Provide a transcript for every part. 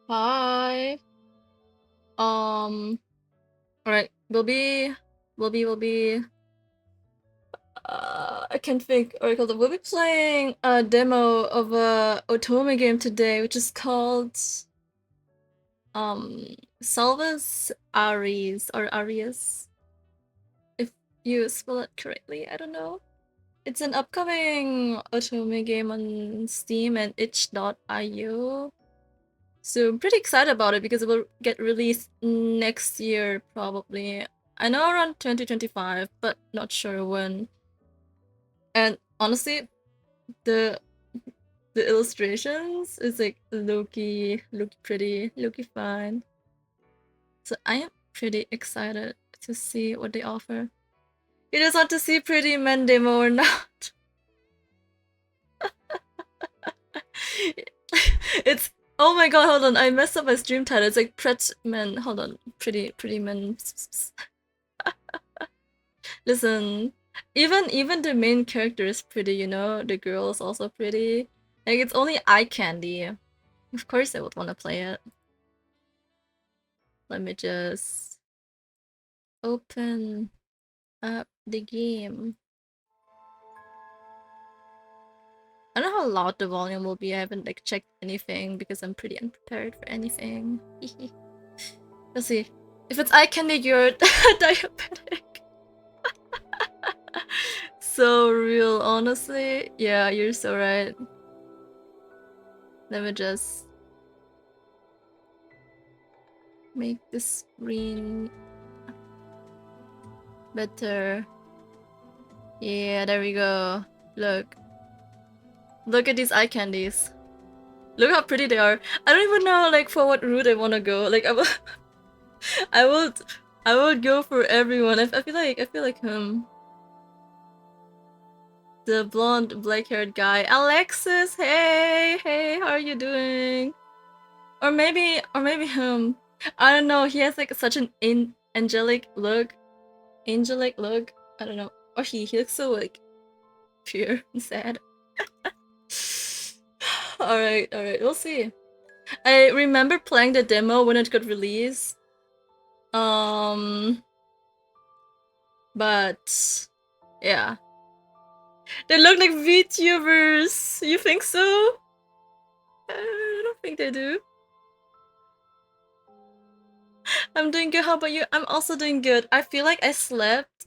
Hi. Alright, we'll be I can't think. Alright, hold on. We'll be playing a demo of a otome game today, which is called um Salvus Aries or Aries, if you spell it correctly. I don't know. It's an upcoming otome game on Steam and itch.io. So I'm pretty excited about it because it will get released next year, probably. I know around 2025, but not sure when. And honestly, the the illustrations is like low-key, look pretty, low-key fun. So I am pretty excited to see what they offer. You just want to see pretty men demo or not? It's oh my god, hold on, I messed up my stream title. It's like Pret Men. Hold on, pretty men. Listen, even the main character is pretty, you know? The girl is also pretty. Like, it's only eye candy. Of course I would want to play it. Let me just open up the game. I don't know how loud the volume will be. I haven't like checked anything because I'm pretty unprepared for anything. Let's see. If it's eye candy, you're diabetic. So real, honestly. Yeah, you're so right. Let me just make the screen better. Yeah, there we go. Look. Look at these eye candies. Look how pretty they are. I don't even know like for what route I wanna go. Like I will I would I would go for everyone. I feel like the blonde black-haired guy. Alexis, hey, how are you doing? Or maybe him. I don't know, he has like such an angelic look. Angelic look. I don't know. Or he looks so like pure and sad. Alright, we'll see. I remember playing the demo when it got released. But yeah. They look like VTubers! You think so? I don't think they do. I'm doing good, how about you? I'm also doing good. I feel like I slept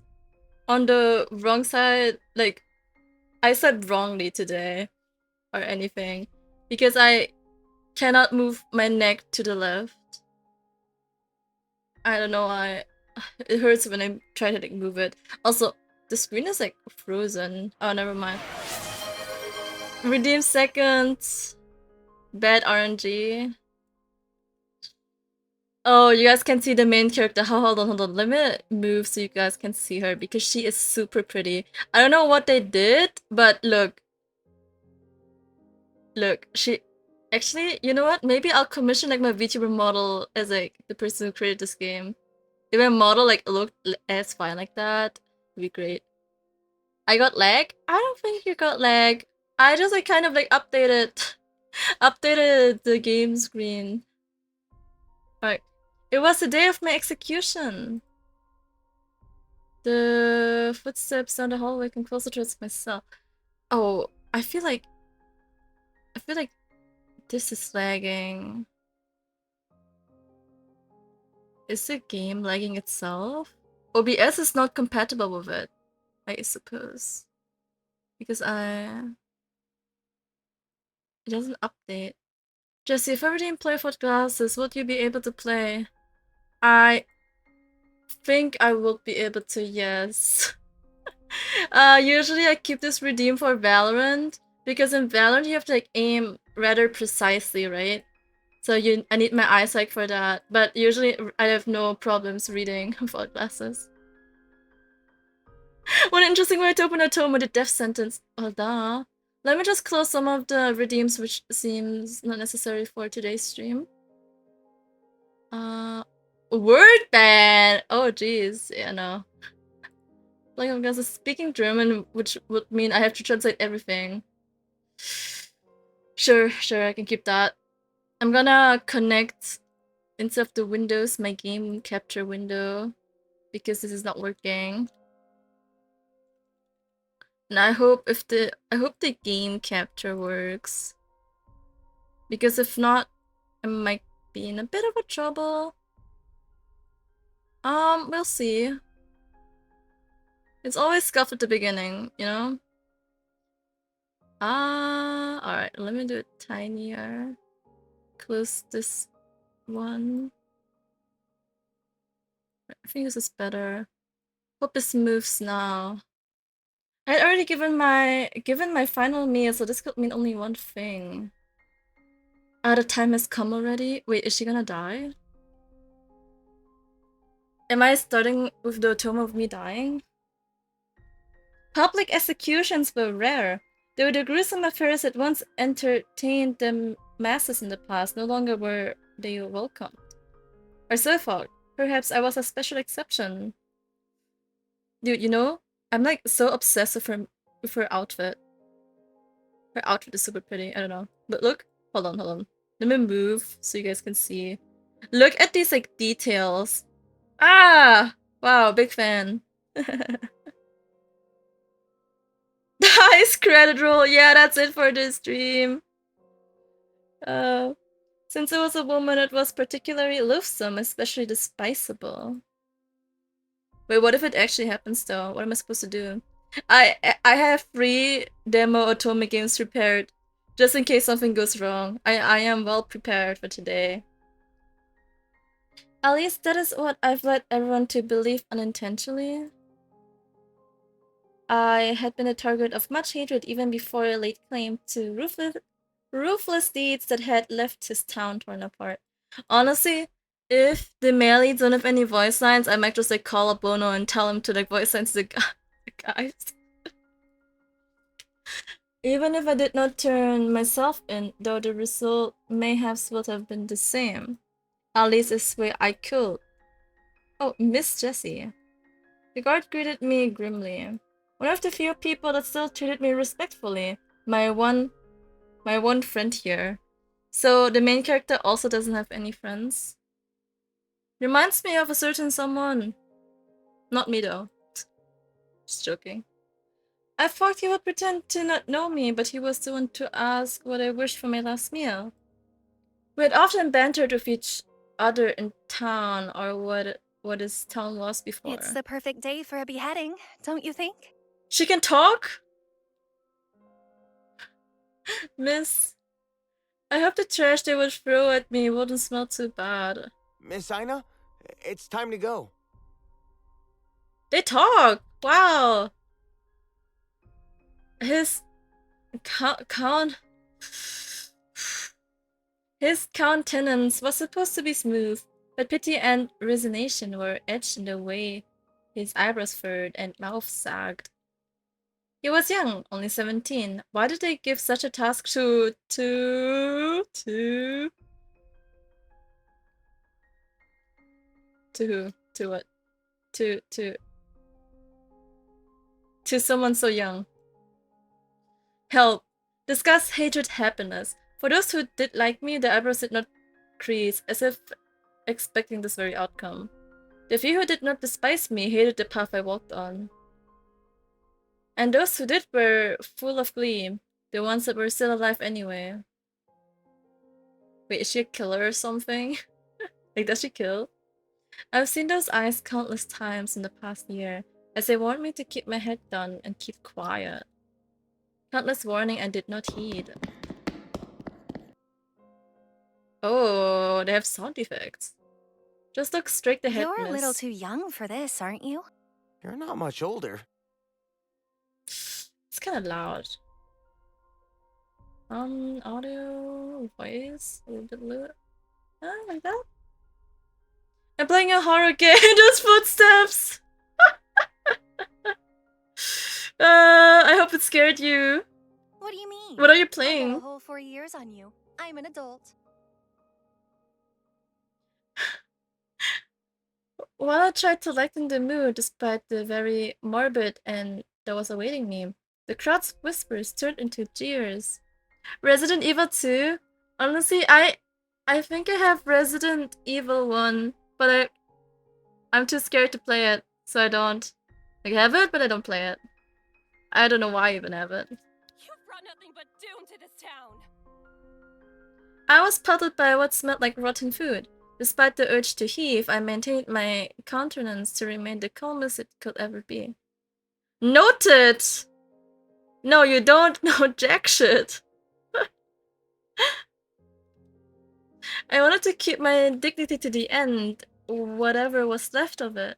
on the wrong side, like, I slept wrongly today, or anything. Because I cannot move my neck to the left. I don't know why. It hurts when I try to like move it. Also, the screen is like frozen. Oh, never mind. Redeem seconds. Bad RNG. Oh, you guys can see the main character. Hold on. Let me move so you guys can see her because she is super pretty. I don't know what they did, but look. Look, she... Actually, you know what? Maybe I'll commission like my VTuber model as like the person who created this game. If my model like looked as fine like that, it'd be great. I got lag? I don't think you got lag. I just like kind of like updated the game screen. Alright. It was the day of my execution. The footsteps down the hallway come closer towards my cell. Oh, I feel like this is lagging. Is the game lagging itself? OBS is not compatible with it, I suppose. Because it doesn't update. Jesse, if I were to play without glasses, would you be able to play? I think I would be able to, yes. Usually I keep this redeem for Valorant, because in Valorant you have to like aim rather precisely, right? So I need my eyesight for that, but usually I have no problems reading without glasses. What an interesting way to open a tome with a death sentence. Oh, duh. Let me just close some of the redeems which seems not necessary for today's stream. Word ban! Oh, jeez. Yeah, no. Like, I'm guessing speaking German, which would mean I have to translate everything. Sure, I can keep that. I'm gonna connect instead of the windows my game capture window because this is not working. And I hope the game capture works. Because if not, I might be in a bit of a trouble. We'll see. It's always scuffed at the beginning, you know? Alright, let me do it tinier. Close this one. I think this is better. Hope this moves now. I had already given my final meal, so this could mean only one thing. The time has come already? Wait, is she gonna die? Am I starting with the tome of me dying? Public executions were rare. They were the gruesome affairs that once entertained the masses in the past, no longer were they welcomed. Or so I thought. Perhaps I was a special exception. Dude, you know, I'm like so obsessed with her outfit. Her outfit is super pretty, I don't know. But look, hold on. Let me move so you guys can see. Look at these like details. Ah! Wow, big fan. Nice credit roll. Yeah, that's it for this stream. Since it was a woman, it was particularly loathsome, especially despiseable. Wait, what if it actually happens though? What am I supposed to do? I have 3 demo Otome games prepared, just in case something goes wrong. I am well prepared for today. At least that is what I've led everyone to believe unintentionally. I had been a target of much hatred even before a late claim to ruthless deeds that had left his town torn apart. Honestly, if the melee don't have any voice lines, I might just like call up Bono and tell him to like voice lines the guys. Even if I did not turn myself in, though the result may have been the same. At least this way I could. Oh, Miss Jessie. The guard greeted me grimly. One of the few people that still treated me respectfully. My one friend here. So the main character also doesn't have any friends. Reminds me of a certain someone. Not me though. Just joking. I thought he would pretend to not know me, but he was the one to ask what I wished for my last meal. We had often bantered with each other in town, or what his town was before. It's the perfect day for a beheading, don't you think? She can talk? Miss, I hope the trash they would throw at me wouldn't smell too bad. Miss Ina, it's time to go. They talk! Wow! His His countenance was supposed to be smooth, but pity and resignation were etched in the way his eyebrows furrowed and mouth sagged. He was young, only 17. Why did they give such a task to who? To what? To someone so young. Help. Discuss hatred happiness. For those who did like me, the eyebrows did not crease, as if expecting this very outcome. The few who did not despise me hated the path I walked on. And those who did were full of glee, the ones that were still alive anyway. Wait, is she a killer or something? Like, does she kill? I've seen those eyes countless times in the past year, as they warned me to keep my head down and keep quiet. Countless warning I did not heed. Oh, they have sound effects. Just look straight ahead, You're a little miss. too young for this, aren't you? You're not much older. It's kind of loud. Audio, voice, a little bit lower. Like that? I'm playing a horror game. Those footsteps! I hope it scared you. What do you mean? What are you I playing? got a whole 4 years on you. I'm an adult. While I tried to lighten the mood despite the very morbid end that was awaiting me, the crowd's whispers turned into jeers. Resident Evil 2? Honestly, I think I have Resident Evil 1, but I'm too scared to play it, so I don't. I have it, but I don't play it. I don't know why I even have it. You've brought nothing but doom to this town. I was puzzled by what smelled like rotten food. Despite the urge to heave, I maintained my countenance to remain the calmest it could ever be. Noted! No, you don't know jack shit. I wanted to keep my dignity to the end, whatever was left of it.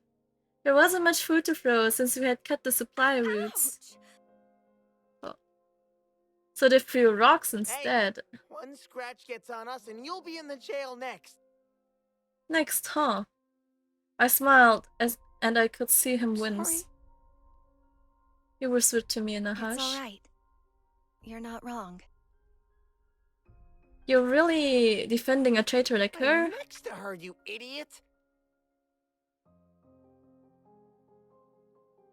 There wasn't much food to throw since we had cut the supply routes. Oh. So they threw rocks instead. Hey, one scratch gets on us and you'll be in the jail next. Next, huh? I smiled and I could see him wince. Sorry. He whispered to me in a It's hush. alright. You're not wrong. You're really defending a traitor like her? I'm next to her, you idiot.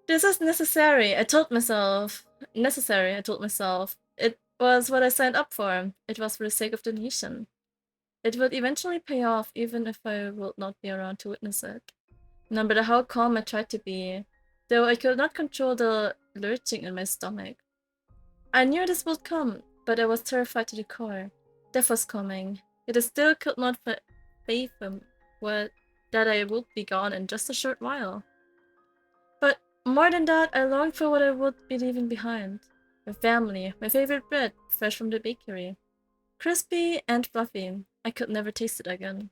This is necessary, I told myself. Necessary, I told myself. It was what I signed up for. It was for the sake of the nation. It would eventually pay off, even if I would not be around to witness it. No matter how calm I tried to be, though I could not control the lurching in my stomach. I knew this would come, but I was terrified to the core. Death was coming, yet I still could not fathom that I would be gone in just a short while. But more than that, I longed for what I would be leaving behind. My family, my favorite bread, fresh from the bakery. Crispy and fluffy. I could never taste it again.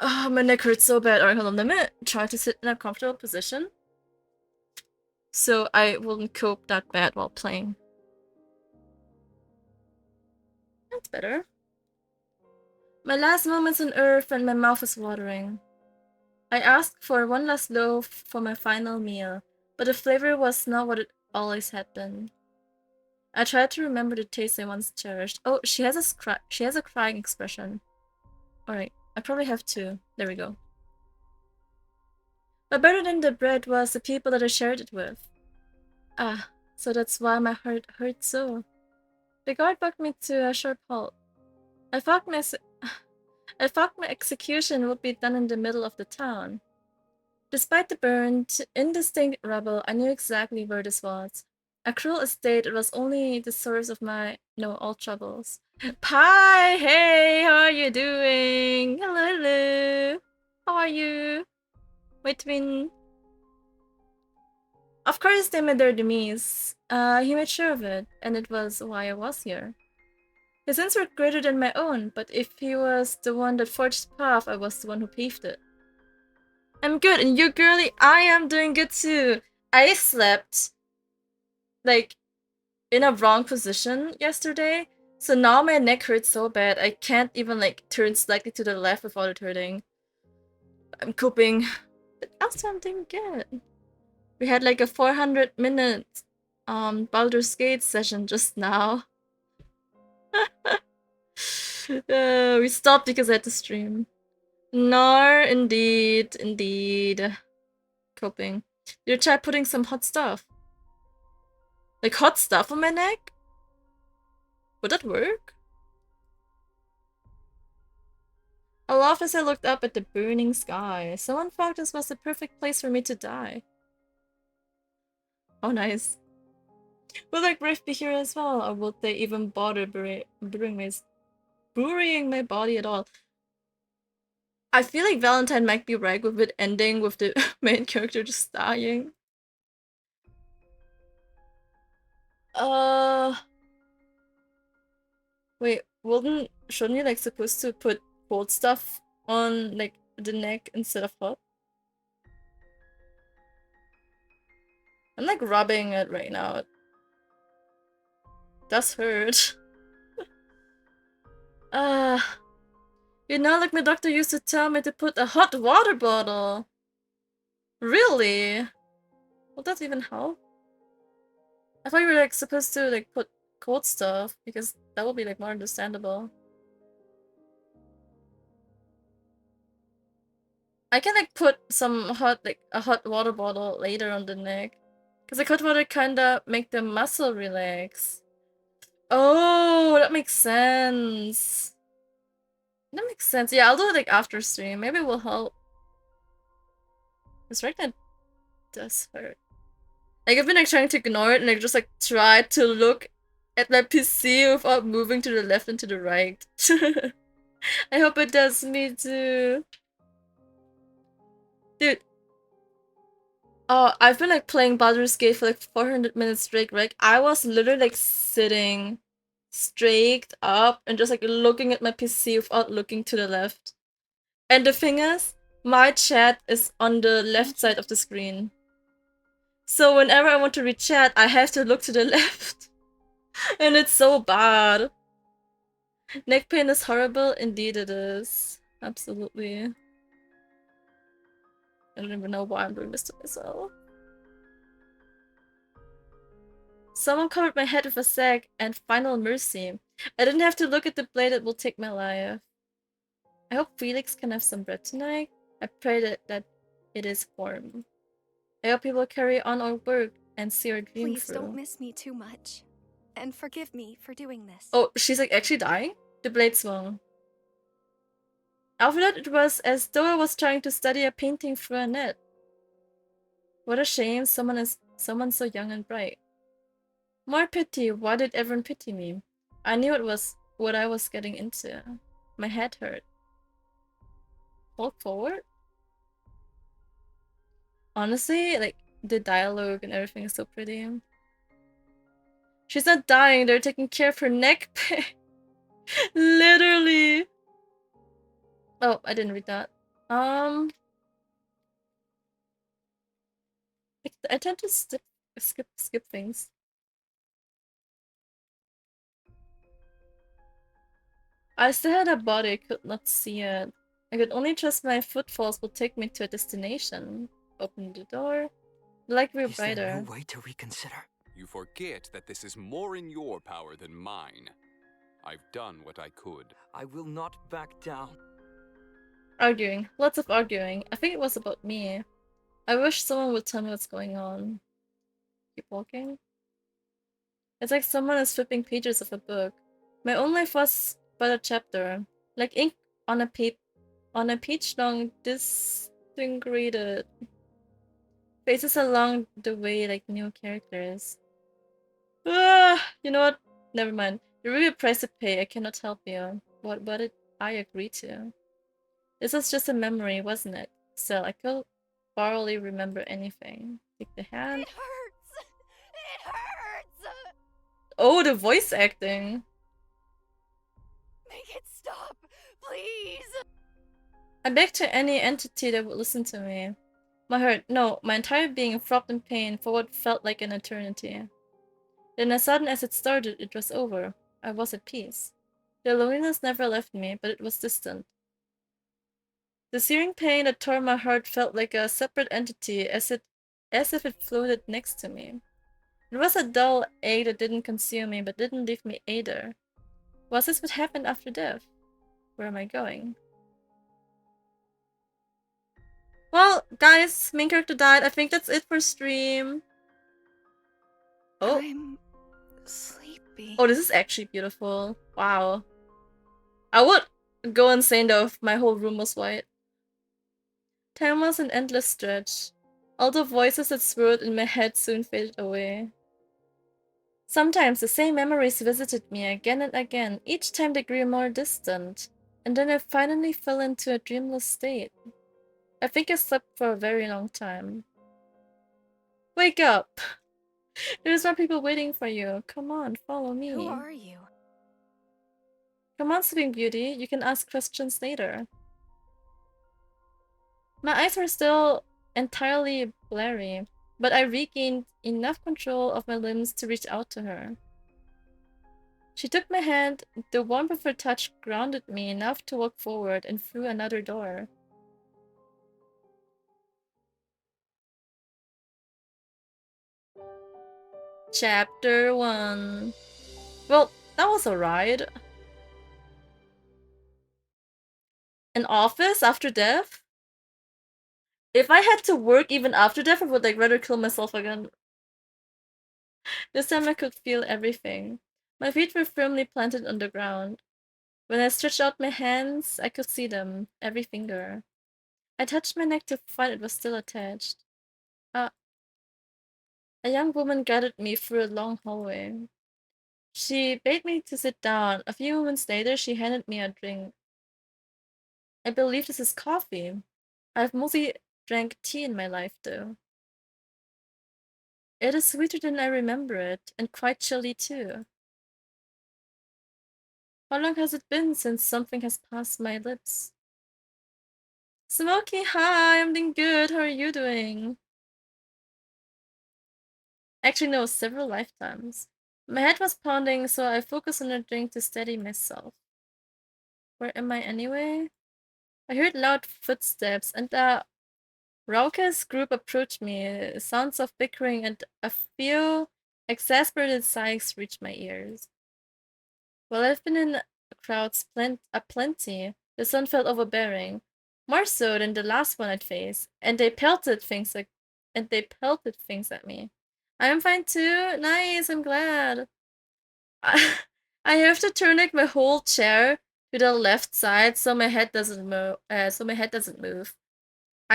Oh, my neck hurts so bad. Alright, hold on a minute. Try to sit in a comfortable position so I wouldn't cope that bad while playing. That's better. My last moments on Earth and my mouth is watering. I asked for one last loaf for my final meal, but the flavor was not what it always had been. I tried to remember the taste I once cherished. Oh, she has a crying expression. Alright, I probably have two. There we go. But better than the bread was the people that I shared it with. Ah, so that's why my heart hurt so. The guard bucked me to a sharp halt. I thought my execution would be done in the middle of the town. Despite the burnt, indistinct rubble, I knew exactly where this was. A cruel estate, it was only the source of all troubles. Pie! Hey, how are you doing? Hello, hello. How are you? Wait, twin. Of course they made their demise. He made sure of it, and it was why I was here. His sins were greater than my own, but if he was the one that forged the path, I was the one who paved it. I'm good, and you, girly? I am doing good too. I slept, like, in a wrong position yesterday, so now my neck hurts so bad I can't even, like, turn slightly to the left without it hurting. I'm coping. But also I'm doing good. We had, like, a 400-minute, Baldur's Gate session just now. We stopped because I had to stream. No, indeed, indeed. Coping. Did you try putting some hot stuff? Like hot stuff on my neck? Would that work? I laughed as I looked up at the burning sky. Someone thought this was the perfect place for me to die. Oh, nice. Will their grave be here as well, or would they even bother burying my body at all? I feel like Valentine might be right with it ending with the main character just dying. Wait, shouldn't you like supposed to put cold stuff on like the neck instead of hot? I'm like rubbing it right now. It does hurt. You know, like my doctor used to tell me to put a hot water bottle. Really? Will that even help? I thought you were like supposed to like put cold stuff because that would be like more understandable. I can like put some a hot water bottle later on the neck. Cause the hot water kinda make the muscle relax. Oh, that makes sense. That makes sense. Yeah, I'll do it like after stream. Maybe it will help. This right now does hurt. Like I've been like trying to ignore it and like just like try to look at my PC without moving to the left and to the right. I hope it does me too. Dude. Oh, I've been like playing Baldur's Gate for like 400 minutes straight, right? I was literally like sitting straight up and just like looking at my PC without looking to the left. And the thing is, my chat is on the left side of the screen. So whenever I want to read chat, I have to look to the left. And it's so bad. Neck pain is horrible. Indeed it is. Absolutely. I don't even know why I'm doing this to myself. Someone covered my head with a sack and final mercy. I didn't have to look at the blade that will take my life. I hope Felix can have some bread tonight. I pray that it is warm. I hope he will carry on our work and see our dream Please through. don't miss me too much. And forgive me for doing this. Oh, she's like actually dying? The blade swung. After that, it was as though I was trying to study a painting through a net. What a shame someone so young and bright. More pity, why did everyone pity me? I knew it was what I was getting into. My head hurt. Walk forward? Honestly, like, the dialogue and everything is so pretty. She's not dying, they're taking care of her neck pain. Literally. Oh, I didn't read that. I tend to skip things. I still had a body, I could not see it. I could only trust my footfalls would take me to a destination. Open the door. The light grew brighter. Is there no way to reconsider? You forget that this is more in your power than mine. I've done what I could. I will not back down. Arguing. Lots of arguing. I think it was about me. I wish someone would tell me what's going on. Keep walking. It's like someone is flipping pages of a book. My own life was but a chapter. Like ink on a page long disintegrated. Faces along the way like new characters. You know what? Never mind. You're really a price to pay. I cannot help you. What did I agree to? This was just a memory, wasn't it? Still, I could barely remember anything. Take the hand. It hurts! It hurts! Oh, the voice acting. Make it stop, please! I begged to any entity that would listen to me. My entire being throbbed in pain for what felt like an eternity. Then as sudden as it started, it was over. I was at peace. The loneliness never left me, but it was distant. The searing pain that tore my heart felt like a separate entity, as if it floated next to me. It was a dull ache that didn't consume me, but didn't leave me either. Was this what happened after death? Where am I going? Well, guys, main character died. I think that's it for stream. Oh. I'm sleepy. Oh, this is actually beautiful. Wow. I would go insane though if my whole room was white. Time was an endless stretch. All the voices that swirled in my head soon faded away. Sometimes the same memories visited me again and again, each time they grew more distant, and then I finally fell into a dreamless state. I think I slept for a very long time. Wake up! There's more people waiting for you. Come on, follow me. Who are you? Come on, Sleeping Beauty. You can ask questions later. My eyes were still entirely blurry, but I regained enough control of my limbs to reach out to her. She took my hand. The warmth of her touch grounded me enough to walk forward and through another door. Chapter 1. Well, that was a ride. An office after death? If I had to work even after death, I would like rather kill myself again. This time I could feel everything. My feet were firmly planted on the ground. When I stretched out my hands, I could see them, every finger. I touched my neck to find it was still attached. A young woman guided me through a long hallway. She bade me to sit down. A few moments later, she handed me a drink. I believe this is coffee. I've mostly drank tea in my life, though. It is sweeter than I remember it, and quite chilly, too. How long has it been since something has passed my lips? Smokey, hi, I'm doing good. How are you doing? Actually, no, several lifetimes. My head was pounding, so I focused on a drink to steady myself. Where am I anyway? I heard loud footsteps, and a raucous group approached me. Sounds of bickering and a few exasperated sighs reached my ears. Well, I've been in crowds plenty. This one felt overbearing, more so than the last one I'd faced, and they pelted things at me. I'm fine too. Nice, I'm glad. I have to turn like my whole chair to the left side so my head doesn't move. I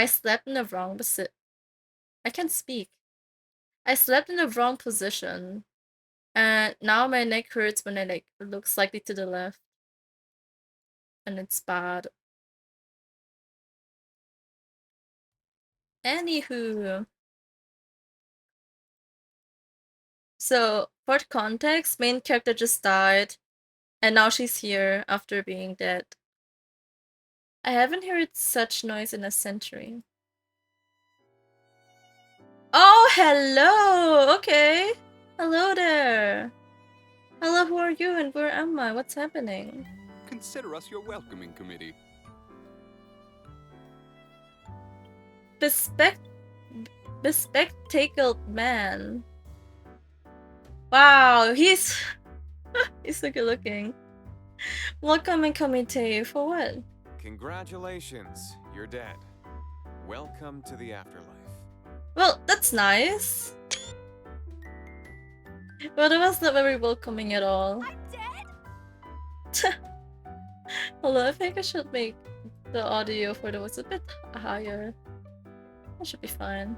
slept in the wrong position. I can't speak. I slept in the wrong position, and now my neck hurts when I like look slightly to the left, and it's bad. Anywho, so for context, main character just died, and now she's here after being dead. I haven't heard such noise in a century. Oh, hello! Okay. Hello there. Hello, who are you and where am I? What's happening? Consider us your welcoming committee. Bespectacled man. Wow, he's he's so good looking. Welcoming committee for what? Congratulations, you're dead. Welcome to the afterlife. Well, that's nice. Well, that was not very welcoming at all. I'm dead? Hello, I think I should make the audio for the voice a bit higher. That should be fine.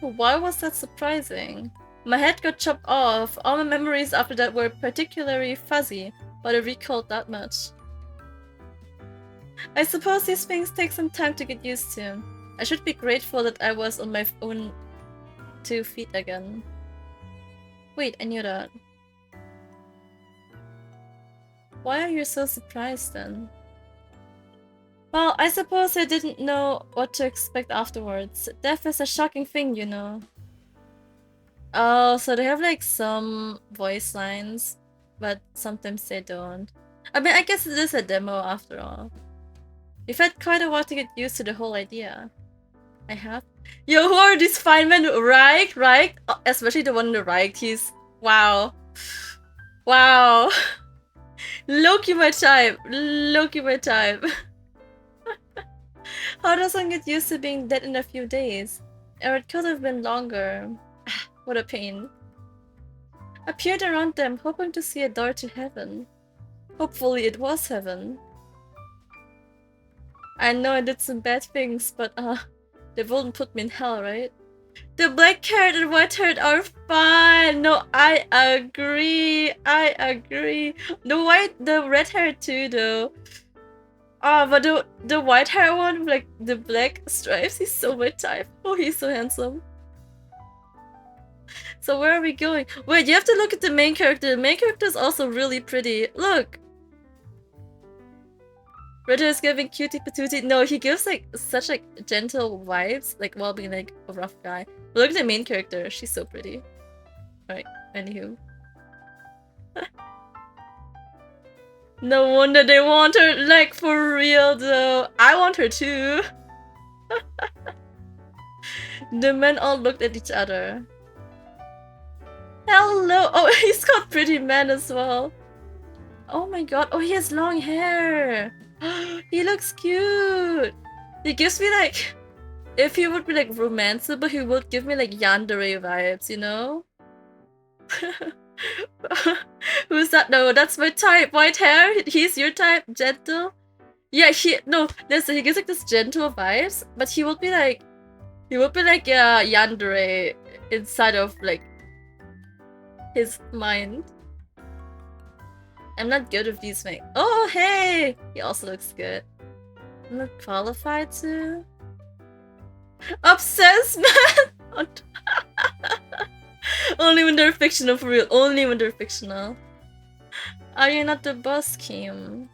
Why was that surprising? My head got chopped off. All my memories after that were particularly fuzzy, but I recalled that much. I suppose these things take some time to get used to. I should be grateful that I was on my own 2 feet again. Wait, I knew that. Why are you so surprised then? Well, I suppose I didn't know what to expect afterwards. Death is a shocking thing, you know. Oh, so they have like some voice lines, but sometimes they don't. I mean, I guess it is a demo after all. You've had quite a while to get used to the whole idea. I have. Yo, who are these fine men? Right? Oh, especially the one in the right. He's... Wow. Wow. Loki my type. Loki my type. How does one get used to being dead in a few days? Or it could have been longer. What a pain. I peered around them, hoping to see a door to heaven. Hopefully it was heaven. I know I did some bad things, but they wouldn't put me in hell, right? The black-haired and white-haired are fine! No, I agree! I agree! The red-haired too, though. But the white-haired one with like the black stripes, he's so my type. Oh, he's so handsome. So where are we going? Wait, you have to look at the main character. The main character is also really pretty. Look! Ritter is giving cutie patootie. No, he gives like such like gentle vibes, like while being like a rough guy. But look at the main character. She's so pretty. Alright, anywho. No wonder they want her, like, for real though. I want her too. The men all looked at each other. Hello! Oh, he's got pretty men as well. Oh my god. Oh, he has long hair. He looks cute. He gives me like... If he would be like romanceable, he would give me like yandere vibes, you know? Who's that? No, that's my type. White hair. He's your type. Gentle. Yeah, listen, he gives like this gentle vibes, but he would be like yandere inside of like his mind. I'm not good with these things. Oh, hey! He also looks good. I'm not qualified to. Obsessed, man! Only when they're fictional, for real. Only when they're fictional. Are you not the boss, Kim?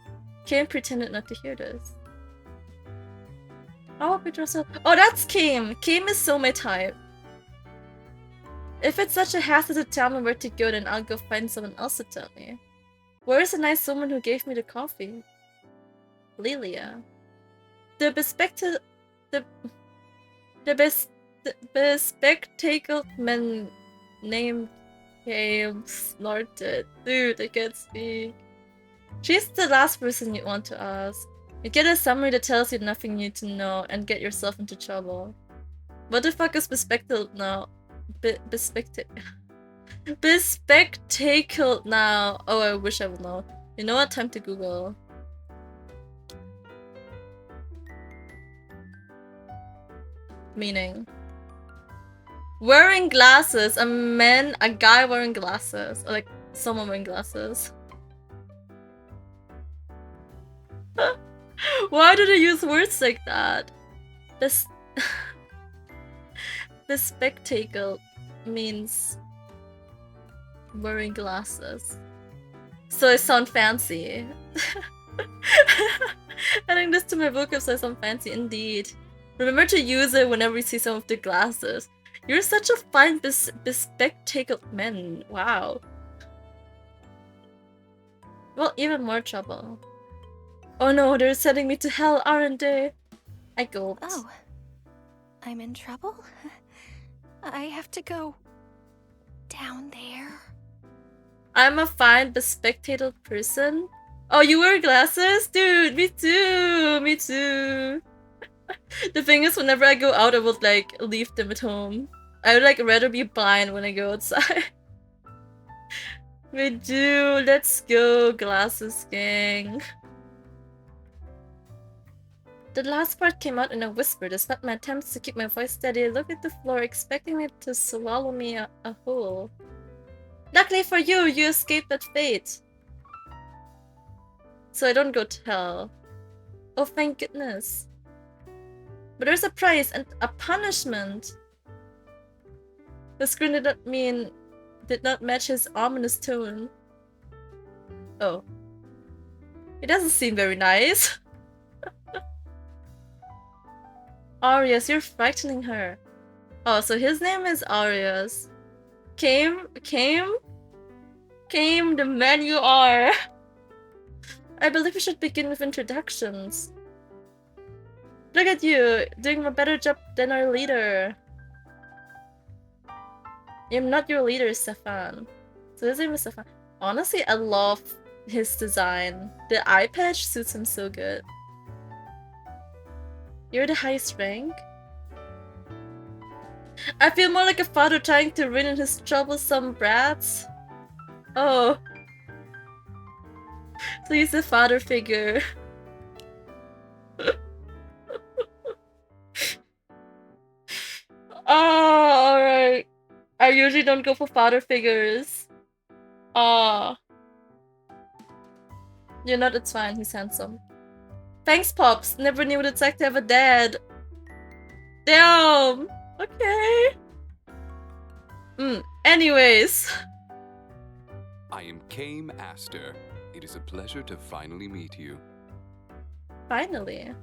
Kim pretended not to hear this. Oh, oh, that's Kim! Kim is so my type. If it's such a hassle to tell me where to go, then I'll go find someone else to tell me. Where's the nice woman who gave me the coffee? Lilia. The bespectacled man named Came snorted. Dude, I can't speak. She's the last person you want to ask. You get a summary that tells you nothing you need to know and get yourself into trouble. What the fuck is bespectacled now? Bespectacled now. Oh, I wish I would know. You know what? Time to Google. Meaning. Wearing glasses. A guy wearing glasses. Or like someone wearing glasses. Why do they use words like that? Bespectacled means wearing glasses. So I sound fancy. Adding this to my vocab so I sound fancy indeed. Remember to use it whenever you see some of the glasses. You're such a fine bespectacled man. Wow. Well, even more trouble. Oh no, they're sending me to hell, aren't they? I gulped. Oh. I'm in trouble? I have to go down there. I'm a fine bespectacled person. Oh, you wear glasses? Dude, me too! Me too! The thing is, whenever I go out, I would like leave them at home. I would like rather be blind when I go outside. We do. Let's go, glasses gang. The last part came out in a whisper, despite my attempts to keep my voice steady. I looked at the floor, expecting it to swallow me a whole. Luckily for you, you escaped that fate. So I don't go to hell. Oh, thank goodness. But there's a price and a punishment. The screen did not match his ominous tone. Oh. It doesn't seem very nice. Aries, you're frightening her. Oh, so his name is Aries. Came, the man you are. I believe we should begin with introductions. Look at you, doing a better job than our leader. I'm not your leader, Stefan. So his name is Stefan. Honestly, I love his design. The eye patch suits him so good. You're the highest rank? I feel more like a father trying to rein in his troublesome brats. Oh. So he's a father figure. Oh, alright. I usually don't go for father figures. Ah. You're not, it's fine, he's handsome. Thanks, Pops. Never knew what it's like to have a dad. Damn. Okay. Anyways. I am Kame Aster. It is a pleasure to finally meet you. Finally.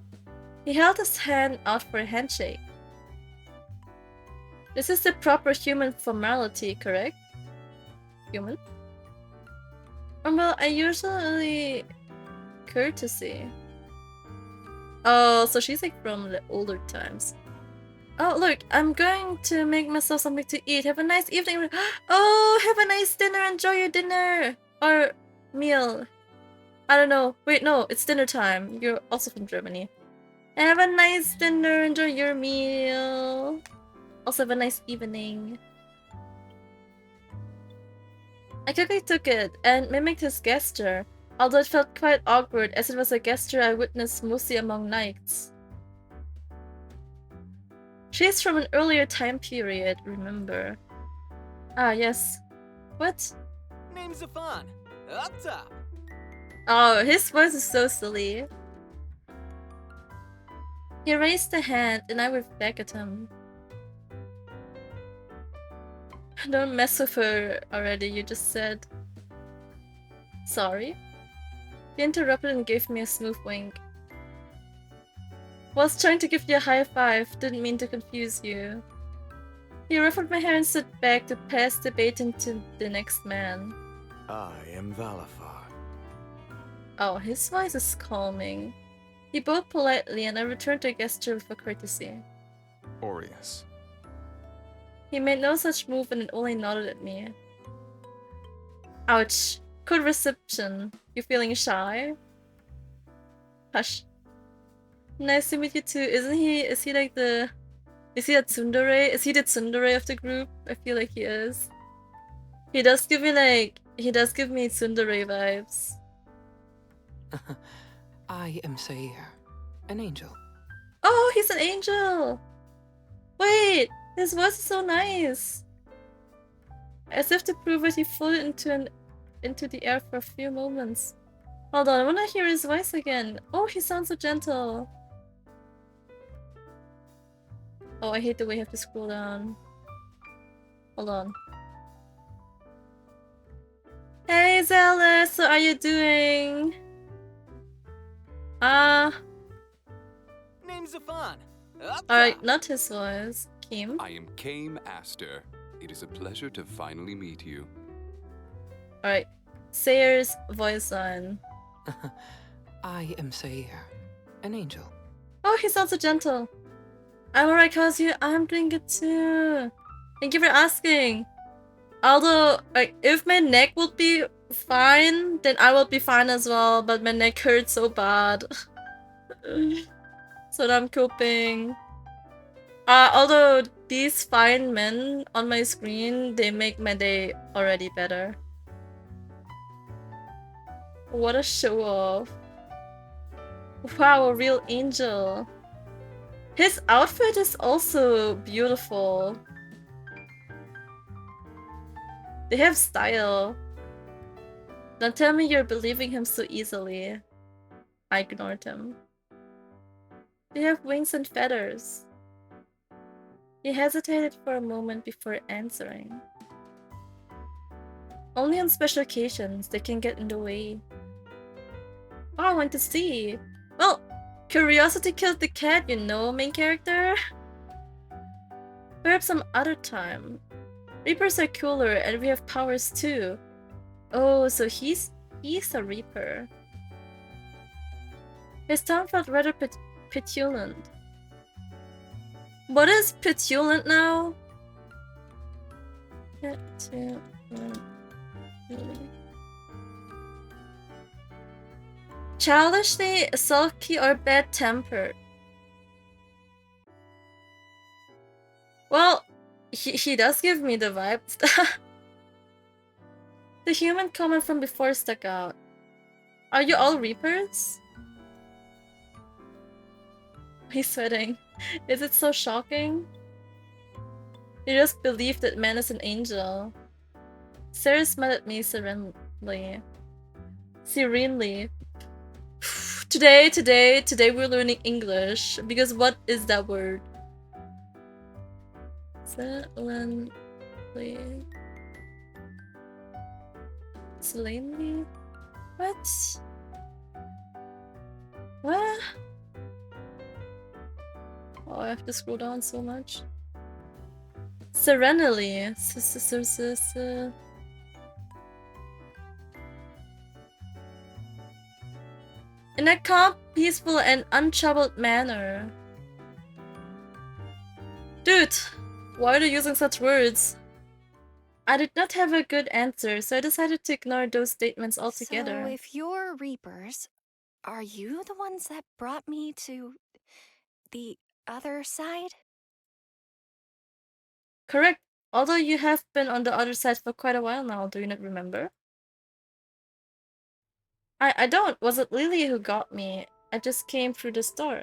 He held his hand out for a handshake. This is the proper human formality, correct? Human? Well, I usually courtesy. Oh, so she's like from the older times. Oh, look, I'm going to make myself something to eat. Have a nice evening. Oh, have a nice dinner. Enjoy your dinner. Or meal. I don't know. Wait, no, it's dinner time. You're also from Germany. Have a nice dinner. Enjoy your meal. Also have a nice evening. I quickly took it and mimicked his gesture, although it felt quite awkward as it was a gesture I witnessed mostly among knights. She is from an earlier time period, remember? Ah, yes. What? Name's Zafan. Up top. Oh, his voice is so silly. He raised a hand and I waved back at him. Don't mess with her already, you just said. Sorry? He interrupted and gave me a smooth wink. Was trying to give you a high five, didn't mean to confuse you. He ruffled my hair and stood back to pass the baton to the next man. I am Valafar. Oh, his voice is calming. He bowed politely and I returned the gesture with a courtesy. Aries. He made no such move and only nodded at me. Ouch. Good reception. You feeling shy? Hush. Nice to meet you too. Is he like the... Is he a tsundere? Is he the tsundere of the group? I feel like he is. He does give me tsundere vibes. I am Sair, an angel. Oh, he's an angel! Wait! His voice is so nice! As if to prove it, he floated into the air for a few moments. Hold on, I wanna hear his voice again. Oh, he sounds so gentle. Oh, I hate the way I have to scroll down. Hold on. Hey, Zealous! How are you doing? Name's Zafan. Up Alright, top. not his voice. Kim? I am Kame Aster. It is a pleasure to finally meet you. Alright. Sayer's voice line. I am Sair, an angel. Oh, he sounds so gentle. I'm alright, Kazu. I'm doing good too. Thank you for asking. Although, like, if my neck would be fine, then I will be fine as well, but my neck hurts so bad. So I'm coping. Although these fine men on my screen, they make my day already better. What a show off. Wow, a real angel. His outfit is also beautiful. They have style. Don't tell me you're believing him so easily. I ignored him. They have wings and feathers. He hesitated for a moment before answering. Only on special occasions they can get in the way. Oh, I want to see. Well, curiosity killed the cat, you know, main character. Perhaps some other time. Reapers are cooler and we have powers too. Oh, so he's a Reaper. His tone felt rather petulant. What is petulant now? Childishly, sulky, or bad-tempered. Well, he does give me the vibes. The human comment from before stuck out. Are you all Reapers? He's sweating. Is it so shocking? You just believe that man is an angel. Sarah smiled at me serenely. Today we're learning English. Because what is that word? Serenely. Serenely? What? What? Oh, I have to scroll down so much. Serenely. In a calm, peaceful, and untroubled manner. Dude, why are you using such words? I did not have a good answer, so I decided to ignore those statements altogether. So if you're Reapers, are you the ones that brought me to the other side? Correct. Although you have been on the other side for quite a while now, do you not remember? I don't. Was it Lily who got me? I just came through the store.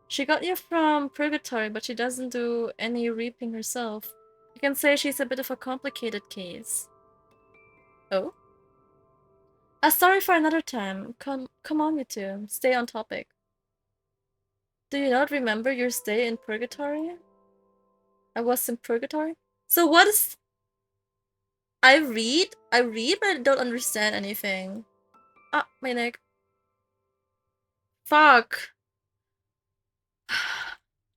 She got you from Purgatory, but she doesn't do any reaping herself. You can say she's a bit of a complicated case. Oh? A story for another time. Come on, you two. Stay on topic. Do you not remember your stay in Purgatory? I was in Purgatory? So what is... I read, but I don't understand anything. Ah, my neck. Fuck.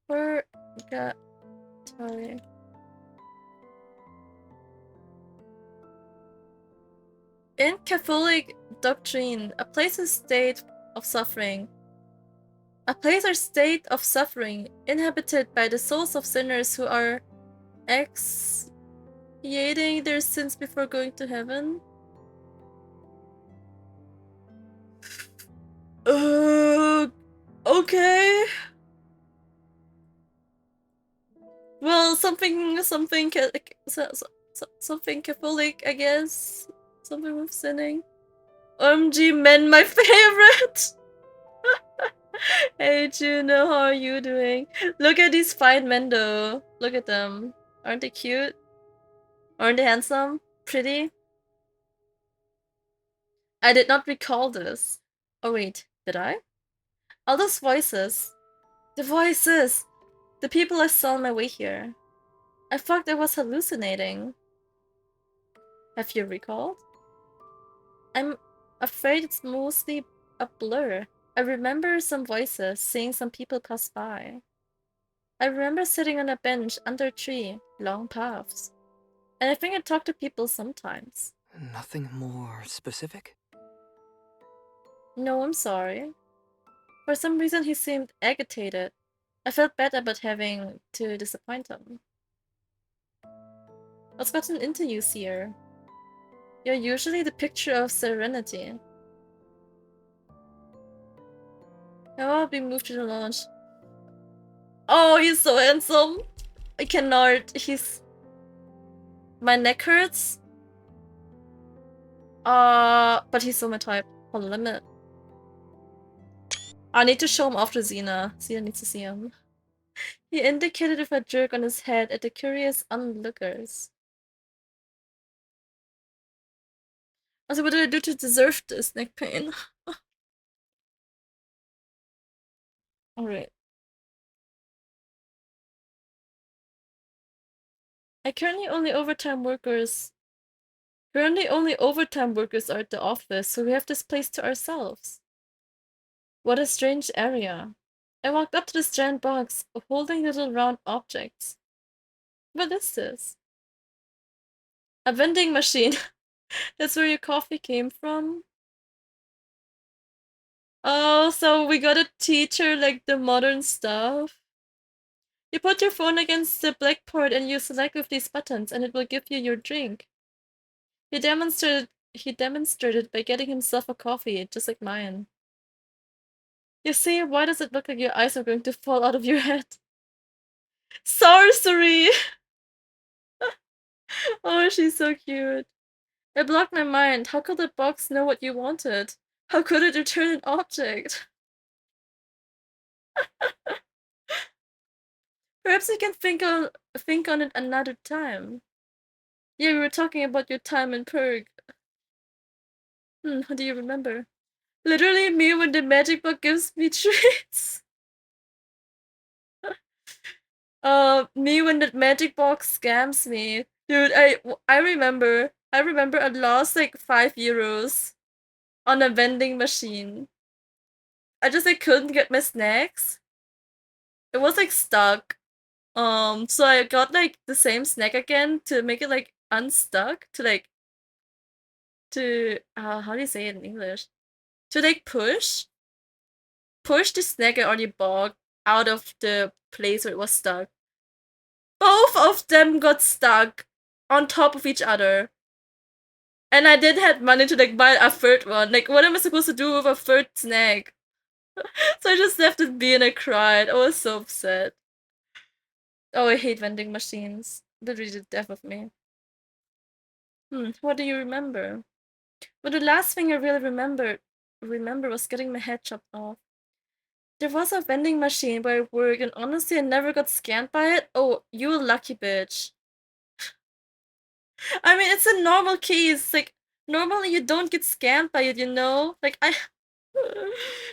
Purgatory. In Catholic doctrine, a place or state of suffering. A place or state of suffering inhabited by the souls of sinners who are expiating their sins before going to heaven. Okay. Well, something Catholic, I guess. Something with sinning. OMG, men, my favorite! Hey Juno, how are you doing? Look at these fine men though. Look at them. Aren't they cute? Aren't they handsome? Pretty? I did not recall this. Oh wait, did I? All those voices. The voices! The people I saw on my way here. I thought I was hallucinating. Have you recalled? I'm afraid it's mostly a blur. I remember some voices, seeing some people pass by. I remember sitting on a bench under a tree, long paths. And I think I talk to people sometimes. Nothing more specific? No, I'm sorry. For some reason he seemed agitated. I felt bad about having to disappoint him. What's gotten into you, Seer? You're usually the picture of serenity. How I'll be moved to the launch. Oh, he's so handsome! I cannot. He's... My neck hurts. But he's so my type. Hold on, let me... I need to show him off to Xena. Xena needs to see him. He indicated with a jerk on his head at the curious onlookers. Also, what did I do to deserve this neck pain? Alright. Currently only overtime workers are at the office, so we have this place to ourselves. What a strange area. I walked up to this giant box, holding little round objects. What is this? A vending machine. That's where your coffee came from? Oh, so we gotta teach her like the modern stuff. You put your phone against the blackboard and you select with these buttons and it will give you your drink. He demonstrated by getting himself a coffee, just like mine. You see, why does it look like your eyes are going to fall out of your head? Sorcery! Oh, she's so cute. I blocked my mind. How could the box know what you wanted? How could it return an object? Perhaps we can think on it another time. Yeah, we were talking about your time in Purg. How do you remember? Literally me when the magic book gives me treats. Me when the magic box scams me. Dude, I remember I lost like 5 euros on a vending machine. I just like couldn't get my snacks. It was like stuck. So I got like the same snack again to make it like unstuck to how do you say it in English? To like push the snack I already bought out of the place where it was stuck. Both of them got stuck on top of each other. And I didn't have money to like buy a third one. Like, what am I supposed to do with a third snack? So I just left it be and I cried. I was so upset. Oh, I hate vending machines. literally the death of me. What do you remember? Well, the last thing I really remember was getting my head chopped off. There was a vending machine where I work, and honestly, I never got scanned by it. Oh, you a lucky bitch. I mean, it's a normal case. Like, normally you don't get scammed by it, you know? Like,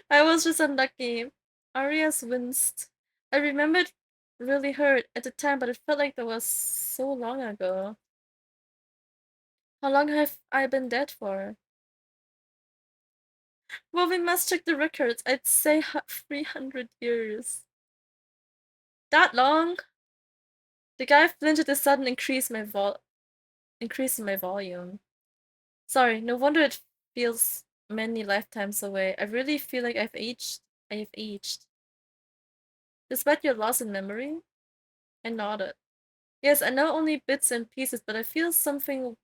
I was just unlucky. Arias winced. I remember it really hurt at the time, but it felt like that was so long ago. How long have I been dead for? Well, we must check the records. I'd say 300 years. That long? The guy flinched at the sudden increase in my volume. Sorry, no wonder it feels many lifetimes away. I really feel like I've aged. I have aged. Despite your loss in memory? I nodded. Yes, I know only bits and pieces, but I feel something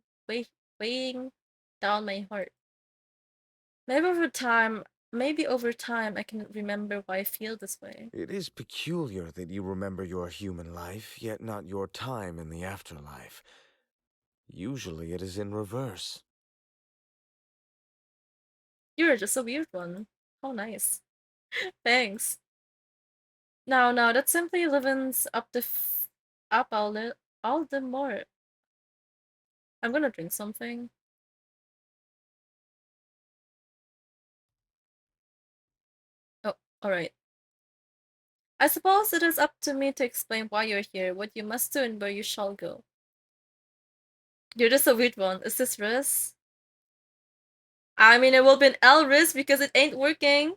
weighing down my heart. Maybe over time, I can remember why I feel this way. It is peculiar that you remember your human life, yet not your time in the afterlife. Usually it is in reverse. You're just a weird one. How nice. Thanks. No, that simply livens up up all the more. I'm gonna drink something. Oh, alright. I suppose it is up to me to explain why you're here, what you must do, and where you shall go. You're just a weird one. Is this Riz? I mean, it will be an L Riz because it ain't working.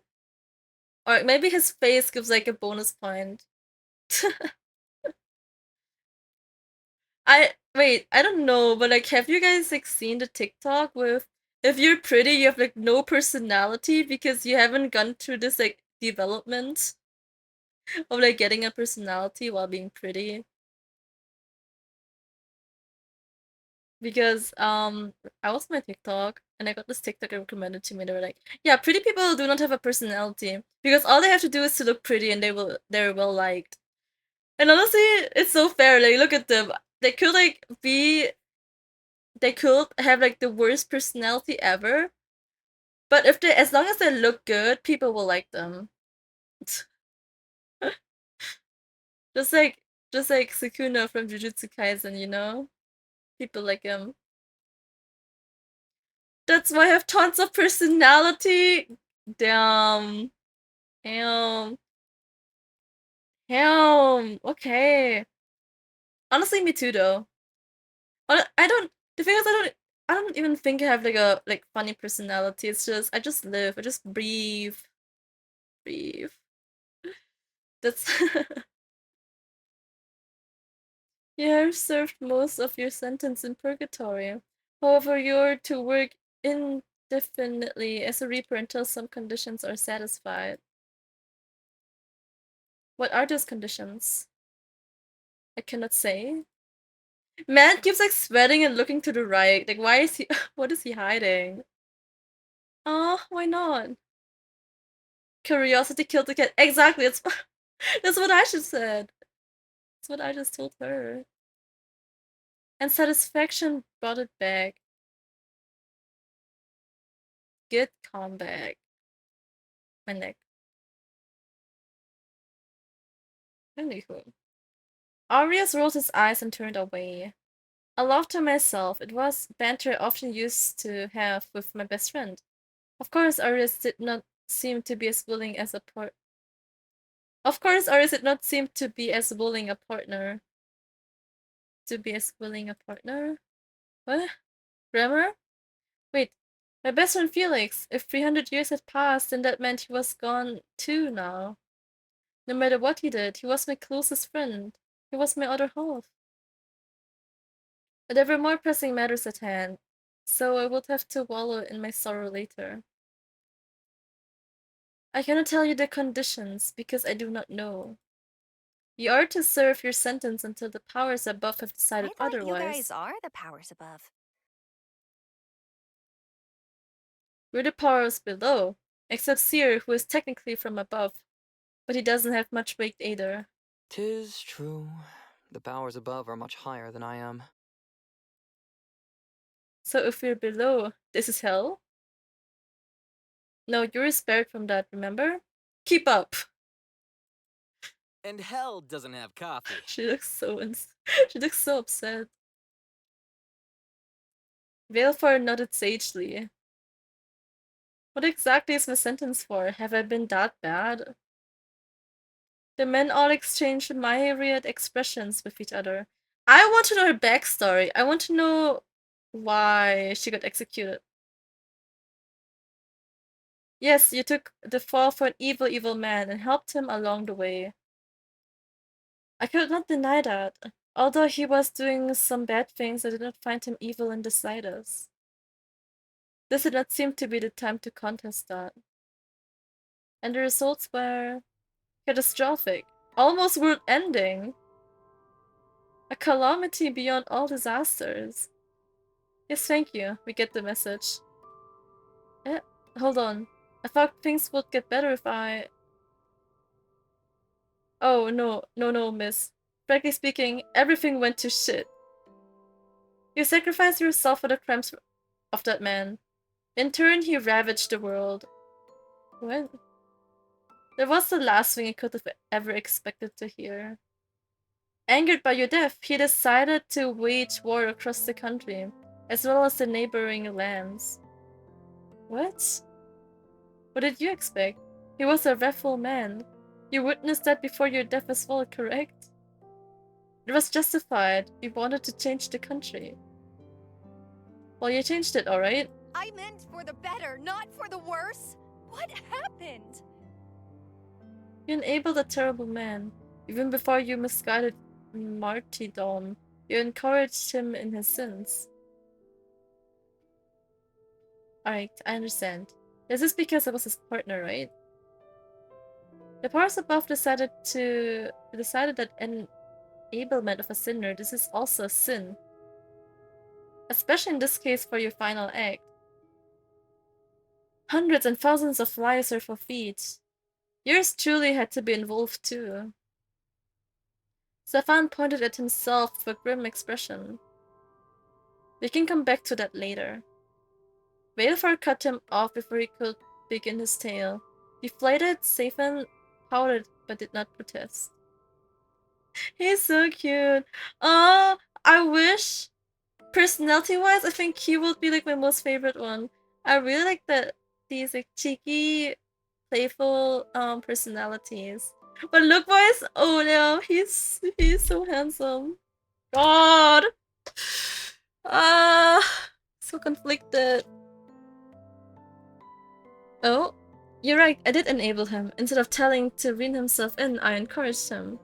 Or maybe his face gives like a bonus point. Wait, I don't know, but like, have you guys like seen the TikTok with if you're pretty, you have like no personality because you haven't gone through this like development of like getting a personality while being pretty? Because I was on my TikTok and I got this TikTok recommended to me. They were like, yeah, pretty people do not have a personality because all they have to do is to look pretty and they're well liked. And honestly, it's so fair. Like, look at them. They could like they could have like the worst personality ever, but if they, as long as they look good, people will like them. just like just like Sukuna from Jujutsu Kaisen, you know? People like him. That's why I have tons of personality. Damn. Damn. Damn. Okay. Honestly, me too though. I don't. The thing is, I don't even think I have like a like funny personality. It's just I just live. I just breathe. Breathe. That's. You have served most of your sentence in purgatory. However, you're to work indefinitely as a reaper until some conditions are satisfied. What are those conditions? I cannot say. Man keeps like sweating and looking to the right. Like, why is he? What is he hiding? Oh, why not? Curiosity killed the cat. Exactly. That's what I just said. That's what I just told her. And satisfaction brought it back. Good comeback. My neck. Anywho. Arias rolled his eyes and turned away. I laughed to myself. It was banter I often used to have with my best friend. Of course, Arias did not seem to be as willing as a part. Of course, Arias did not seem to be as willing a partner. To be as willing a partner? What? Grammar? Wait, my best friend Felix. If 300 years had passed, then that meant he was gone too now. No matter what he did, he was my closest friend. He was my other half. But there were more pressing matters at hand, so I would have to wallow in my sorrow later. I cannot tell you the conditions, because I do not know. You are to serve your sentence until the powers above have decided I thought otherwise. you guys are the powers above. We're the powers below, except Seer, who is technically from above, but he doesn't have much weight either. 'Tis true. The powers above are much higher than I am. So if we're below, this is hell? No, you're spared from that, remember? Keep up! And hell doesn't have coffee. She looks so she looks so upset. Valefor nodded sagely. What exactly is my sentence for? Have I been that bad? The men all exchanged myriad expressions with each other. I want to know her backstory. I want to know why she got executed. Yes, you took the fall for an evil, evil man and helped him along the way. I could not deny that. Although he was doing some bad things, I did not find him evil in the slightest. This did not seem to be the time to contest that. And the results were catastrophic, almost world-ending. A calamity beyond all disasters. Yes, thank you. We get the message. Hold on. I thought things would get better if I... Oh, no, miss. Frankly speaking, everything went to shit. You sacrificed yourself for the crimes of that man. In turn, he ravaged the world. What? That was the last thing I could have ever expected to hear. Angered by your death, he decided to wage war across the country, as well as the neighboring lands. What? What did you expect? He was a wrathful man. You witnessed that before your death as well, correct? It was justified. You wanted to change the country. Well, you changed it, alright? I meant for the better, not for the worse. What happened? You enabled a terrible man. Even before you misguided martyrdom, you encouraged him in his sins. Alright, I understand. This is because I was his partner, right? The powers above decided that enablement of a sinner, this is also a sin. Especially in this case for your final act. Hundreds and thousands of lives are forfeit. Yours truly had to be involved too. Stefan pointed at himself with a grim expression. We can come back to that later. Valefor cut him off before he could begin his tale. Deflated, Safan pouted but did not protest. He's so cute. Oh, I wish. Personality-wise, I think he would be like my most favorite one. I really like these like cheeky, playful personalities. But look-wise, oh no, he's so handsome. God. So conflicted. Oh, you're right, I did enable him. Instead of telling to rein himself in, I encouraged him.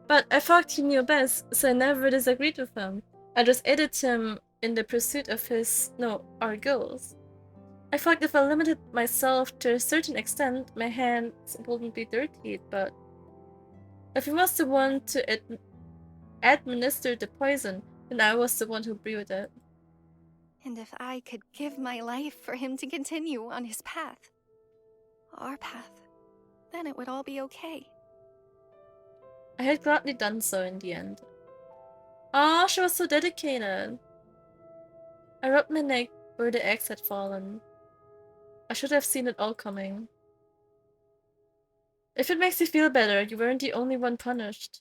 But I thought he knew best, so I never disagreed with him. I just aided him in the pursuit of our goals. I thought if I limited myself to a certain extent, my hands wouldn't be dirtied, but if he was the one to administer the poison, then I was the one who brewed it. And if I could give my life for him to continue on his path, our path, then it would all be okay. I had gladly done so in the end. Ah, she was so dedicated. I rubbed my neck where the axe had fallen. I should have seen it all coming. If it makes you feel better, you weren't the only one punished.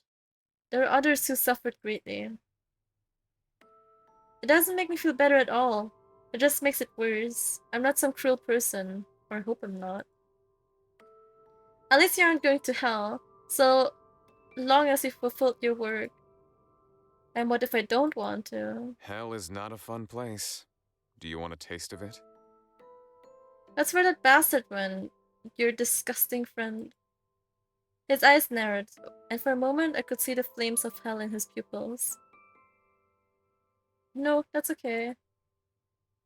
There were others who suffered greatly. It doesn't make me feel better at all. It just makes it worse. I'm not some cruel person. Or I hope I'm not. At least you aren't going to hell, so long as you fulfilled your work. And what if I don't want to? Hell is not a fun place. Do you want a taste of it? That's where that bastard went, your disgusting friend. His eyes narrowed, and for a moment I could see the flames of hell in his pupils. No, that's okay.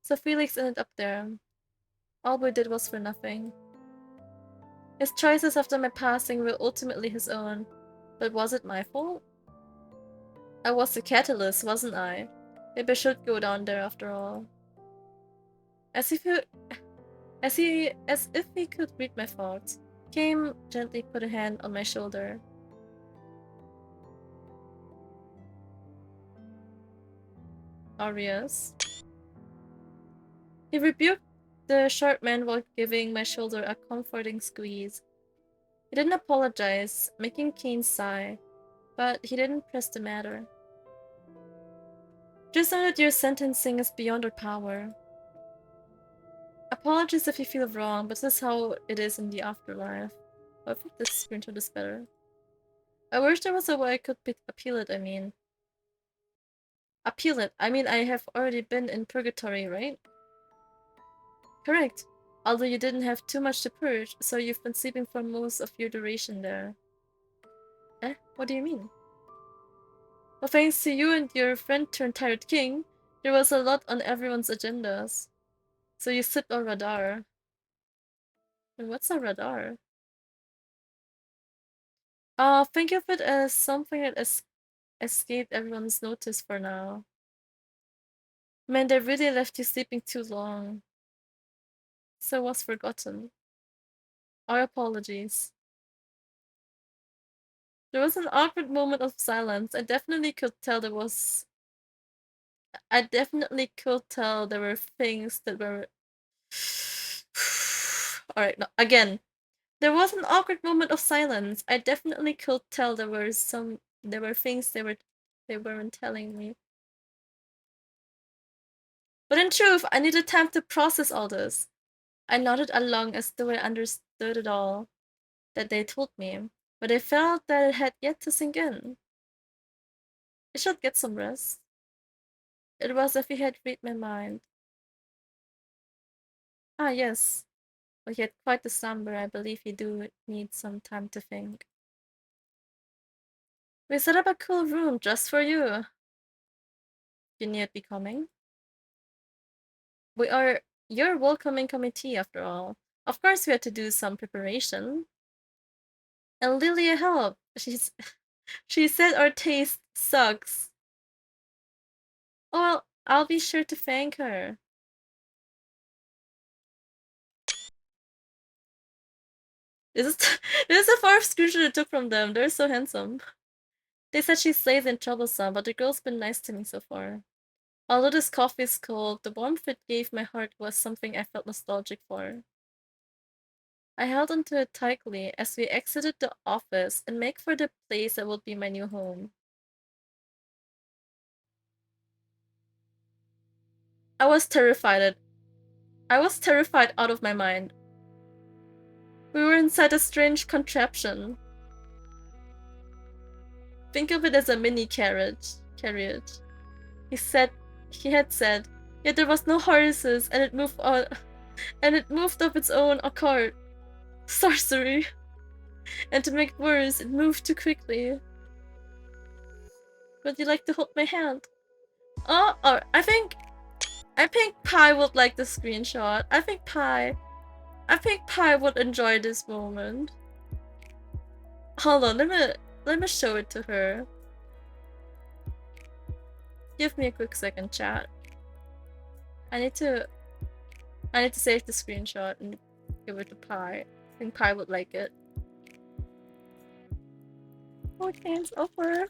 So Felix ended up there. All we did was for nothing. His choices after my passing were ultimately his own, but was it my fault? I was the catalyst, wasn't I? Maybe I should go down there after all. As if he could read my thoughts, Came gently put a hand on my shoulder. Aries. He rebuked the short man while giving my shoulder a comforting squeeze. He didn't apologize, making Kane sigh, but he didn't press the matter. Just know that your sentencing is beyond our power. Apologies if you feel wrong, but this is how it is in the afterlife. I think this screenshot is better. I wish there was a way I could appeal it, I mean. Appeal it? I mean, I have already been in purgatory, right? Correct. Although you didn't have too much to purge, so you've been sleeping for most of your duration there. Eh? What do you mean? Well, thanks to you and your friend-turned-tired king, there was a lot on everyone's agendas. So you slipped on radar. And what's a radar? Think of it as something that escaped everyone's notice for now. Man, they really left you sleeping too long. So was forgotten. Our apologies. There was an awkward moment of silence. I definitely could tell there were things that were... Alright, no, again. There was an awkward moment of silence. I definitely could tell there were things they weren't telling me. But in truth, I needed time to process all this. I nodded along as though I understood it all that they told me, but I felt that it had yet to sink in. I should get some rest. It was as if he had read my mind. Ah, yes. But he had quite the slumber. I believe you do need some time to think. We set up a cool room just for you. You knew it'd be coming. We are your welcoming committee, after all. Of course we had to do some preparation. And Lilia helped. She said our taste sucks. Oh, well, I'll be sure to thank her. This is this is the first screenshot I took from them. They're so handsome. They said she's lazy and troublesome, but the girl's been nice to me so far. Although this coffee is cold, the warmth it gave my heart was something I felt nostalgic for. I held onto it tightly as we exited the office and made for the place that would be my new home. I was terrified out of my mind. We were inside a strange contraption. Think of it as a mini carriage. He had said, yet there was no horses and it moved of its own accord. Sorcery. And to make it worse, it moved too quickly. Would you like to hold my hand? Oh, I think Pi would like the screenshot. I think Pi would enjoy this moment. Hold on, let me show it to her. Give me a quick second, chat. I need to save the screenshot and give it to Pi. I think Pi would like it. Oh, game's over.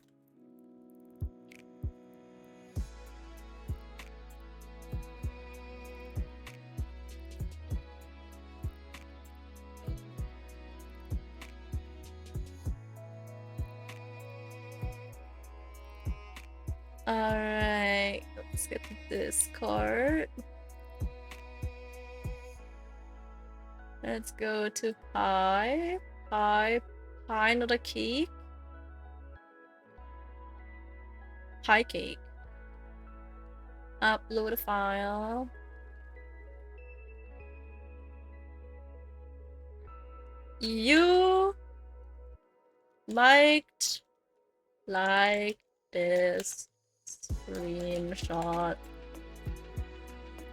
Alright, let's get to Discord. Let's go to Pi, not a cake. Pie cake. Upload a file. You might like this screenshot.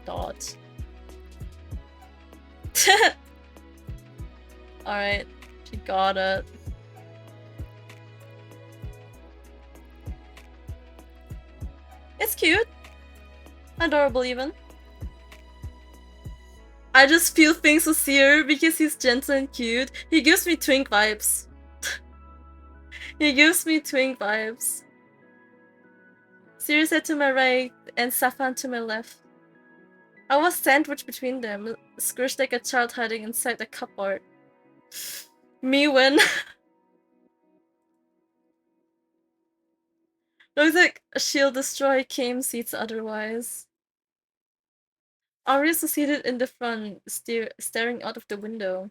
Dot. Alright, she got it. It's cute. Adorable even. I just feel things with Seer because he's gentle and cute. He gives me twink vibes. He gives me twink vibes. Sirius to my right and Safan to my left. I was sandwiched between them, squished like a child hiding inside a cupboard. Me win. Looks like a shield destroy came seats otherwise. Aries was seated in the front, staring out of the window.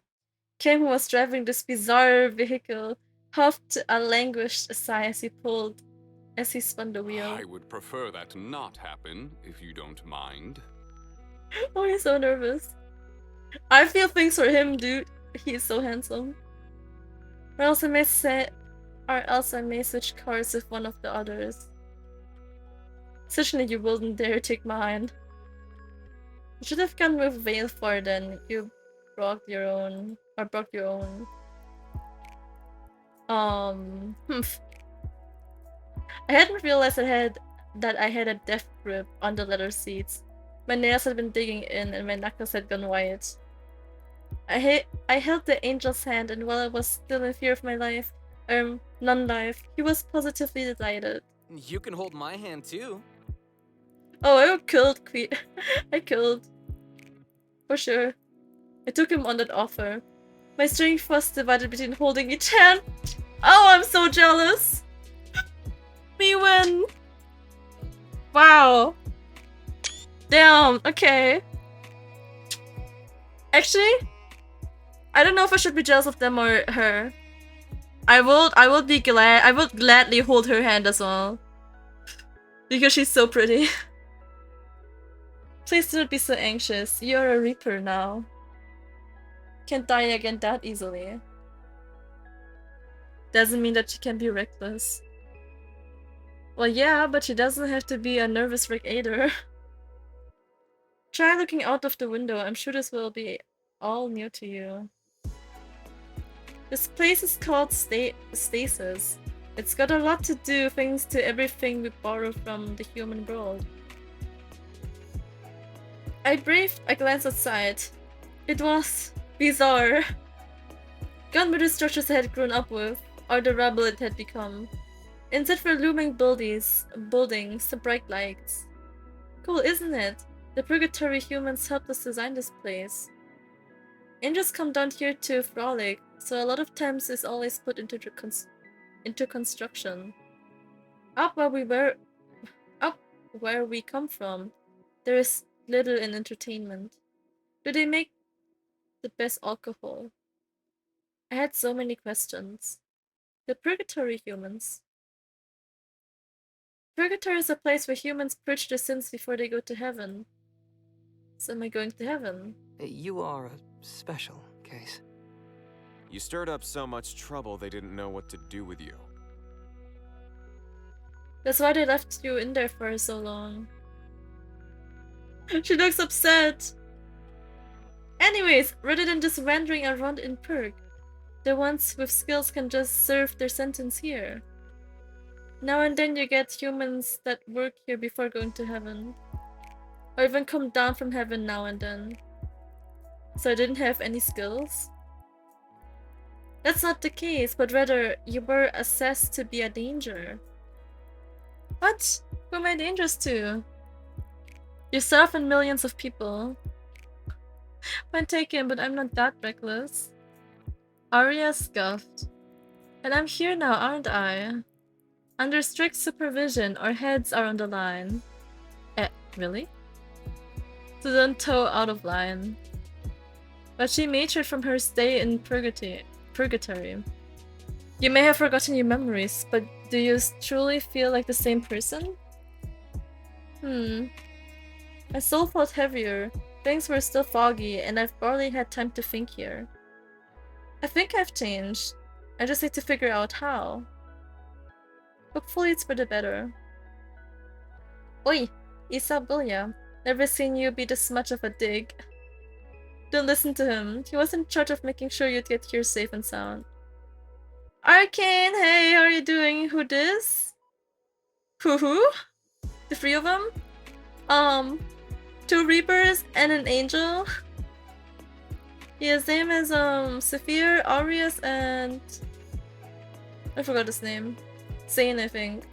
Kim, who was driving this bizarre vehicle, huffed a languished sigh as he spun the wheel. I would prefer that not happen, if you don't mind. Oh, he's so nervous. I feel things for him, dude. He is so handsome. Or else I may switch cars with one of the others. Certainly you wouldn't dare take mine. You should have gone with Veilfor then. You broke your own. I hadn't realized that I had a death grip on the leather seats. My nails had been digging in and my knuckles had gone white. I held the angel's hand, and while I was still in fear of my life, non-life, he was positively delighted. You can hold my hand too. Oh, I killed Queen. I killed. For sure. I took him on that offer. My strength was divided between holding each hand. Oh, I'm so jealous. Me win. Wow. Damn, okay. Actually, I don't know if I should be jealous of them or her. I would gladly hold her hand as well. Because she's so pretty. Please do not be so anxious. You're a Reaper now. Can't die again that easily. Doesn't mean that she can be reckless. Well, yeah, but she doesn't have to be a nervous wreck either. Try looking out of the window. I'm sure this will be all new to you. This place is called Stasis. It's got a lot to do thanks to everything we borrow from the human world. I breathed a glance outside. It was bizarre. Gone were the structures I had grown up with, or the rubble it had become. Instead were looming buildings, bright lights. Cool, isn't it? The purgatory humans helped us design this place. Angels come down here to frolic, so a lot of times it's always put into construction. Up where we come from, there is little in entertainment. Do they make the best alcohol? I had so many questions. The purgatory humans. Purgatory is a place where humans purge their sins before they go to heaven. So am I going to heaven? You are a special case. You stirred up so much trouble they didn't know what to do with you. That's why they left you in there for so long. She looks upset. Anyways, rather than just wandering around in Purg, the ones with skills can just serve their sentence here. Now and then you get humans that work here before going to heaven. Or even come down from heaven now and then. So I didn't have any skills? That's not the case, but rather you were assessed to be a danger. What? Who am I dangerous to? Yourself and millions of people. Point taken, but I'm not that reckless. Arya scoffed. And I'm here now, aren't I? Under strict supervision, our heads are on the line. Really? So don't toe out of line. But she matured from her stay in purgatory. You may have forgotten your memories, but do you truly feel like the same person? My soul felt heavier, things were still foggy, and I've barely had time to think here. I think I've changed. I just need to figure out how. Hopefully it's for the better. Oi, Isabella. Never seen you be this much of a dig. Don't listen to him. He was in charge of making sure you'd get here safe and sound. Arcane, hey, how are you doing? Who this? Who? The three of them? 2 Reapers and an Angel? His name is, Saphir, Aries, and... I forgot his name. Zane, I think.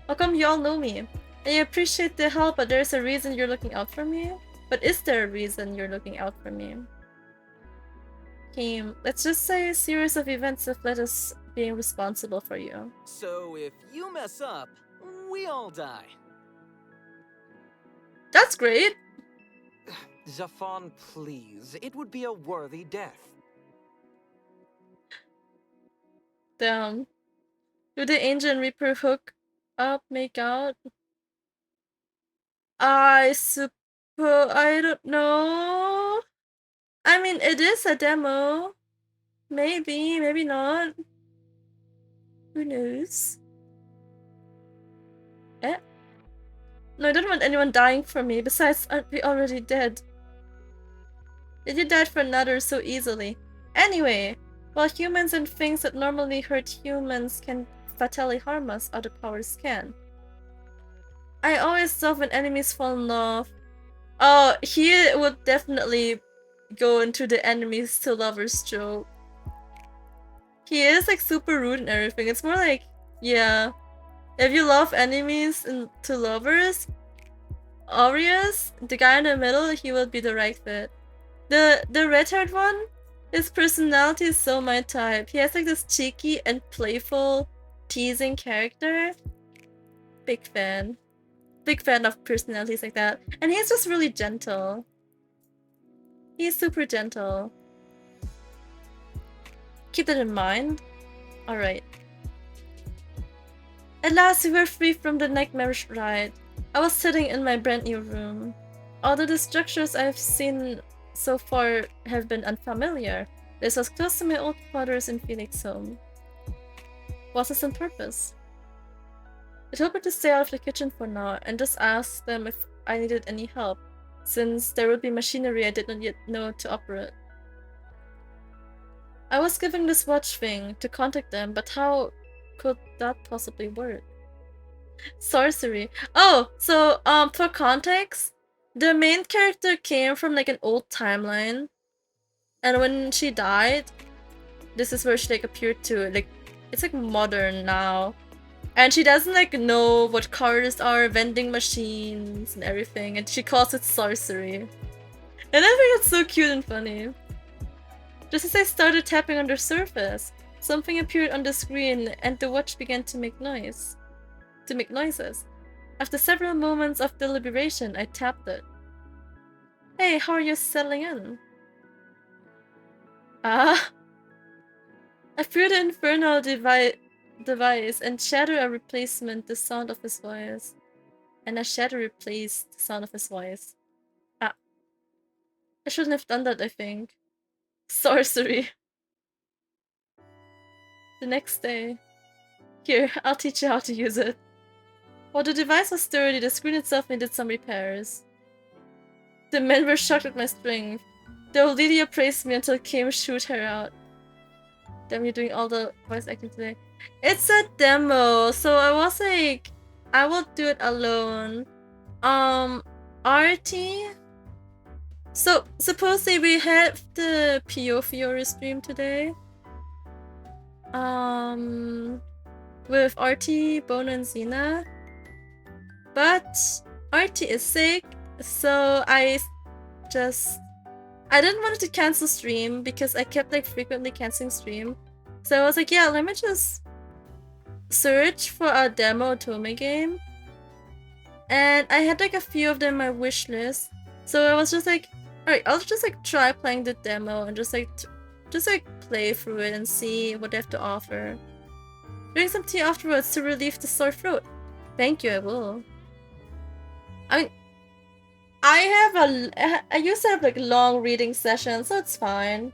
How come you all know me? I appreciate the help, but there's a reason you're looking out for me? But is there a reason you're looking out for me? Let's just say a series of events have led us being responsible for you. So if you mess up, we all die. That's great! Zafan, please. It would be a worthy death. Damn. Do the Angel and Reaper hook up, make out? I don't know. I mean, it is a demo. Maybe, maybe not. Who knows? Eh? No, I don't want anyone dying for me. Besides, aren't we already dead? Did you die for another so easily? Anyway, while humans and things that normally hurt humans can fatally harm us, other powers can. I always love when enemies fall in love. Oh, he would definitely go into the enemies to lovers joke. He is like super rude and everything. It's more like, yeah, if you love enemies and to lovers, Aries, the guy in the middle, he will be the right fit. The red-haired one, his personality is so my type. He has like this cheeky and playful, teasing character. Big fan. Big fan of personalities like that. And he's just really gentle. He's super gentle. Keep that in mind. Alright. At last we were free from the nightmarish ride. I was sitting in my brand new room. Although the structures I've seen so far have been unfamiliar, this was close to my old father's in Phoenix home. Was this on purpose? I told her to stay out of the kitchen for now and just asked them if I needed any help, since there would be machinery I did not yet know to operate. I was given this watch thing to contact them, but how could that possibly work? Sorcery. Oh, so for context, the main character came from like an old timeline, and when she died, this is where she like appeared to. Like, it's like modern now, and she doesn't like know what cars are, vending machines and everything, and she calls it sorcery. And I think it's so cute and funny. Just as I started tapping on the surface, something appeared on the screen and the watch began to make noises. After several moments of deliberation, I tapped it. Hey, how are you settling in? Ah. I threw the infernal device and shadow a replacement the sound of his voice. And a shadow replaced the sound of his voice. Ah. I shouldn't have done that, I think. Sorcery. The next day. Here, I'll teach you how to use it. While the device was sturdy, the screen itself needed some repairs. The men were shocked at my strength. Though Lydia praised me until Kim shoot her out. Damn, you're doing all the voice acting today. It's a demo, so I was like, I will do it alone. RT? So, supposedly we have the PO Fiore stream today. With RT, Bono, and Xena. But RT is sick, so I didn't want to cancel stream because I kept like frequently canceling stream. So I was like, yeah, let me just search for a demo Otome game. And I had like a few of them on my wish list. So I was just like, alright, I'll just like try playing the demo and just like play through it and see what they have to offer. Drink some tea afterwards to relieve the sore throat. Thank you, I will. I mean, I used to have like long reading sessions, so it's fine.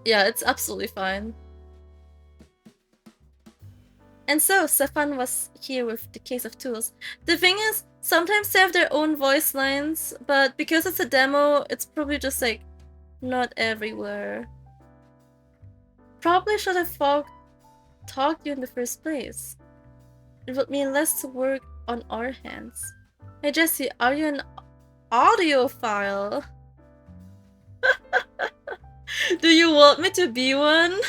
Yeah, it's absolutely fine. And so, Stefan was here with the case of tools. The thing is, sometimes they have their own voice lines, but because it's a demo, it's probably just like not everywhere. Probably should have talked to you in the first place. It would mean less work on our hands. Hey Jesse, are you an audiophile? Do you want me to be one?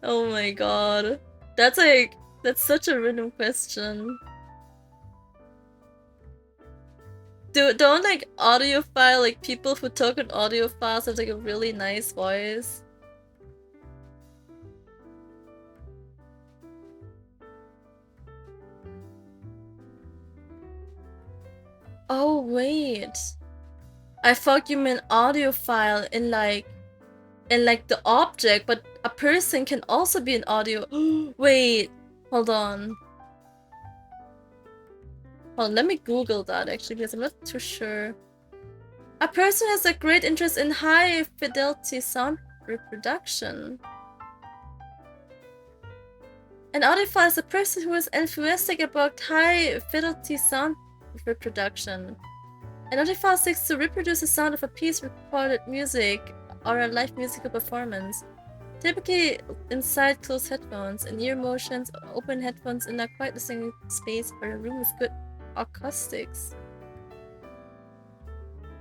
Oh my god. That's like, that's such a random question. Don't like audiophile, like people who talk in audiophiles have like a really nice voice? Oh wait. I thought you meant audiophile in like the object, but a person can also be an audio. Wait, hold on. Hold on, let me Google that actually because I'm not too sure. A person has a great interest in high fidelity sound reproduction. An audiophile is a person who is enthusiastic about high fidelity sound reproduction. An audiophile seeks to reproduce the sound of a piece of recorded music or a live musical performance. Typically inside closed headphones, and ear motions, open headphones in a quiet listening space or a room with good acoustics.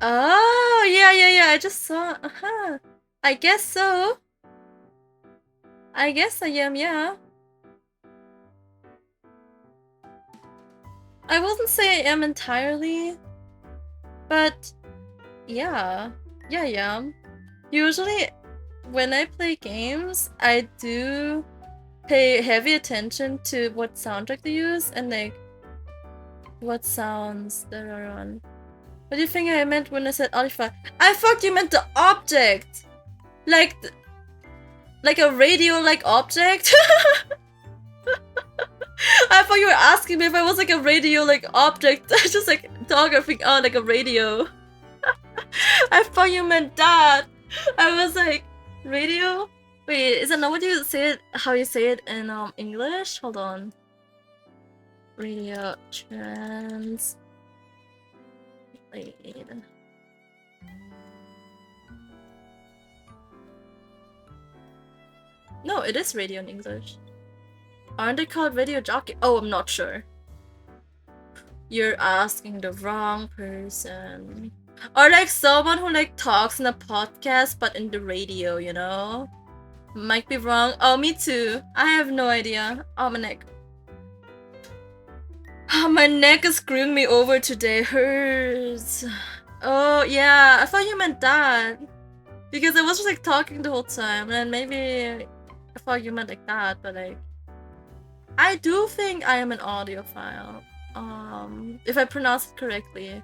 Oh, yeah, I just saw. I guess so. I guess I am, yeah. I wouldn't say I am entirely, but yeah, I am. Usually, when I play games, I do pay heavy attention to what soundtrack they use and like what sounds there are on. What do you think I meant when I said audiophile? I thought you meant the object! Like a radio-like object? I thought you were asking me if I was like a radio-like object. I just like telegraphing out like a radio. I thought you meant that. I was like, radio? Wait, is that not what you say it, how you say it in English? Hold on. Radio trans... No, it is radio in English. Aren't they called radio jockey? Oh, I'm not sure. You're asking the wrong person. Or like someone who like talks in a podcast but in the radio, you know? Might be wrong. Oh, me too. I have no idea. Oh, my neck. Oh, my neck is screwing me over today. Hurts. Oh, yeah. I thought you meant that. Because I was just like talking the whole time. And maybe I thought you meant like that. But like, I do think I am an audiophile. If I pronounce it correctly.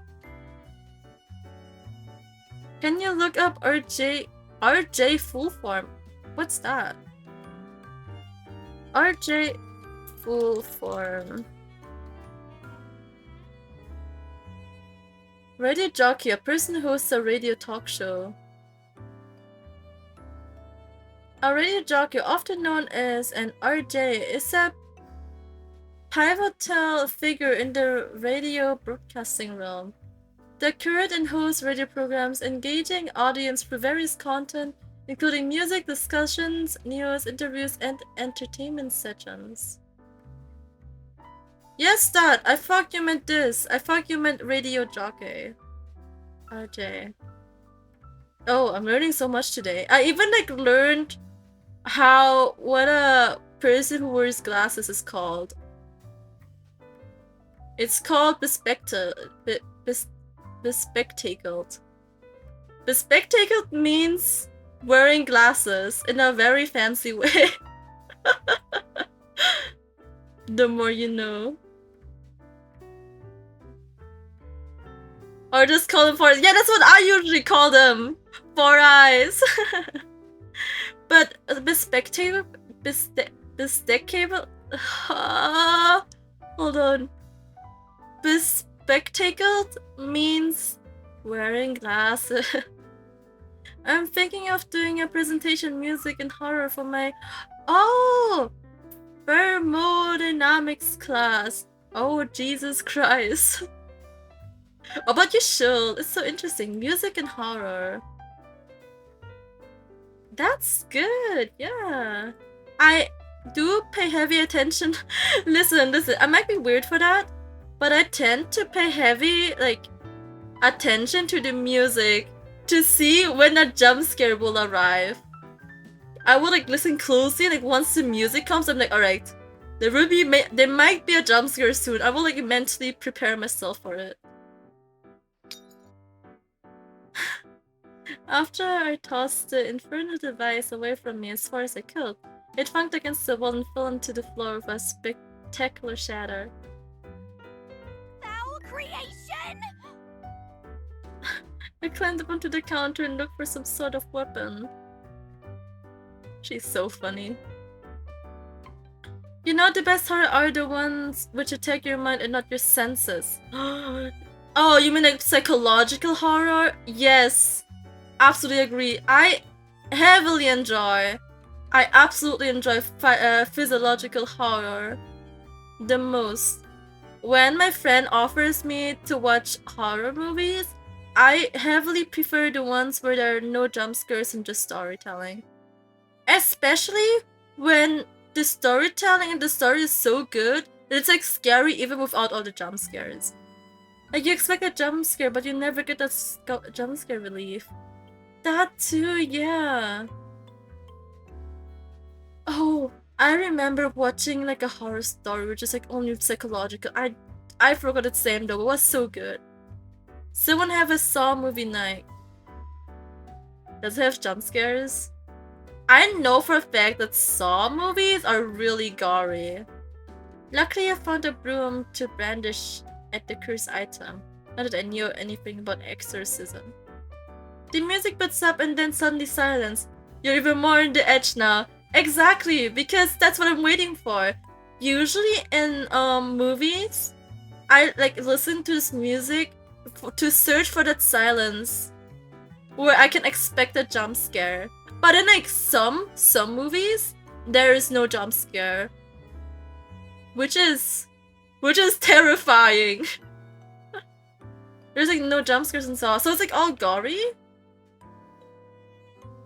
Can you look up RJ full form? What's that? RJ full form. Radio jockey, a person who hosts a radio talk show. A radio jockey, often known as an RJ, is a pivotal figure in the radio broadcasting realm. They curate and host radio programs, engaging audience through various content, including music, discussions, news, interviews, and entertainment sessions. Yes, that! I thought you meant this. I thought you meant radio jockey. RJ. Oh, I'm learning so much today. I even like learned what a person who wears glasses is called. It's called bespectacled. Bespectacled means wearing glasses in a very fancy way. The more you know. Or just call them four eyes. Yeah, that's what I usually call them. 4 eyes. But bespectacled? Hold on. Bespectacled means wearing glasses. I'm thinking of doing a presentation music and horror for my thermodynamics class. Oh, Jesus Christ. Oh, but you should. It's so interesting. Music and horror. That's good. Yeah. I do pay heavy attention. Listen. I might be weird for that, but I tend to pay heavy, like, attention to the music to see when a jump scare will arrive. I would like listen closely. Like once the music comes, I'm like, all right, there might be a jump scare soon. I will like mentally prepare myself for it. After I tossed the infernal device away from me as far as I could, it funked against the wall and fell onto the floor with a spectacular shatter. Foul creation! I climbed up onto the counter and looked for some sort of weapon. She's so funny. You know, the best horror are the ones which attack your mind and not your senses. Oh, you mean like psychological horror? Yes, absolutely agree. I heavily enjoy. I absolutely enjoy physiological horror the most. When my friend offers me to watch horror movies, I heavily prefer the ones where there are no jump scares and just storytelling. Especially when the storytelling and the story is so good that it's like scary even without all the jump scares. Like you expect a jump scare, but you never get that jump scare relief. That too, yeah. Oh, I remember watching like a horror story which is like only psychological. I forgot its name though, but it was so good. Someone have a Saw movie night. Does it have jump scares? I know for a fact that Saw movies are really gory. Luckily I found a broom to brandish at the cursed item. Not that I knew anything about exorcism. The music builds up and then suddenly silence. You're even more on the edge now. Exactly, because that's what I'm waiting for. Usually in movies, I like listen to this music to search for that silence where I can expect a jump scare. But in like some movies, there is no jump scare, which is terrifying. There's like no jump scares in Saw, so it's like all gory.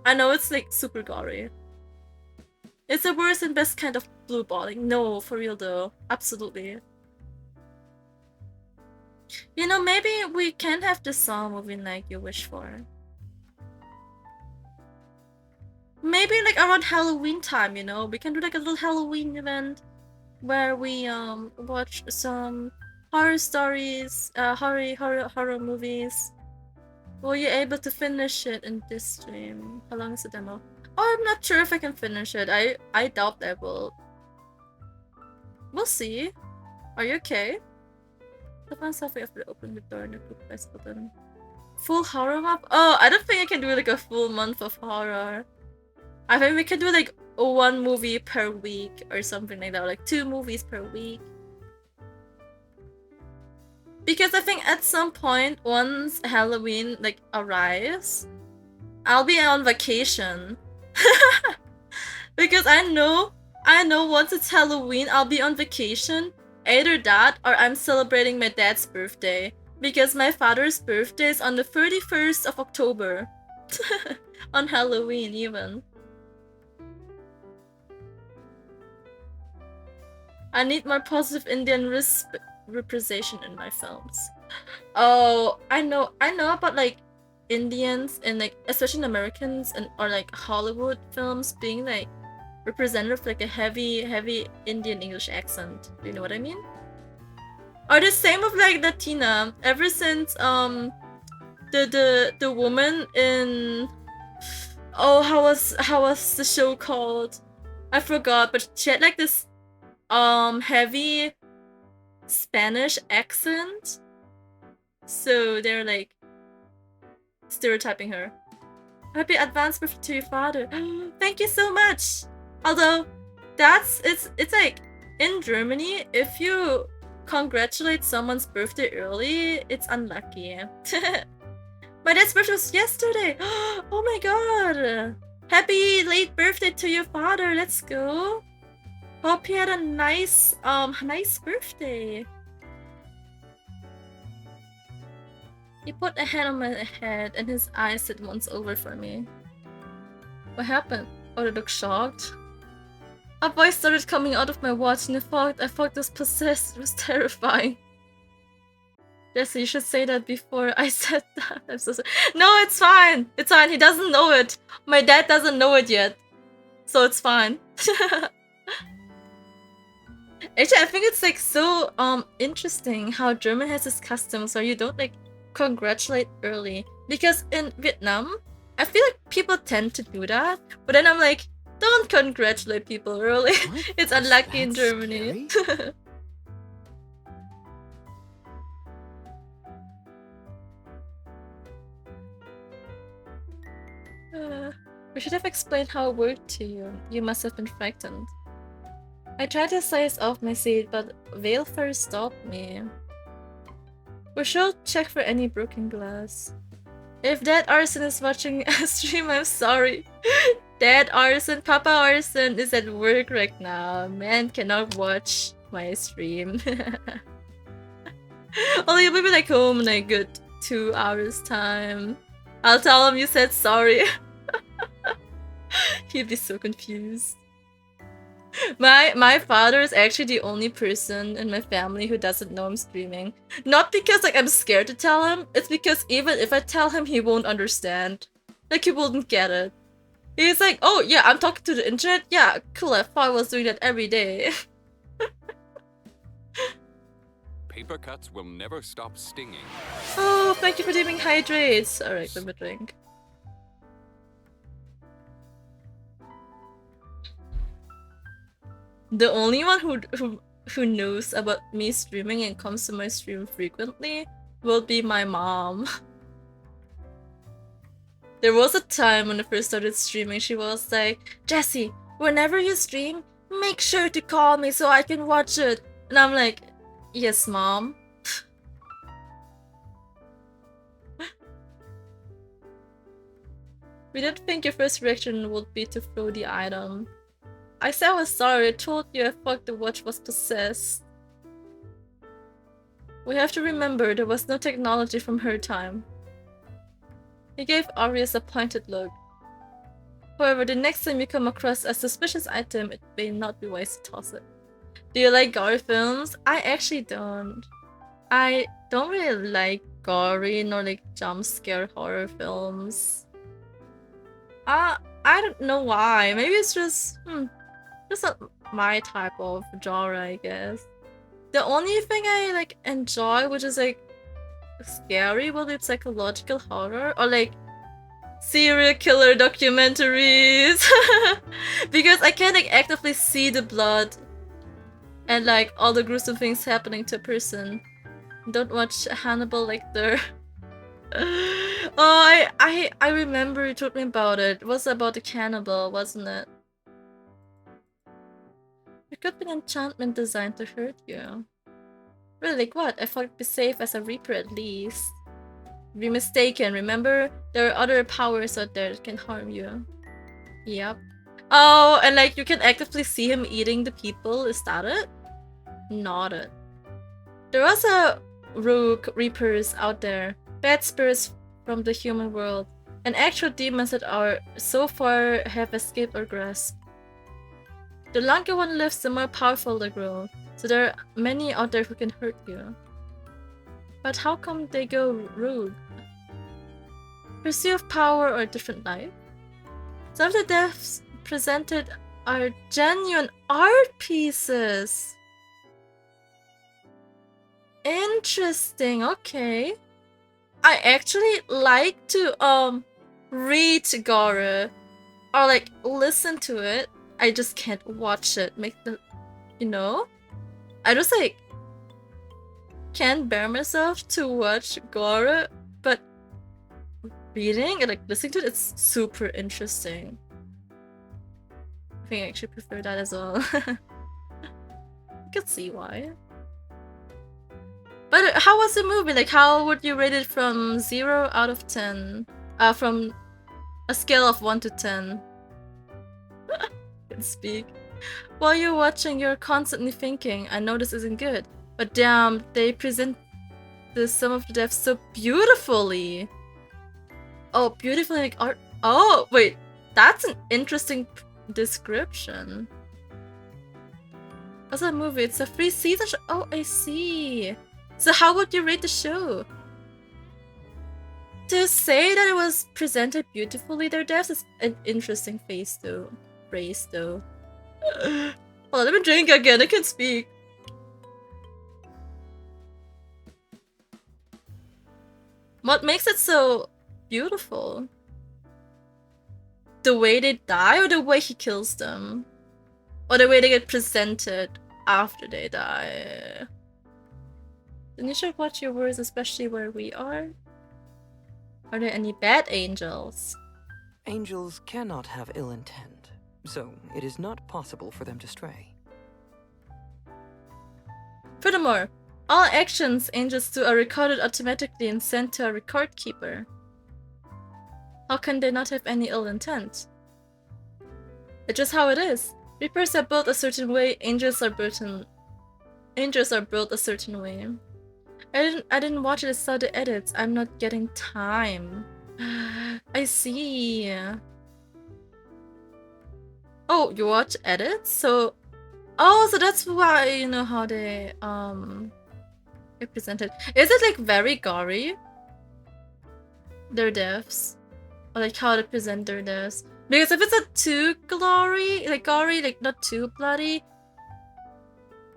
I know it's like super gory. It's the worst and best kind of blue balling. No, for real though, absolutely. You know, maybe we can have the Saw movie night you wish for. Maybe like around Halloween time, you know, we can do like a little Halloween event where we watch some horror stories, horror movies. Were you able to finish it in this stream? How long is the demo? Oh, I'm not sure if I can finish it. I doubt I will. We'll see. Are you okay? The fun stuff we have to open the door and the press button. Full horror map? Oh, I don't think I can do like a full month of horror. I think we can do like one movie per week or something like that, like 2 movies per week. Because I think at some point, once Halloween like arrives, I'll be on vacation. Because I know once it's Halloween, I'll be on vacation. Either that or I'm celebrating my dad's birthday. Because my father's birthday is on the 31st of October. On Halloween even. I need more positive Indian representation in my films. Oh, I know about like Indians and like especially Americans and or like Hollywood films being like represented with like a heavy Indian English accent. Do you know what I mean? Or the same with like Latina. Ever since the woman in how was the show called? I forgot, but she had like this heavy Spanish accent. So they're like stereotyping her. Happy advance birthday to your father. Thank you so much. Although it's like in Germany, if you congratulate someone's birthday early, it's unlucky. My dad's birthday was yesterday. Oh my god. Happy late birthday to your father. Let's go. Hope you had a nice birthday. He put a hand on my head and his eyes said once over for me. What happened? Oh, they look shocked. A voice started coming out of my watch and I thought it was possessed. It was terrifying. Jesse, you should say that before I said that. I'm so sorry. No, it's fine. It's fine. He doesn't know it. My dad doesn't know it yet. so it's fine. Actually, I think it's like so interesting how German has this custom where you don't like congratulate early, because in Vietnam I feel like people tend to do that, but then I'm like, don't congratulate people early. It's unlucky in Germany. We should have explained how it worked to you. You must have been frightened. I tried to slice off my seat, but Veilfire stopped me. We should check for any broken glass. If Dad Arson is watching a stream, I'm sorry. Dad Arson, Papa Arson is at work right now. Man cannot watch my stream. Only he'll be like home in a good 2 hours time. I'll tell him you said sorry. He'd be so confused. My father is actually the only person in my family who doesn't know I'm streaming. Not because like I'm scared to tell him, it's because even if I tell him, he won't understand. Like he wouldn't get it. He's like, oh yeah, I'm talking to the internet? Yeah, cool, I thought I was doing that every day. Paper cuts will never stop stinging. Oh, thank you for giving hydrates. Alright, let me drink. The only one who knows about me streaming and comes to my stream frequently will be my mom. There was a time when I first started streaming, she was like, Jessie, whenever you stream, make sure to call me so I can watch it. And I'm like, yes, Mom. We didn't think your first reaction would be to throw the item. I said I was sorry, I told you I thought the watch was possessed. We have to remember there was no technology from her time. He gave Aries a pointed look. However, the next time you come across a suspicious item, it may not be wise to toss it. Do you like gore films? I actually don't. I don't really like gory nor like jump scare horror films. I don't know why. Maybe it's just not my type of genre, I guess. The only thing I like enjoy, which is like scary, will be psychological horror or like serial killer documentaries. Because I can like actively see the blood and like all the gruesome things happening to a person. Don't watch Hannibal Lecter. Oh, I remember you told me about it. It was about the cannibal, wasn't it? It could be an enchantment designed to hurt you. Really, like what? I thought it'd be safe as a reaper at least. Be mistaken, remember? There are other powers out there that can harm you. Yep. Oh, and like you can actively see him eating the people, is that it? Not it. There was a rogue reapers out there. Bad spirits from the human world. And actual demons that are so far have escaped our grasp. The longer one lives, the more powerful they grow. So there are many out there who can hurt you. But how come they go rogue? Pursuit of power or a different life? Some of the deaths presented are genuine art pieces. Interesting, okay. I actually like to read gore or like listen to it. I just can't watch it. Make the, you know? I just like can't bear myself to watch gore, but reading and like listening to it, it's super interesting. I think I actually prefer that as well. I can see why. But how was the movie? Like, how would you rate it from 0 out of 10? From a scale of 1 to 10. I can speak. While you're watching, you're constantly thinking, I know this isn't good, but damn, they present some of the deaths so beautifully. Oh, beautifully like art. Oh, wait, that's an interesting description. What's that movie? It's a free season show. Oh, I see. So how would you rate the show? To say that it was presented beautifully, their deaths is an interesting face though. race though. Hold on, let me drink again. I can't speak. What makes it so beautiful? The way they die, or the way he kills them? Or the way they get presented after they die? Then you should watch your words, especially where we are. Are there any bad angels? Angels cannot have ill intent, so it is not possible for them to stray. Furthermore, all actions angels do are recorded automatically and sent to a record keeper. How can they not have any ill intent? It's just how it is. Reapers are built a certain way, angels are built a certain way. I didn't watch it, I saw the edits. I'm not getting time. I see. Oh, you watch edits? So that's why you know how they represented. Is it like very gory? Their deaths? Or like how they present their deaths? Because if it's a too gory, like not too bloody,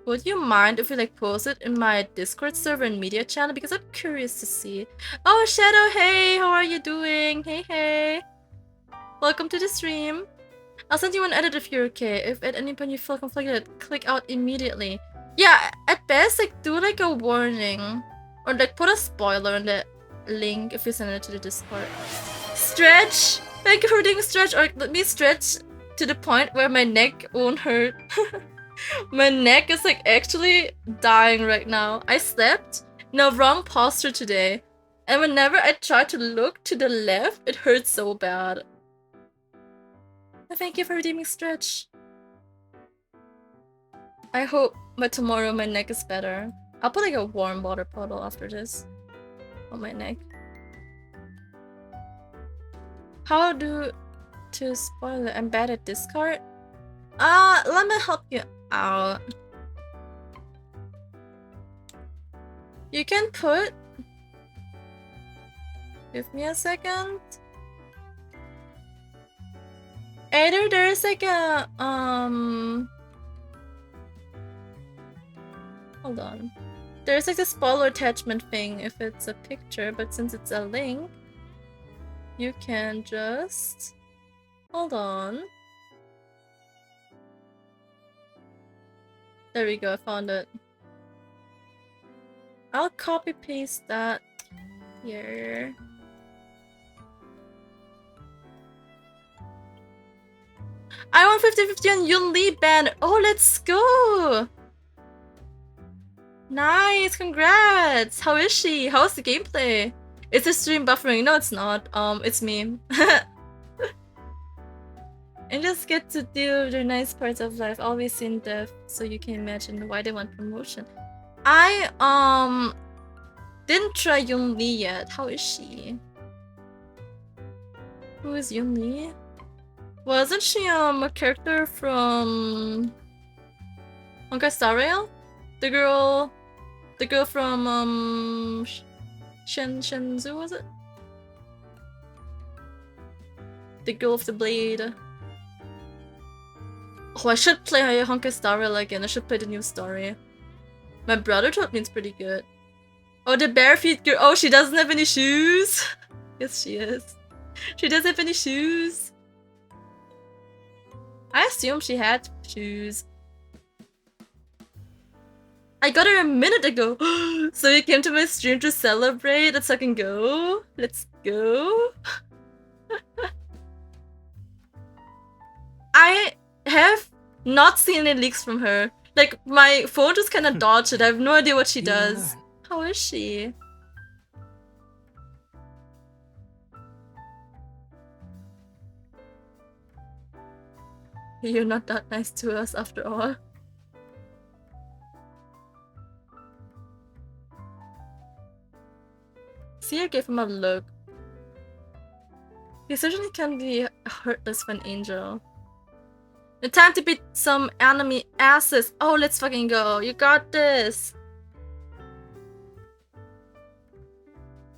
would you mind if we like post it in my Discord server and media channel? Because I'm curious to see. Oh, Shadow, hey, how are you doing? Hey. Welcome to the stream. I'll send you an edit if you're okay. If at any point you feel conflicted, click out immediately. Yeah, at best, like do like a warning. Or like put a spoiler on the link if you send it to the Discord. Stretch! Thank you for doing stretch, or let me stretch to the point where my neck won't hurt. My neck is like actually dying right now. I slept in a wrong posture today, and whenever I try to look to the left, it hurts so bad. Thank you for redeeming stretch. I hope by tomorrow my neck is better. I'll put like a warm water bottle after this on my neck. How to spoil it? I'm bad at Discord. Let me help you out. You can put... Give me a second. Either there's like a hold on. There's like a spoiler attachment thing if it's a picture, but since it's a link, you can just... Hold on. There we go, I found it. I'll copy paste that here. I want 50-50 on Yun Li ban. Oh, let's go! Nice, congrats! How is she? How's the gameplay? Is the stream buffering? No, it's not. It's me. And just get to do the nice parts of life, always in depth, so you can imagine why they want promotion. I didn't try Yun Li yet. How is she? Who is Yun Li? Wasn't she a character from Honkai Star Rail? The girl from Shenzhou, was it? The girl of the blade. Oh, I should play Honkai Star Rail again. I should play the new story. My brother told me it's pretty good. Oh, the bare feet girl. Oh, she doesn't have any shoes. Yes, she is. She doesn't have any shoes. I assume she had shoes. I got her a minute ago. So you came to my stream to celebrate. Let's fucking go. Let's go. I have not seen any leaks from her. Like, my phone just kind of dodged it. I have no idea what she does. How is she? You're not that nice to us after all. See, I gave him a look. He certainly can be heartless for an angel. The time to beat some enemy asses. Oh, let's fucking go. You got this.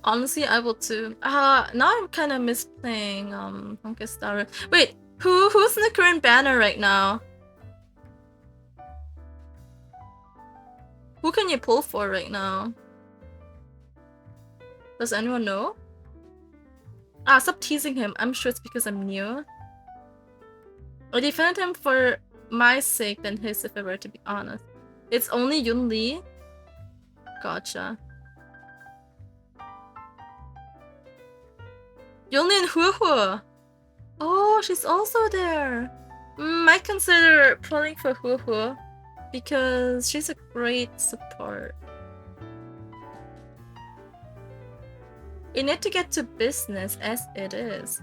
Honestly, I will too. Now I'm kind of miss playing Honkai Star Rail. Wait, Who's in the current banner right now? Who can you pull for right now? Does anyone know? Ah, stop teasing him. I'm sure it's because I'm new. I defended him for my sake than his, if I were to be honest. It's only Yun Li? Gotcha. Yun Li and Hu. Oh, she's also there. I consider pulling for Hu because she's a great support. You need to get to business as it is.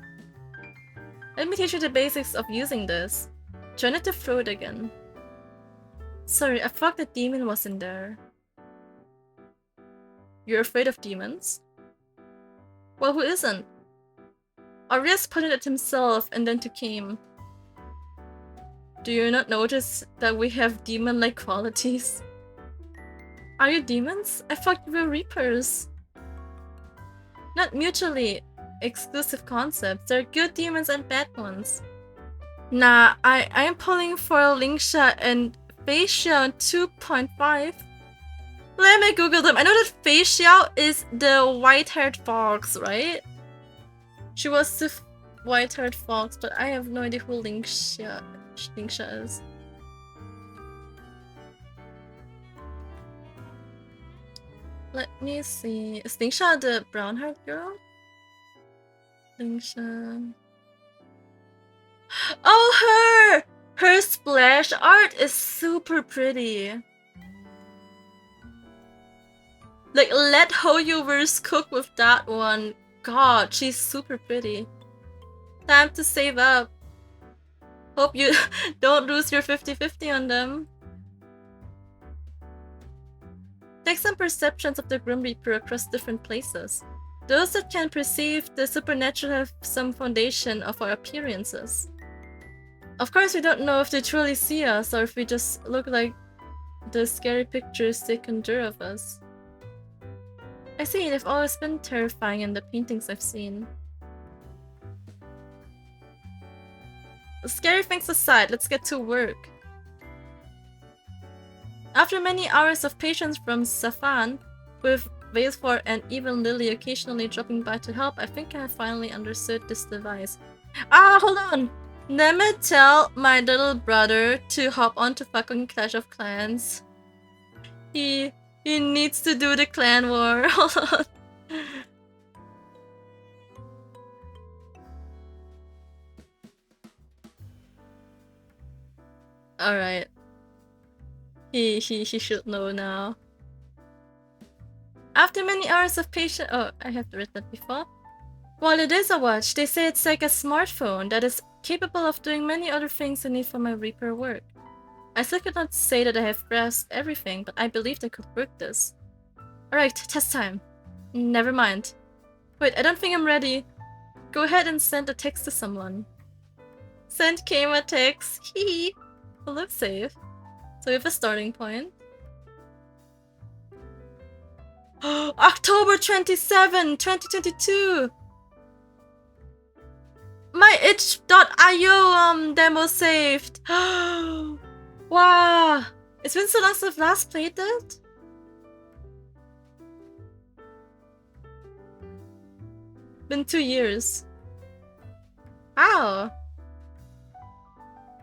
Let me teach you the basics of using this. Try not to throw it again. Sorry, I thought the demon was in there. You're afraid of demons? Well, who isn't? Aries put it himself and then to Kim. Do you not notice that we have demon-like qualities? Are you demons? I thought you were reapers. Not mutually exclusive concepts. There are good demons and bad ones. Nah, I am pulling for Lingsha and Fei Xiao in 2.5. Let me Google them. I know that Fei Xiao is the white-haired fox, right? She was the white-haired fox, but I have no idea who Lingsha is. Let me see. Is Lingsha the brown-haired girl? Lingsha. Oh, her! Her splash art is super pretty. Like, let Hoyoverse cook with that one. God, she's super pretty. Time to save up. Hope you don't lose your 50-50 on them. Take some perceptions of the Grim Reaper across different places. Those that can perceive the supernatural have some foundation of our appearances. Of course, we don't know if they truly see us or if we just look like the scary pictures they conjure of us. I see, they've always been terrifying in the paintings I've seen. Scary things aside, let's get to work. After many hours of patience from Safan, with Valefor and even Lily occasionally dropping by to help, I think I have finally understood this device. Ah, hold on! Let me tell my little brother to hop onto fucking Clash of Clans. He needs to do the clan war. Hold on. Alright. He should know now. After many hours of patience— oh, I have read that before. While it is a watch, they say it's like a smartphone that is capable of doing many other things I need for my Reaper work. I still could not say that I have grasped everything, but I believed I could work this. Alright, test time. Never mind. Wait, I don't think I'm ready. Go ahead and send a text to someone. Send Kim a text. Hee. Well, let's save. So we have a starting point. October 27, 2022! My itch.io demo saved! Wow! It's been so long since I've last played that? Been 2 years. Wow!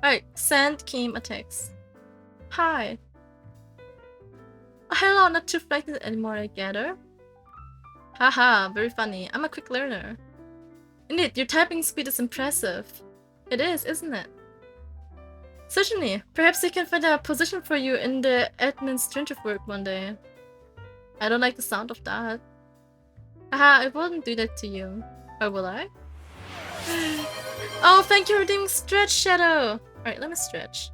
Alright, send Kim a text. Hi. Hello, not too frightened anymore, I gather. Haha, very funny. I'm a quick learner. Indeed, your typing speed is impressive. It is, isn't it? Certainly. Perhaps I can find a position for you in the administrative work one day. I don't like the sound of that. Haha, I wouldn't do that to you. Or will I? Oh, thank you for doing Stretch Shadow! Alright, let me stretch.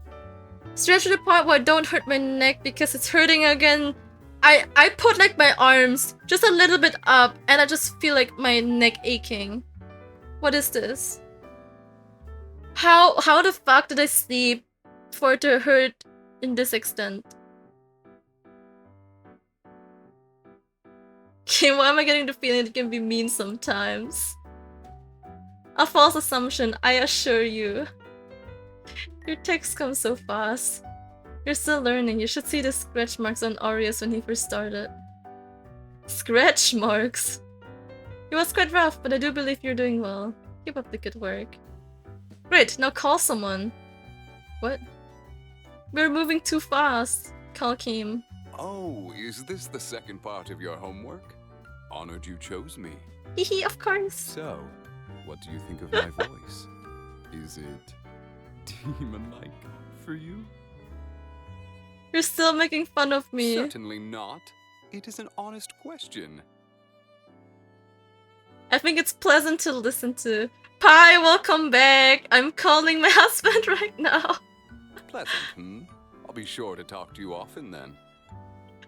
Stretch to the part where I don't hurt my neck because it's hurting again. I put like my arms just a little bit up and I just feel like my neck aching. What is this? How the fuck did I sleep for it to hurt in this extent? Okay, why am I getting the feeling it can be mean sometimes? A false assumption, I assure you. Your text comes so fast. You're still learning. You should see the scratch marks on Aries when he first started. Scratch marks? It was quite rough, but I do believe you're doing well. Keep up the good work. Great, now call someone. What? We're moving too fast. Call Kim. Oh, is this the second part of your homework? Honored you chose me. Hehe, of course. So, what do you think of my voice? Is it demon-like for you? You're still making fun of me. Certainly not. It is an honest question. I think it's pleasant to listen to. Pi, welcome back. I'm calling my husband right now. Pleasant, hmm? I'll be sure to talk to you often then.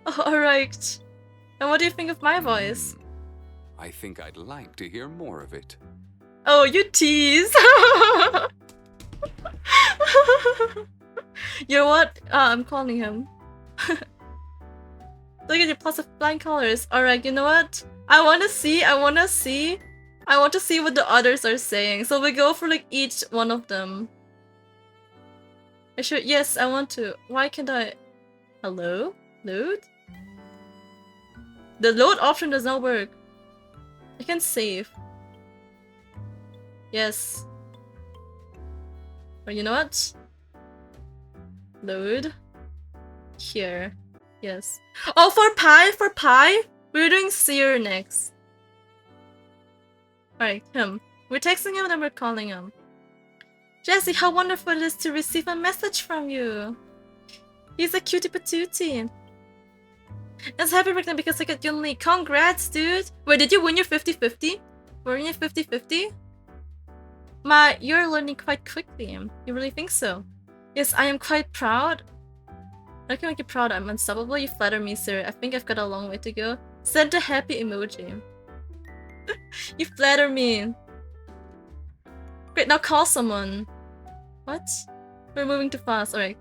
Oh, alright. And what do you think of my voice? I think I'd like to hear more of it. Oh, you tease. You know what? I'm calling him. Look at your plus of flying colors. Alright, you know what? I want to see what the others are saying. So we go for like each one of them. Yes, I want to. Why can't I? Hello? Load? The load option does not work. I can save. Yes. Or you know what? Load. Here. Yes. Oh, for Pi, we're doing Seer next. Alright, him. We're texting him and then we're calling him. Jesse, how wonderful it is to receive a message from you. He's a cutie patootie. It's happy birthday because I got Yunli. Congrats, dude. Wait, did you win your 50-50? Were you 50-50? You're learning quite quickly. You really think so? Yes, I am quite proud. I can make you proud. I'm unstoppable. You flatter me, sir. I think I've got a long way to go. Send a happy emoji. You flatter me. Great, now call someone. What? We're moving too fast. Alright.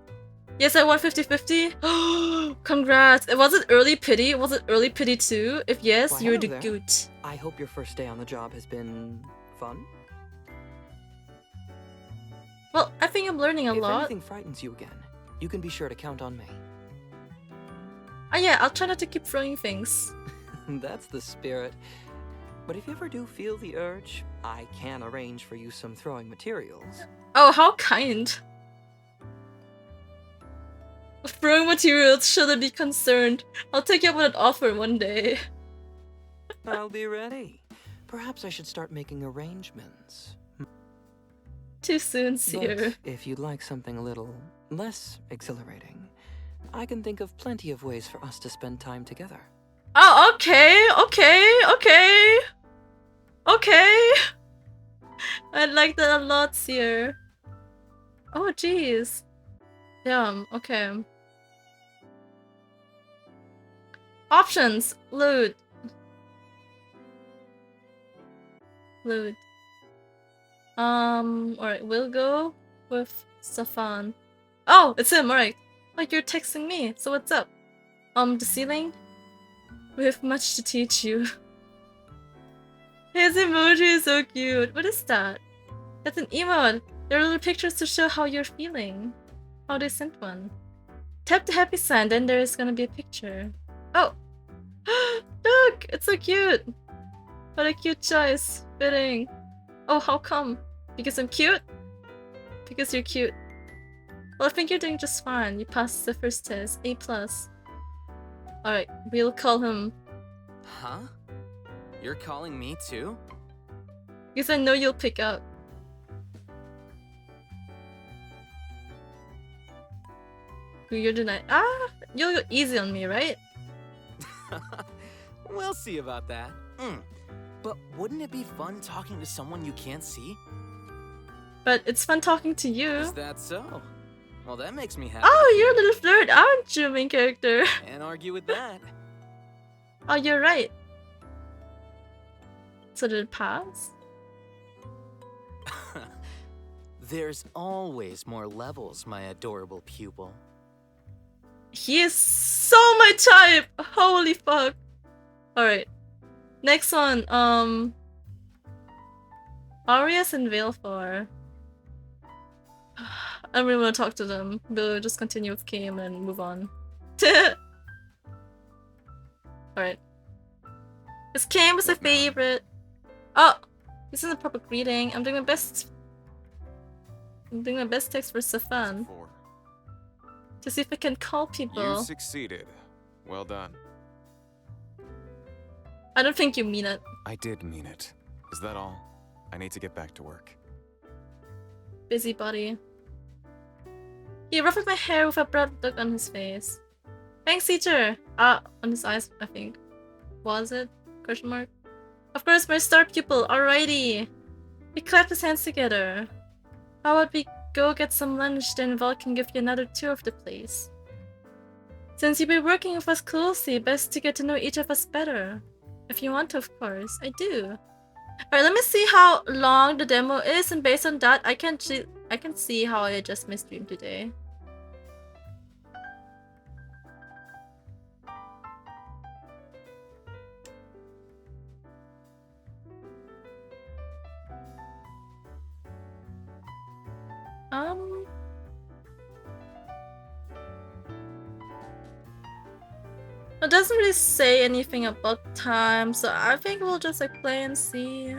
Yes, I won 50-50. Congrats. Was it early pity? Was it early pity too? If yes, Why, you're the hello there. goot. I hope your first day on the job has been fun. Well, I think I'm learning a If lot. anything frightens you again, you can be sure to count on me. Oh yeah, I'll try not to keep throwing things. That's the spirit. But if you ever do feel the urge, I can arrange for you some throwing materials. Oh, how kind. Throwing materials, shouldn't be concerned. I'll take you up on an offer one day. I'll be ready. Perhaps I should start making arrangements. Too soon, Seer. But if you'd like something a little less exhilarating, I can think of plenty of ways for us to spend time together. Oh, okay. I like that a lot, Seer. Oh, jeez. Damn, okay. Options. Load. Alright, we'll go with Stefan. Oh, it's him, alright. Like, you're texting me, so what's up? The ceiling? We have much to teach you. His emoji is so cute. What is that? That's an emote. There are little pictures to show how you're feeling. How they sent one. Tap the happy sign, then there is gonna be a picture. Oh! Look! It's so cute! What a cute choice. Fitting. Oh, how come? Because I'm cute? Because you're cute. Well, I think you're doing just fine. You passed the first test. A+. Alright, we'll call him. Huh? You're calling me too? Because I know you'll pick up. You're denied. Ah! You'll go easy on me, right? We'll see about that. But wouldn't it be fun talking to someone you can't see? But it's fun talking to you. Is that so? Well, that makes me happy. Oh, you're a little flirt, aren't you, main character? Can't argue with that. Oh, you're right. So did it pass? There's always more levels, my adorable pupil. He is so my type! Holy fuck. Alright. Next one, Aries and Valefor. I don't really want to talk to them. We'll just continue with Kim and move on. Alright. Because Kim was a favorite. Oh! This isn't a proper greeting. I'm doing my best. I'm doing my best text for Safan. To see if I can call people. You succeeded. Well done. I don't think you mean it. I did mean it. Is that all? I need to get back to work. Busybody. He ruffled my hair with a proud look on his face. Thanks, teacher! On his eyes, I think. Was it? Question mark. Of course, my star pupil. Alrighty. We clapped his hands together. How about we go get some lunch, then Val can give you another tour of the place. Since you'll be working with us closely, best to get to know each of us better. If you want to, of course. I do. Alright, let me see how long the demo is, and based on that, I can see how I adjust my stream today. It doesn't really say anything about time, so I think we'll just like play and see.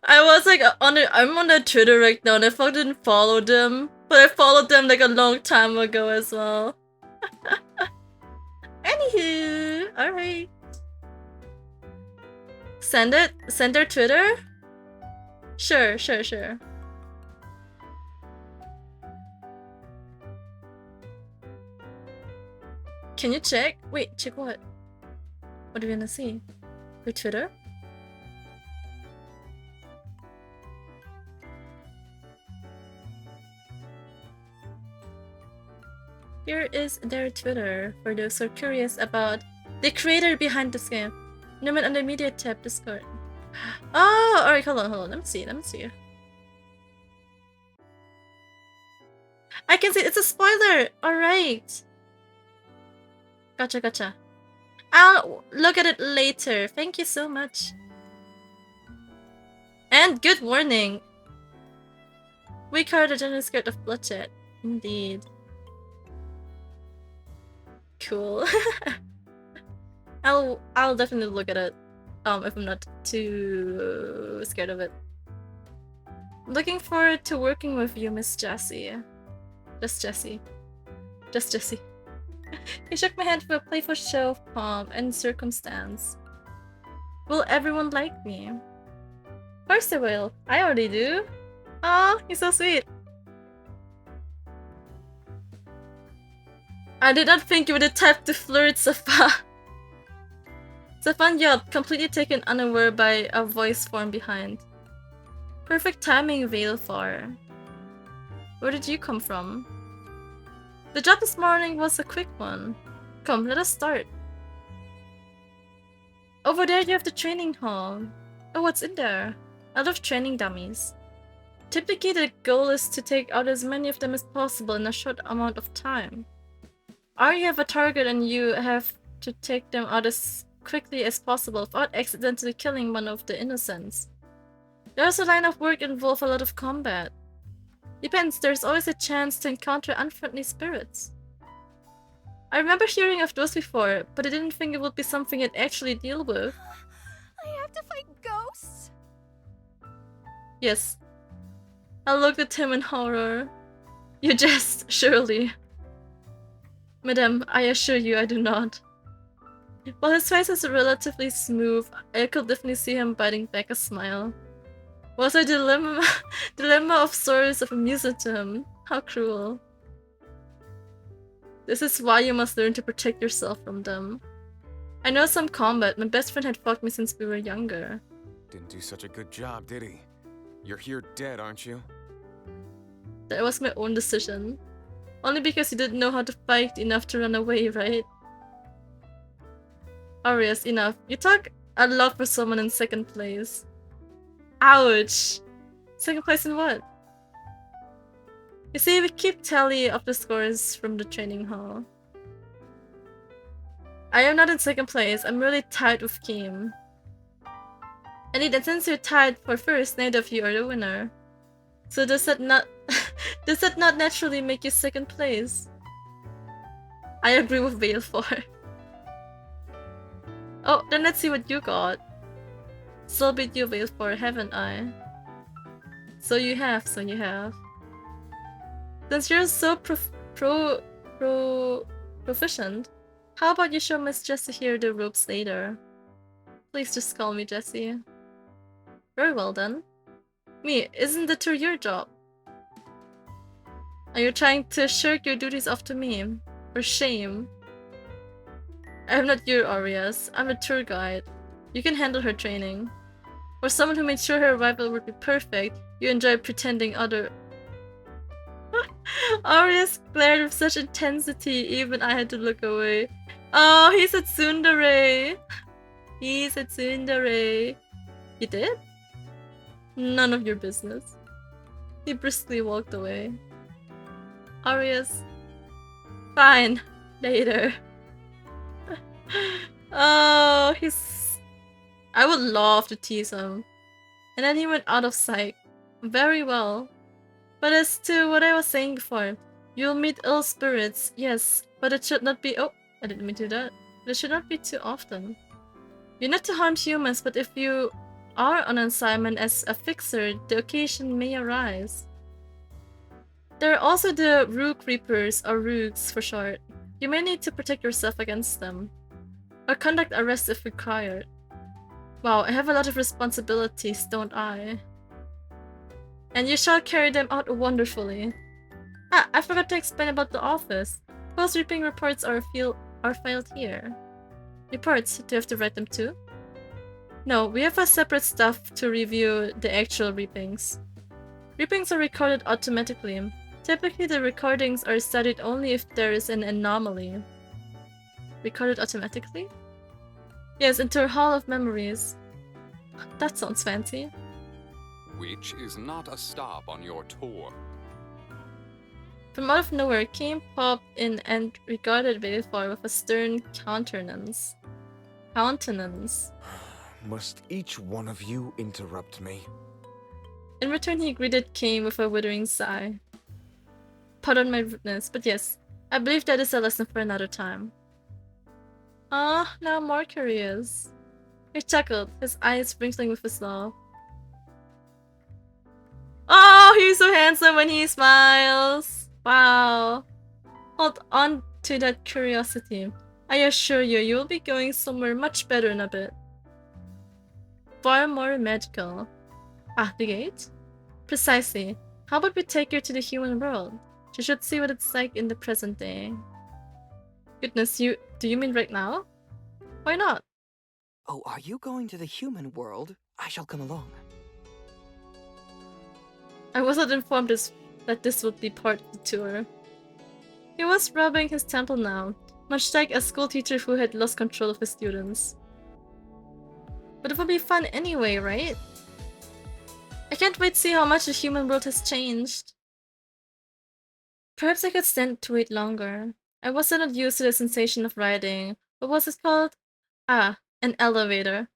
I was like I'm on their Twitter right now and I fucking didn't follow them, but I followed them like a long time ago as well. Anywho, alright. Send their Twitter? Sure. Can you check? Wait, check what? What are we gonna see? Your Twitter? Here is their Twitter for those who are curious about the creator behind this game. Name it under Media tab, Discord. Oh, alright, hold on. Let me see. I can see it's a spoiler! Alright. Gotcha. I'll look at it later. Thank you so much. And good warning. Weak heart, a generally scared of bloodshed. Indeed. Cool. I'll definitely look at it. If I'm not too scared of it. Looking forward to working with you, Miss Jessie. Just Jessie. He shook my hand with a playful show of calm and circumstance. Will everyone like me? Of course they will. I already do. Aw, he's so sweet. I did not think you were the type to flirt, Safa. Safan yelled, completely taken unaware by a voice form behind. Perfect timing, Valefor. Where did you come from? The job this morning was a quick one. Come, let us start. Over there you have the training hall. Oh, what's in there? I love training dummies. Typically the goal is to take out as many of them as possible in a short amount of time. Or you have a target and you have to take them out as quickly as possible without accidentally killing one of the innocents. There's a line of work involve a lot of combat. Depends, there's always a chance to encounter unfriendly spirits. I remember hearing of those before, but I didn't think it would be something I'd actually deal with. I have to fight ghosts? Yes. I looked at him in horror. You jest, surely. Madam, I assure you I do not. While his face was relatively smooth, I could definitely see him biting back a smile. Was a dilemma of sorts of amusement to him. How cruel. This is why you must learn to protect yourself from them. I know some combat. My best friend had fought me since we were younger. Didn't do such a good job, did he? You're here dead, aren't you? That was my own decision. Only because you didn't know how to fight enough to run away, right? Aries, enough. You talk a lot for someone in second place. Ouch! Second place in what? You see, we keep tally of the scores from the training hall. I am not in second place. I'm really tied with Kim. And since you're tied for first, neither of you are the winner. So does that not does that not naturally make you second place? I agree with Veil 4. Oh, then let's see what you got. Still beat you, Veil 4, haven't I? So you have. Since you're so proficient, how about you show Miss Jessie here the ropes later? Please just call me Jessie. Very well then. Me, isn't the tour your job? Are you trying to shirk your duties off to me? For shame. I'm not your Aries. I'm a tour guide. You can handle her training. For someone who made sure her arrival would be perfect, you enjoy pretending other... Aries glared with such intensity, even I had to look away. Oh, he said tsundere! He said tsundere. You did? None of your business. He briskly walked away. Aries. Fine. Later. Oh, he's... I would love to tease him. And then he went out of sight. Very well. But as to what I was saying before, you'll meet ill spirits, yes, but it should not be— oh, I didn't mean to do that. It should not be too often. You're not to harm humans, but if you are on assignment as a fixer, the occasion may arise. There are also the Rook Reapers, or Rooks for short. You may need to protect yourself against them, or conduct arrests if required. Wow, I have a lot of responsibilities, don't I? And you shall carry them out wonderfully. Ah, I forgot to explain about the office. Post reaping reports are filed here. Reports, do you have to write them too? No, we have a separate staff to review the actual reapings. Reapings are recorded automatically. Typically, the recordings are studied only if there is an anomaly. Recorded automatically? Yes, into a hall of memories. That sounds fancy. Which is not a stop on your tour. From out of nowhere, Kim popped in and regarded Villefort with a stern countenance. Must each one of you interrupt me? In return, he greeted Kim with a withering sigh. Pardon my rudeness, but yes, I believe that is a lesson for another time. Ah, now more curious. He chuckled, his eyes sprinkling with his laugh. Oh, he's so handsome when he smiles! Wow. Hold on to that curiosity. I assure you, you'll be going somewhere much better in a bit. Far more magical. Ah, the gate? Precisely. How about we take her to the human world? She should see what it's like in the present day. Goodness, do you mean right now? Why not? Oh, are you going to the human world? I shall come along. I was not informed that this would be part of the tour. He was rubbing his temple now, much like a schoolteacher who had lost control of his students. But it would be fun anyway, right? I can't wait to see how much the human world has changed. Perhaps I could stand to wait longer. I wasn't not used to the sensation of riding. What was it called? Ah, an elevator.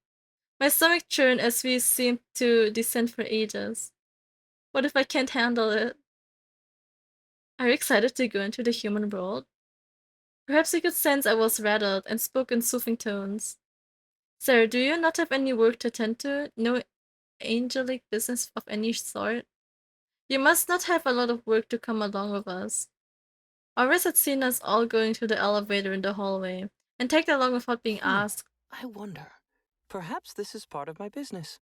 My stomach churned as we seemed to descend for ages. What if I can't handle it? Are you excited to go into the human world? Perhaps he could sense I was rattled and spoke in soothing tones. Sir, do you not have any work to attend to? No angelic business of any sort? You must not have a lot of work to come along with us. Aries had seen us all going through the elevator in the hallway, and tagged along without being asked. I wonder. Perhaps this is part of my business.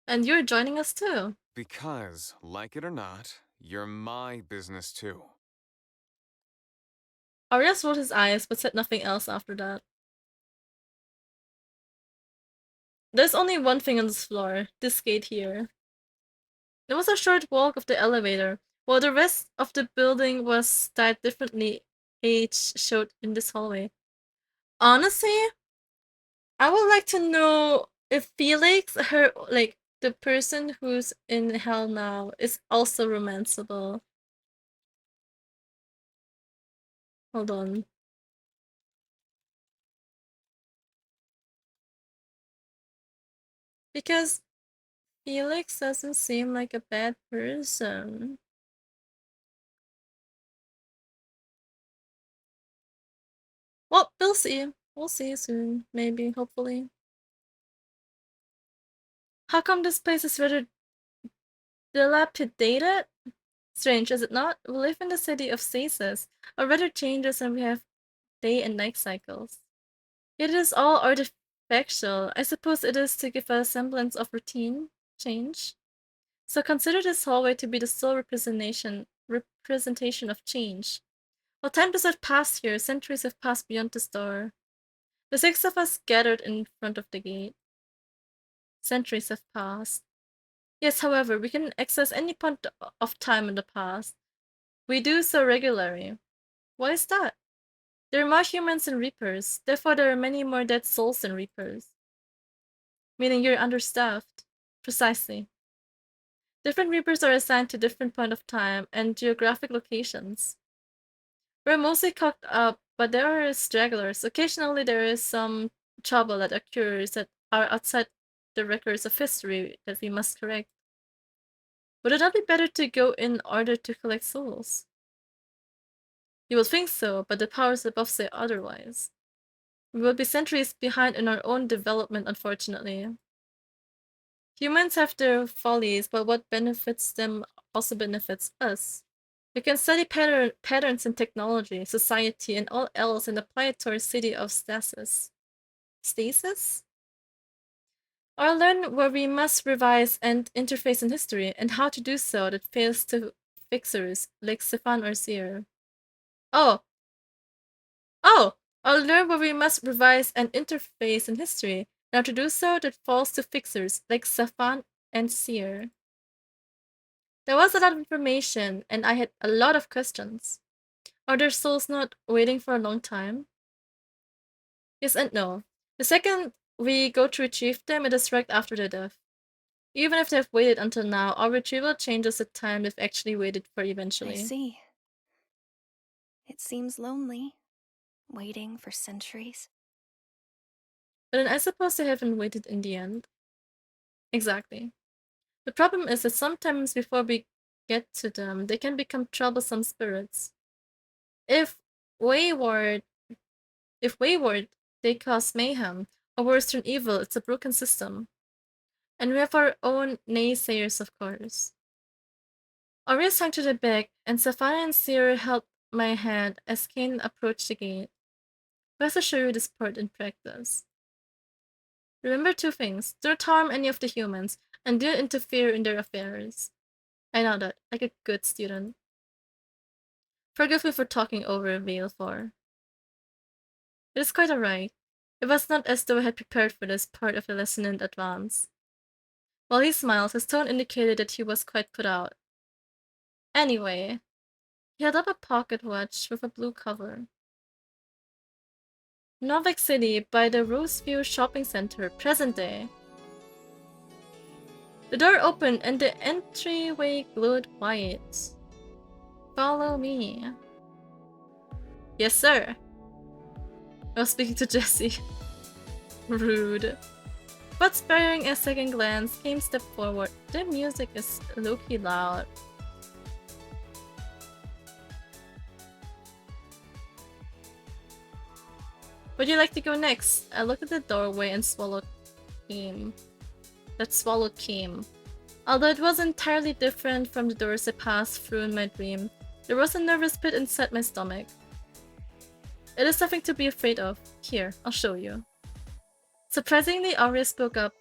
And you're joining us too. Because, like it or not, you're my business too. Arias rolled his eyes, but said nothing else after that. There's only one thing on this floor, this gate here. There was a short walk of the elevator, while the rest of the building was tied differently. Age showed in this hallway. Honestly, I would like to know if Felix, the person who's in hell now, is also romanceable. Hold on. Because Felix doesn't seem like a bad person. Well, we'll see. We'll see soon, maybe, hopefully. How come this place is rather dilapidated? Strange, is it not? We live in the city of stasis, or rather changes, and we have day and night cycles. Yet it is all artificial. I suppose it is to give a semblance of routine change. So consider this hallway to be the sole representation of change. Well, time does not pass here, centuries have passed beyond this door. The six of us gathered in front of the gate. Centuries have passed. Yes, however, we can access any point of time in the past. We do so regularly. Why is that? There are more humans than Reapers, therefore there are many more dead souls than Reapers. Meaning you're understaffed. Precisely. Different Reapers are assigned to different point of time and geographic locations. We're mostly cocked up, but there are stragglers. Occasionally there is some trouble that occurs that are outside the records of history that we must correct. Would it not be better to go in order to collect souls? You would think so, but the powers above say otherwise. We will be centuries behind in our own development, unfortunately. Humans have their follies, but what benefits them also benefits us. We can study patterns in technology, society, and all else and apply it to our city of stasis. Stasis? Or learn where we must revise and interface in history, and how to do so that fails to fixers like Stefan or Seer. Oh! Oh! I'll learn where we must revise and interface in history, now to do so that falls to fixers like Stefan and Seer. There was a lot of information, and I had a lot of questions. Are their souls not waiting for a long time? Yes and no. The second we go to retrieve them, it is right after their death. Even if they've waited until now, our retrieval changes the time they've actually waited for eventually. I see. It seems lonely, waiting for centuries. But then I suppose they haven't waited in the end. Exactly. The problem is that sometimes before we get to them, they can become troublesome spirits. If wayward, they cause mayhem, or worse than evil, it's a broken system. And we have our own naysayers, of course. Aries hung to the back, and Safana and Seer held my hand as Kane approached the gate. Best assure you this part in practice. Remember two things. Do not harm any of the humans, and do not interfere in their affairs. I know that, like a good student. Forgive me for talking over Veil 4. It is quite alright. It was not as though I had prepared for this part of the lesson in advance. While he smiled, his tone indicated that he was quite put out. Anyway, he held up a pocket watch with a blue cover. Novak City by the Roseview Shopping Center, present day. The door opened and the entryway glowed white. Follow me. Yes, sir. I was speaking to Jesse. Rude. But sparing a second glance, Kane stepped forward. The music is low-key loud. Would you like to go next? I looked at the doorway and swallowed came. That swallowed came. Although it was entirely different from the doors I passed through in my dream, there was a nervous pit inside my stomach. It is something to be afraid of. Here, I'll show you. Surprisingly, Aries spoke up.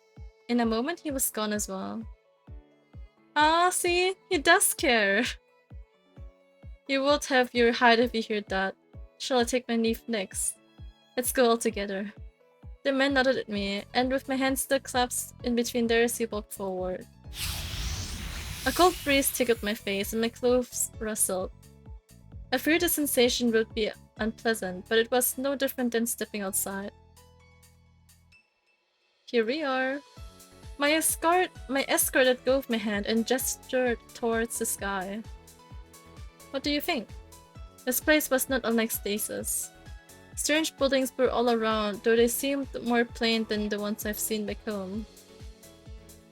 In a moment, he was gone as well. Ah, see? He does care. You would have your hide if you heard that. Shall I take my leave next? Let's go all together. The man nodded at me, and with my hands still clasped in between theirs, he walked forward. A cold breeze tickled my face, and my clothes rustled. I feared the sensation would be unpleasant, but it was no different than stepping outside. Here we are. My escort let go of my hand and gestured towards the sky. What do you think? This place was not unlike stasis. Strange buildings were all around, though they seemed more plain than the ones I've seen back home.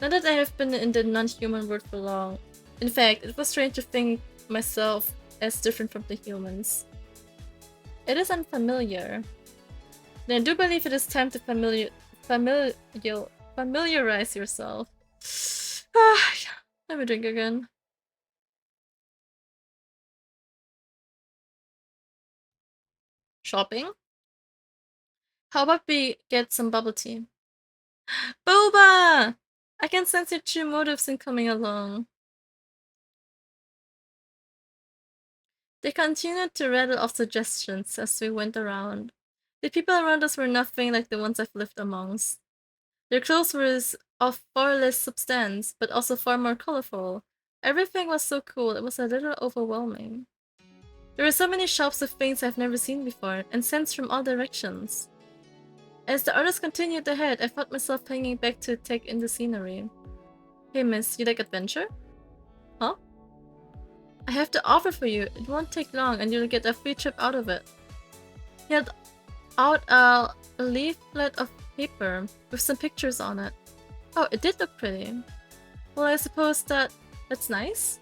Not that I have been in the non-human world for long. In fact, it was strange to think myself as different from the humans. It is unfamiliar. Then I do believe it is time to familiarize yourself. Let me drink again. Shopping? How about we get some bubble tea? Boba! I can sense your true motives in coming along. They continued to rattle off suggestions as we went around. The people around us were nothing like the ones I've lived amongst. Their clothes were of far less substance, but also far more colorful. Everything was so cool, it was a little overwhelming. There were so many shops of things I've never seen before, and scents from all directions. As the others continued ahead, I felt myself hanging back to take in the scenery. Hey miss, you like adventure? Huh? I have the offer for you. It won't take long and you'll get a free trip out of it. He held out a leaflet of paper with some pictures on it. Oh, it did look pretty. Well, I suppose that's nice?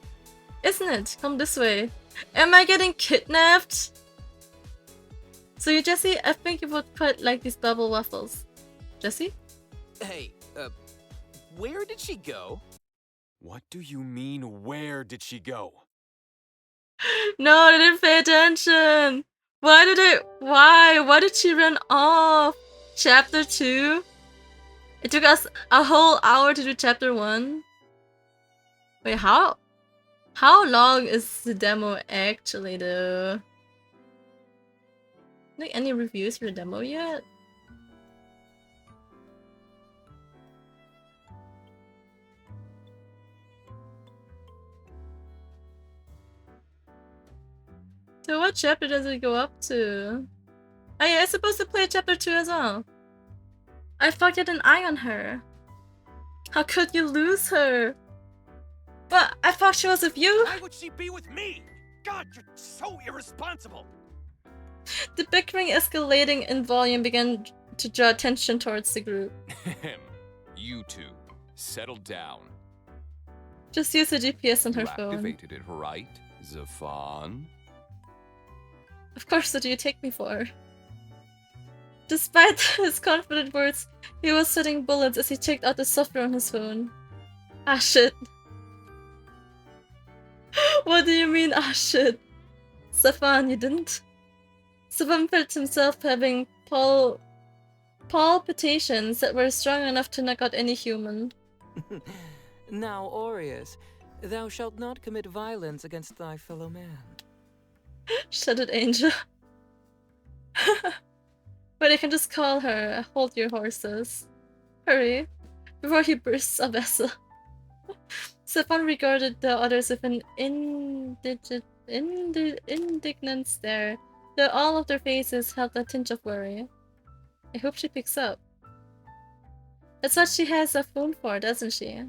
Isn't it? Come this way. Am I getting kidnapped? So you, Jesse, I think you would quite like these bubble waffles. Jesse? Hey, where did she go? What do you mean, where did she go? No, I didn't pay attention. Why did she run off? Chapter 2? It took us a whole hour to do chapter 1. Wait, how long is the demo actually though? Like any reviews for the demo yet? So what chapter does it go up to? Oh yeah, I'm supposed to play chapter 2 as well. I thought you had an eye on her. How could you lose her? But I thought she was with you. Why would she be with me? God, you're so irresponsible. The bickering escalating in volume began to draw attention towards the group. You two, settle down. Just use the GPS on her You phone. activated it, right, Zafan? Of course, what do you take me for? Despite his confident words, he was sweating bullets as he checked out the software on his phone. Ah shit. What do you mean, ah shit? Zafan, you didn't? Zafan felt himself having palpitations that were strong enough to knock out any human. Now, Aries, thou shalt not commit violence against thy fellow man. Shut it, Angel. But I can just call her, hold your horses. Hurry, before he bursts a vessel. Zafan regarded the others with an indignant stare, though all of their faces held a tinge of worry. I hope she picks up. That's what she has a phone for, doesn't she?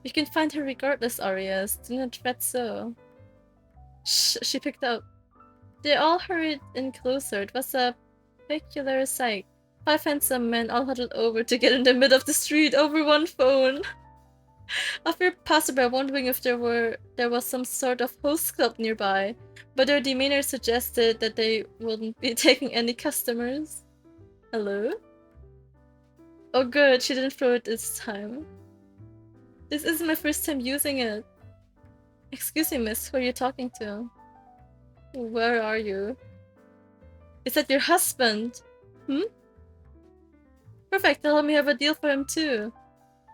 You can find her regardless, Arias. Do not fret so. Shh, she picked up. They all hurried in closer. It was a peculiar sight. 5 handsome men all huddled over to get in the middle of the street over one phone. A few passerby wondering if there was some sort of host club nearby, but their demeanor suggested that they wouldn't be taking any customers. Hello? Oh good, she didn't throw it this time. This isn't my first time using it. Excuse me, miss, who are you talking to? Where are you? Is that your husband? Hmm? Perfect, tell him we have a deal for him too.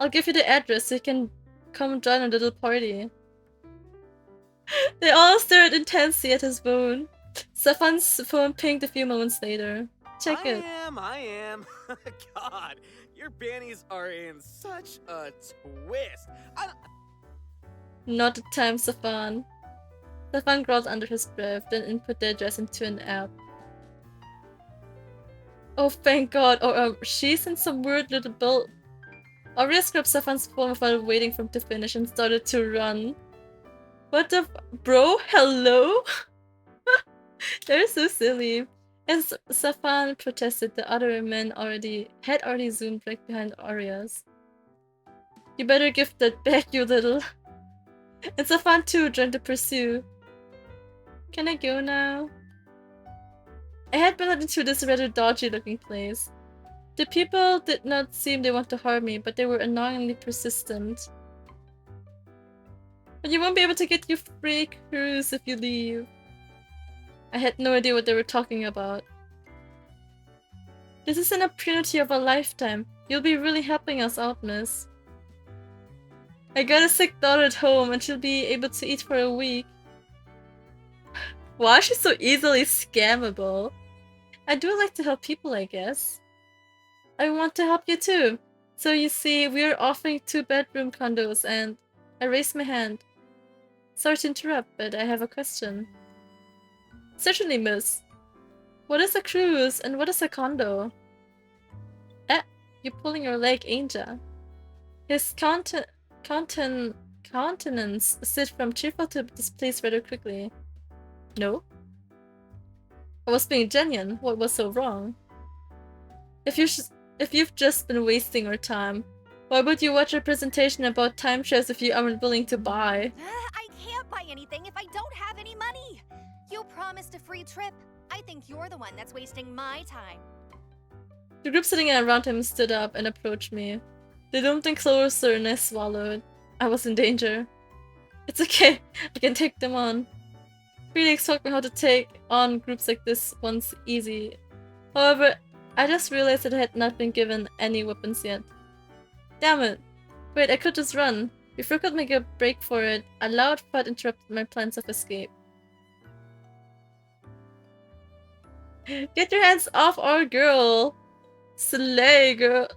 I'll give you the address so you can come join our little party. They all stared intensely at his phone. Zafan's phone pinged a few moments later. Check it. I am. God, your bannies are in such a twist. Not the time, Zafan. Zafan growled under his breath, then input the address into an app. Oh, thank God. Or she's in some weird little bill. Arias grabbed Zafan's phone while waiting for him to finish and started to run. What the bro? Hello? They're so silly. As Zafan protested, the other men had already zoomed right behind Arias. You better give that back, you little. It's a fun too, trying to pursue. Can I go now? I had been led into this rather dodgy looking place. The people did not seem they want to harm me, but they were annoyingly persistent. But you won't be able to get your free cruise if you leave. I had no idea what they were talking about. This is an opportunity of a lifetime. You'll be really helping us out, miss. I got a sick daughter at home and she'll be able to eat for a week. Why is she so easily scammable? I do like to help people, I guess. I want to help you too. So you see, we're offering 2-bedroom condos and I raised my hand. Sorry to interrupt, but I have a question. Certainly, miss. What is a cruise and what is a condo? Eh, you're pulling your leg, ain't ya? His countenance slid from cheerful to displeased rather quickly. No? I was being genuine. What was so wrong? If you've just been wasting our time, why would you watch a presentation about timeshares if you aren't willing to buy? I can't buy anything if I don't have any money. You promised a free trip. I think you're the one that's wasting my time. The group sitting around him stood up and approached me. They zoomed in closer and I swallowed. I was in danger. It's okay, I can take them on. Felix taught me how to take on groups like this once easy. However, I just realized that I had not been given any weapons yet. Damn it! Wait, I could just run. Before I could make a break for it, a loud thud interrupted my plans of escape. Get your hands off our girl! Slay, girl!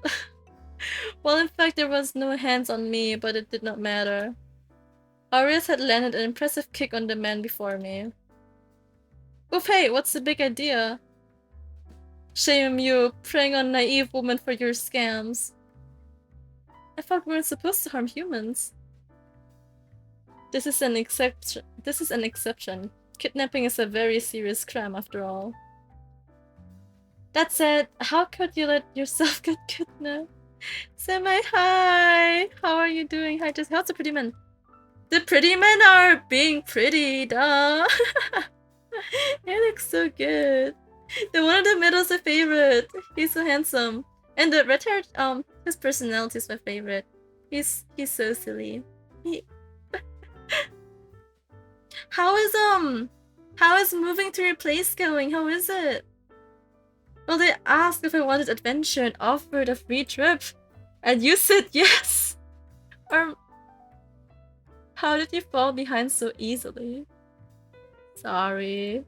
Well, in fact, there was no hands on me, but it did not matter. Aries had landed an impressive kick on the man before me. Oof, hey, what's the big idea? Shame you, preying on naive women for your scams. I thought we weren't supposed to harm humans. This is an exception. Kidnapping is a very serious crime after all. That said, how could you let yourself get kidnapped? Semi, hi! How are you doing? Hi, just how's the pretty men? The pretty men are being pretty, duh! He looks so good. The one in the middle is my favorite. He's so handsome. And the red haired, his personality is my favorite. He's so silly. How is moving to your place going? How is it? Well, they asked if I wanted adventure and offered a free trip. And you said yes! How did you fall behind so easily? Sorry.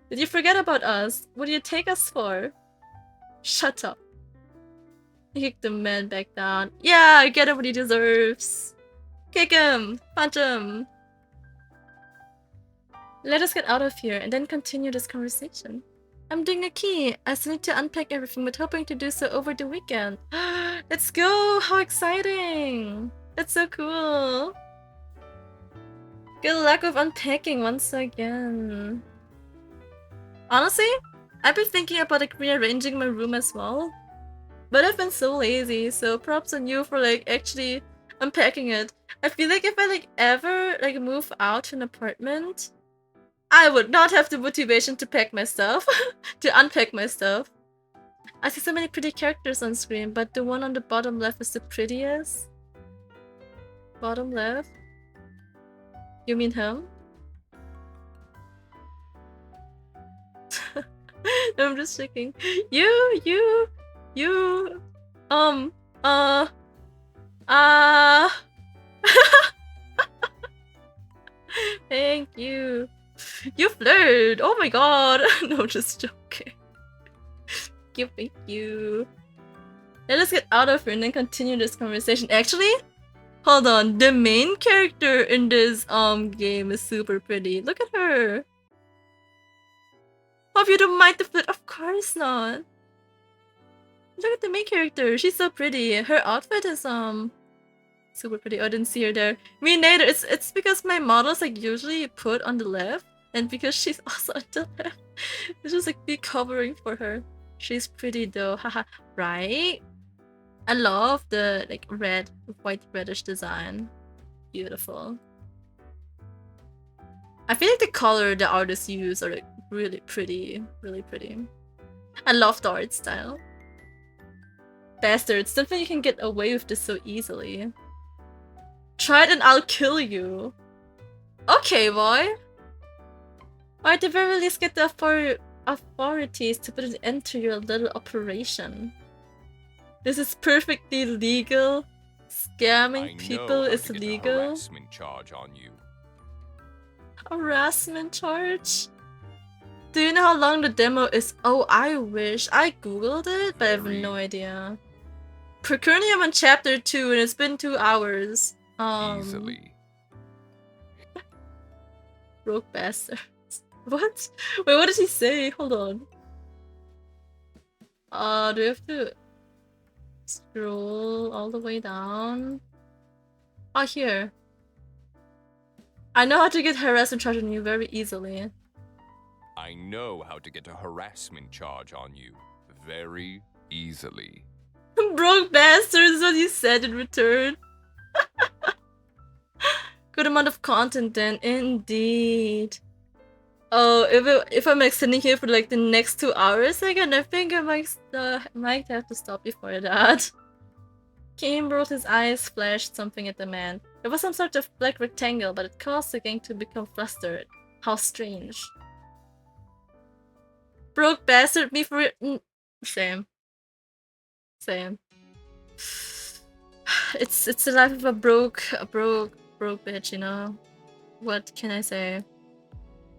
Did you forget about us? What do you take us for? Shut up. I kicked the man back down. Yeah, get him what he deserves. Kick him! Punch him! Let us get out of here and then continue this conversation. I'm doing a key. I still need to unpack everything, but hoping to do so over the weekend. Let's go! How exciting! That's so cool! Good luck with unpacking once again. Honestly, I've been thinking about like rearranging my room as well. But I've been so lazy, so props on you for like actually unpacking it. I feel like if I like ever like move out to an apartment, I would not have the motivation to pack my stuff, to unpack my stuff. I see so many pretty characters on screen, but the one on the bottom left is the prettiest. Bottom left? You mean him? No, I'm just checking. You, thank you. You flirt! Oh my god! No, just joking. Thank you. Let us get out of here and then continue this conversation. Actually, hold on. The main character in this game is super pretty. Look at her. Hope you don't mind the flirt. Of course not. Look at the main character. She's so pretty. Her outfit is super pretty. Oh, I didn't see her there. Me neither. It's because my models like usually put on the left, and because she's also on the left, it's just like be covering for her. She's pretty though, haha. Right? I love the like red, white reddish design. Beautiful. I feel like the color the artists use are like really pretty, really pretty. I love the art style. Bastards, don't think you can get away with this so easily. Try it and I'll kill you. Okay, boy. Or at the very least get the authorities to put an end to your little operation. This is perfectly legal. Scamming people is legal. Harassment charge on you. Harassment charge? Do you know how long the demo is? Oh, I wish. I googled it, but I have no idea. Currently I'm on chapter 2 and it's been 2 hours. Easily. Broke bastards. What? Wait, what did he say? Hold on. Do we have to scroll all the way down? Oh, here. I know how to get harassment charge on you very easily. I know how to get a harassment charge on you very easily. Broke bastards is what you said in return. Good amount of content then, indeed. Oh, if I'm like sitting here for like the next 2 hours again, I think I might have to stop before that. Kim rolled his eyes, flashed something at the man. It was some sort of black rectangle, but it caused the gang to become flustered. How strange. Broke bastard me for it. Same. Same. It's the life of a broke bitch, you know? What can I say?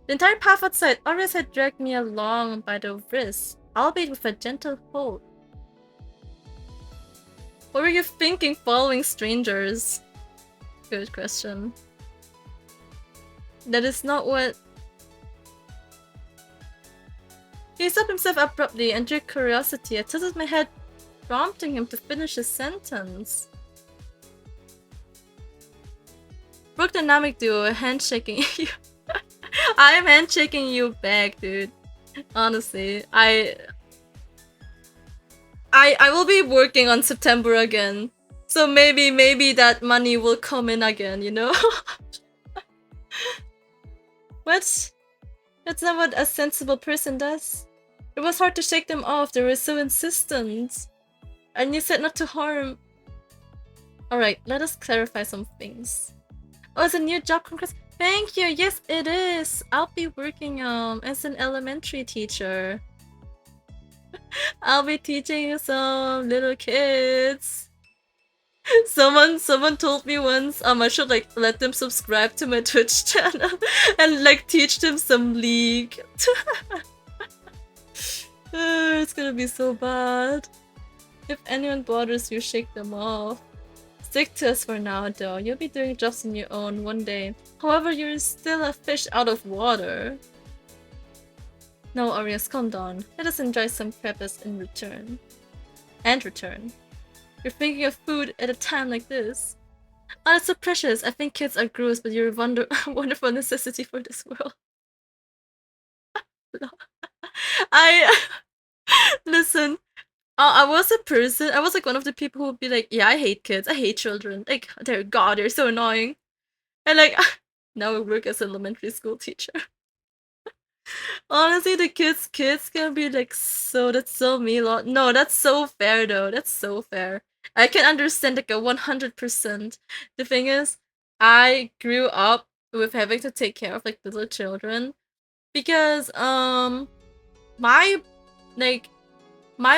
The entire path outside, Aries had dragged me along by the wrist, albeit with a gentle hold. What were you thinking following strangers? Good question. That is not what... He stopped himself abruptly and drew curiosity. I tilted my head, prompting him to finish his sentence. Broke dynamic duo, handshaking you. I am handshaking you back, dude. Honestly, I will be working on September again. So maybe that money will come in again, you know? What? That's not what a sensible person does. It was hard to shake them off, they were so insistent. And you said not to harm. Alright, let us clarify some things. Oh, it's a new job, congrats. Thank you, yes it is. I'll be working as an elementary teacher. I'll be teaching some little kids. Someone told me once I should like let them subscribe to my Twitch channel and like teach them some League. It's gonna be so bad. If anyone bothers you, shake them off. Stick to us for now though, you'll be doing jobs on your own one day. However, you're still a fish out of water. No, Aries, calm down. Let us enjoy some crepas in return. You're thinking of food at a time like this. Oh, that's so precious. I think kids are gross, but you're a wonderful necessity for this world. Listen, I was a person, I was like one of the people who would be like, yeah, I hate kids, I hate children. Like, they're so annoying. And like, now I work as an elementary school teacher. Honestly, the kids can be like that's so me. No, that's so fair though. That's so fair. I can understand like a 100%. The thing is, I grew up with having to take care of like little children because my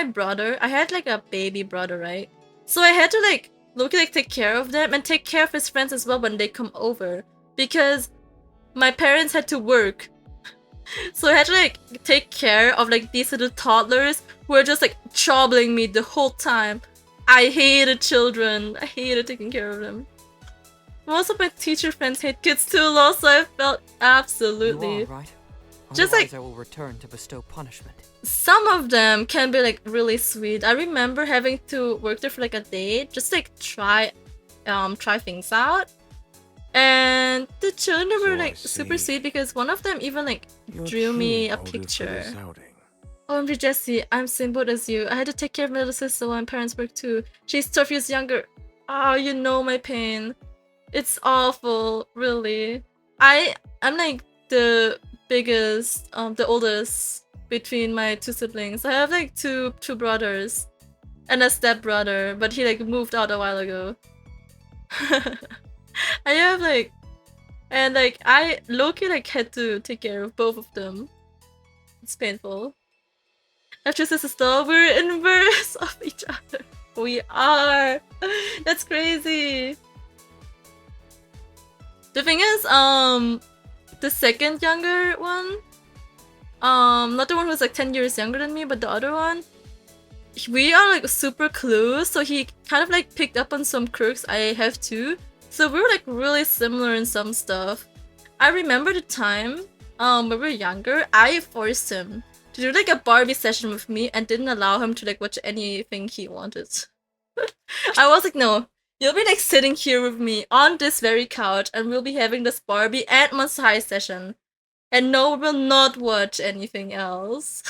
brother, I had like a baby brother, right? So I had to like take care of them and take care of his friends as well when they come over because my parents had to work. So I had to like take care of like these little toddlers who were just like troubling me the whole time. I hated children. I hated taking care of them. Most of my teacher friends hate kids too, Lol, so I felt absolutely. You are, right? Just Otherwise, like I will return to bestow punishment. some of them can be like really sweet. I remember having to work there for like a day, just like try things out. And the children were like super sweet because one of them even like drew me a picture. OMG Jessie, I'm same boat as you. I had to take care of my little sister while my parents work too. She's 12 years younger. Oh, you know my pain. It's awful, really. I'm like the biggest, the oldest between my two siblings. I have like two brothers and a step brother, but he like moved out a while ago. I have like, and like I low-key like had to take care of both of them. It's painful. After sister still, we're inverse of each other. We are. That's crazy. The thing is, the second younger one, not the one who's like 10 years younger than me, but the other one, we are like super close, so he kind of like picked up on some quirks I have too. So we're like really similar in some stuff. I remember the time, when we were younger, I forced him to do like a Barbie session with me and didn't allow him to like watch anything he wanted. I was like, no, you'll be like sitting here with me on this very couch and we'll be having this Barbie and Monster High session. And no, we will not watch anything else.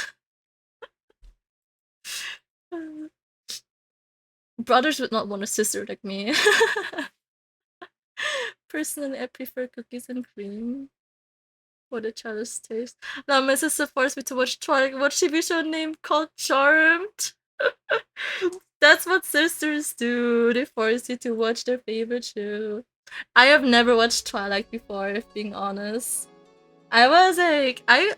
Brothers would not want a sister like me. Personally, I prefer cookies and cream. For the childish taste. Now my sister forced me to watch what TV show named called Charmed. That's what sisters do. They force you to watch their favorite show. I have never watched Twilight before, if being honest. I was like, I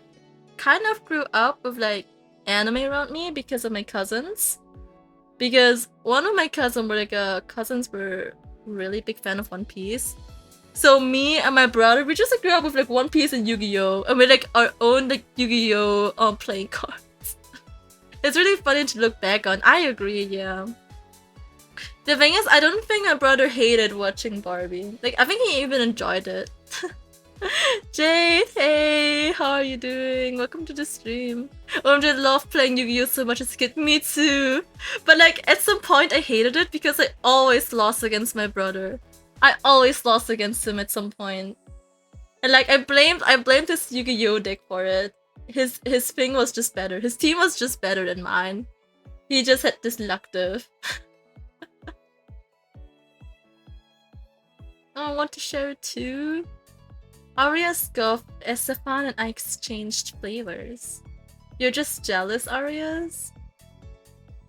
kind of grew up with like anime around me because of my cousins. Because one of my cousins were really big fan of One Piece. So me and my brother, we just like, grew up with like One Piece and Yu-Gi-Oh! And we like our own like Yu-Gi-Oh! Playing cards. It's really funny to look back on. I agree, yeah. The thing is, I don't think my brother hated watching Barbie. Like, I think he even enjoyed it. Jade, hey, how are you doing? Welcome to the stream. OMG, I love playing Yu-Gi-Oh! So much as a kid. Me too. But like, at some point I hated it because I always lost against my brother. I always lost against him at some point. And like, I blamed his Yu-Gi-Oh! Deck for it. His thing was just better. His team was just better than mine. He just had this luck diff. I want to share it too. Aria scoffed as Stefan and I exchanged flavors. You're just jealous, Arias?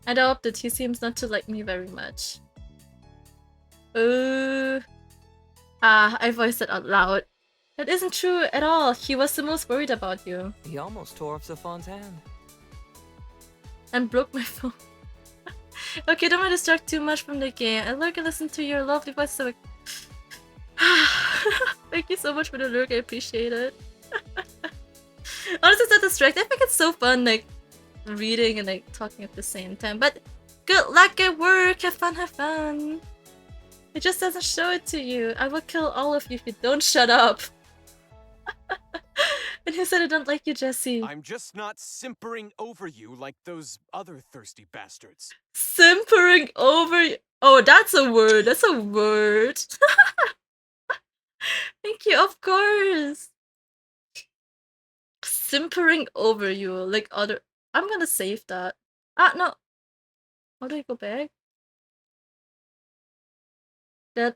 I doubt that he seems not to like me very much. I voiced it out loud. That isn't true at all. He was the most worried about you. He almost tore up Stefan's hand. And broke my phone. Okay, don't want to distract too much from the game. I lurk and listen to your lovely voice so thank you so much for the lurk, I appreciate it. Honestly, it's not distracting. I think it's so fun, like, reading and like talking at the same time. But good luck at work, have fun, have fun. It just doesn't show it to you. I will kill all of you if you don't shut up. And who said I don't like you, Jesse? I'm just not simpering over you like those other thirsty bastards. Simpering over you? Oh, that's a word. That's a word. Thank you, of course. Simpering over you like other... I'm gonna save that. Ah, no. How do I go back?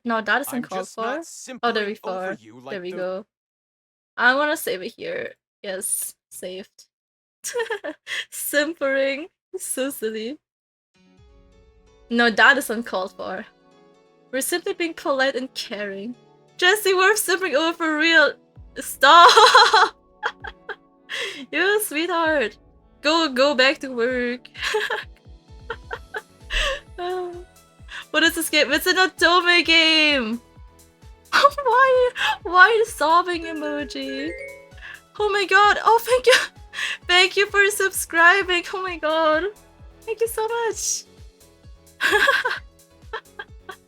No, that isn't called for. Oh, there we go. There we go. I wanna save it here. Yes, saved. Simpering. So silly. No, that is uncalled for. We're simply being polite and caring. Jesse, we're simpering over for real. Stop! You sweetheart. Go back to work. What is this game? It's an Otome game! Why the sobbing emoji? Oh my god, oh thank you! Thank you for subscribing, oh my god. Thank you so much.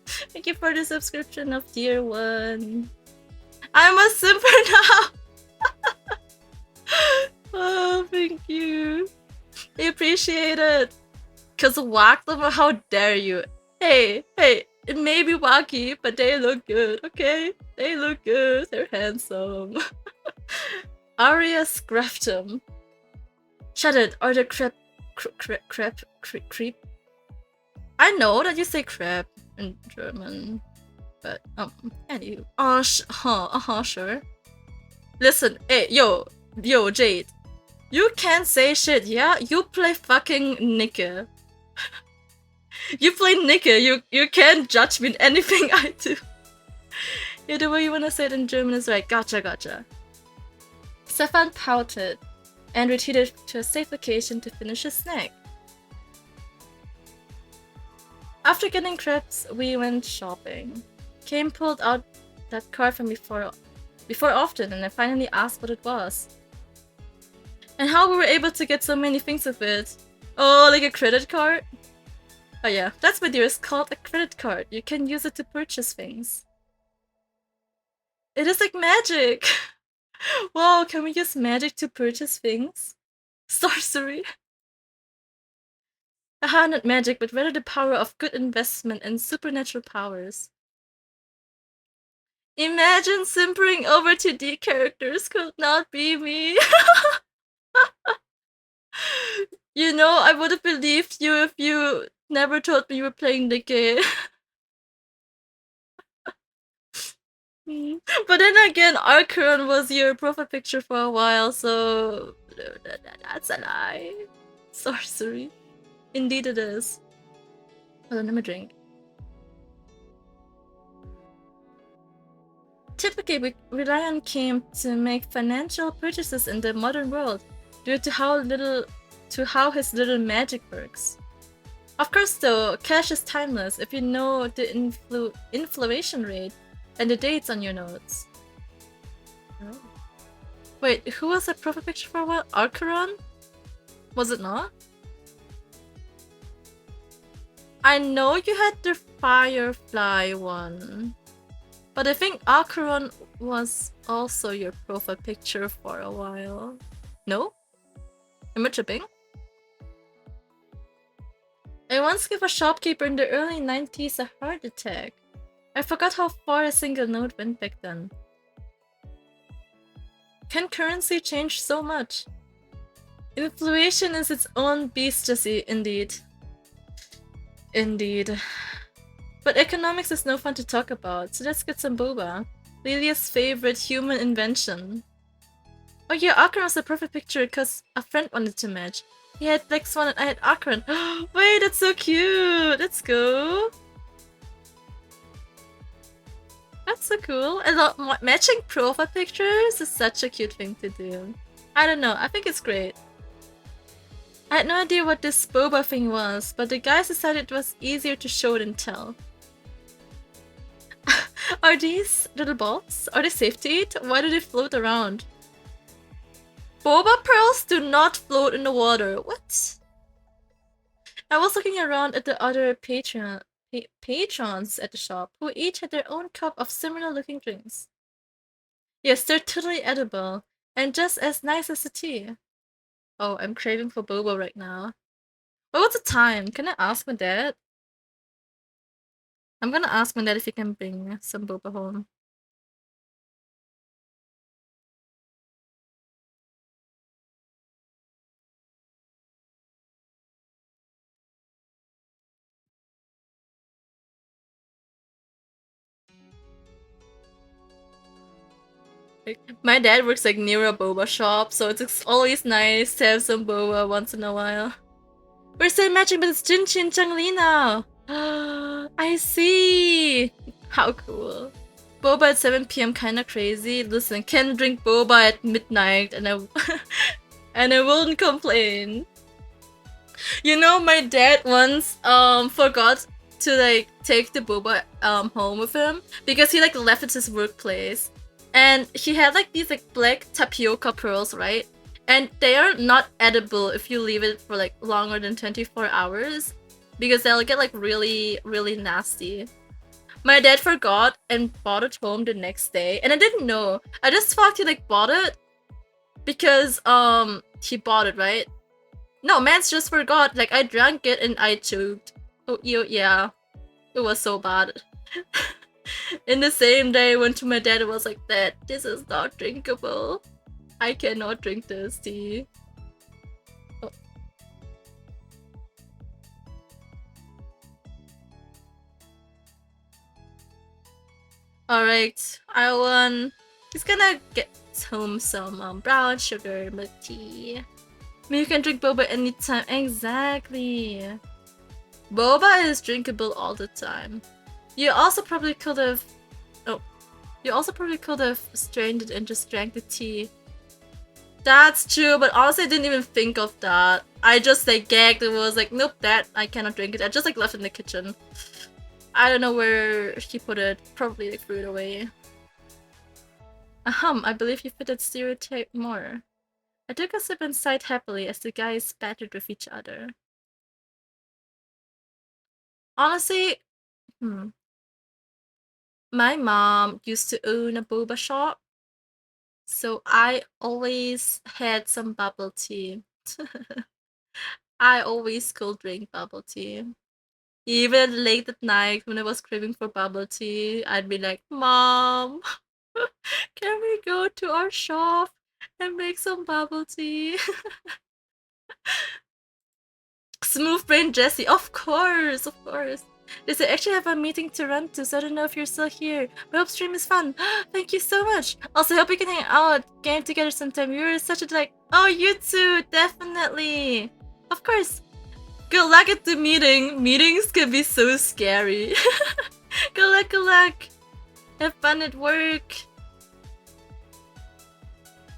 Thank you for the subscription of Dear One. I'm a simper now! Oh, thank you. I appreciate it. Cause whack them, how dare you? Hey, it may be wacky, but they look good, okay? They look good, they're handsome. Aria Scraftum. Shut it, or the creep. I know that you say crap in German, but anywho. Sure. Listen, hey, yo, Jade. You can't say shit, yeah? You play fucking Nicke. You play Nicke, you can't judge me in anything I do. Yeah, the way you wanna say it in German is right. Gotcha. Stefan pouted and retreated to a safe location to finish his snack. After getting crepes, we went shopping. Kane pulled out that card from before often, and I finally asked what it was. And how we were able to get so many things with it. Oh, like a credit card? Oh yeah, that's what it's called, a credit card. You can use it to purchase things. It is like magic! Wow, can we use magic to purchase things? Sorcery? Aha, not magic, but rather the power of good investment and supernatural powers. Imagine simpering over 2D characters could not be me. You know, I would have believed you if you never told me you were playing the game. But then again, AraArson was your profile picture for a while, so that's a lie. Sorcery. Indeed it is. Hold on, let me drink. Typically, we rely on Kim to make financial purchases in the modern world due to how his little magic works. Of course though, cash is timeless if you know the inflation rate and the dates on your notes. Oh. Wait, who was that profile picture for a while? AraArson? Was it not? I know you had the Firefly one, but I think AraArson was also your profile picture for a while. No? Am I tripping? I once gave a shopkeeper in the early 90s a heart attack. I forgot how far a single note went back then. Can currency change so much? Inflation is its own beast, Jesse, indeed. Indeed. But economics is no fun to talk about, so let's get some boba. Lilia's favorite human invention. Oh yeah, AraArson was the perfect picture because a friend wanted to match. He had Black Swan and I had AraArson. Wait, that's so cute! Let's go! That's so cool. I love matching profile pictures is such a cute thing to do. I don't know, I think it's great. I had no idea what this boba thing was, but the guys decided it was easier to show than tell. Are these little balls? Are they safe to eat? Why do they float around? Boba pearls do not float in the water. What? I was looking around at the other patrons at the shop, who each had their own cup of similar looking drinks. Yes, they're totally edible, and just as nice as the tea. Oh, I'm craving for boba right now. Well, what's the time? Can I ask my dad? I'm gonna ask my dad if he can bring some boba home. My dad works like near a boba shop, so it's always nice to have some boba once in a while. We're still matching, but it's Jinchi and Changli now! I see! How cool. Boba at 7 PM kinda crazy. Listen, can drink boba at midnight and I won't complain. You know, my dad once forgot to like take the boba home with him because he like left at his workplace. And he had like these like black tapioca pearls, right? And they are not edible if you leave it for like longer than 24 hours because they'll get like really, really nasty. My dad forgot and brought it home the next day, and I didn't know. I just thought he like bought it because he bought it, right? No, mans just forgot. Like I drank it and I choked. Oh yeah, it was so bad. In the same day, I went to my dad and was like, "Dad, this is not drinkable. I cannot drink this tea." Alright, I won. He's gonna get home some brown sugar milk tea. I mean, you can drink boba anytime. Exactly. Boba is drinkable all the time. You also probably could have... Oh. You also probably could have strained it and just drank the tea. That's true, but honestly I didn't even think of that. I just like gagged and was like, nope, that I cannot drink it. I just like left it in the kitchen. I don't know where he put it. Probably like threw it away. I believe you fit that stereotype more. I took a sip and sighed happily as the guys spattered with each other. Honestly, my mom used to own a boba shop, so I always had some bubble tea. I always could drink bubble tea. Even late at night when I was craving for bubble tea, I'd be like, Mom, can we go to our shop and make some bubble tea? Smooth brain Jessie, of course, of course. They say, actually have a meeting to run to, so I don't know if you're still here. My hope stream is fun. Thank you so much. Also, I hope we can hang out, game together sometime. You're such a delight. Oh, you too, definitely. Of course. Good luck at the meeting. Meetings can be so scary. Good luck, good luck. Have fun at work.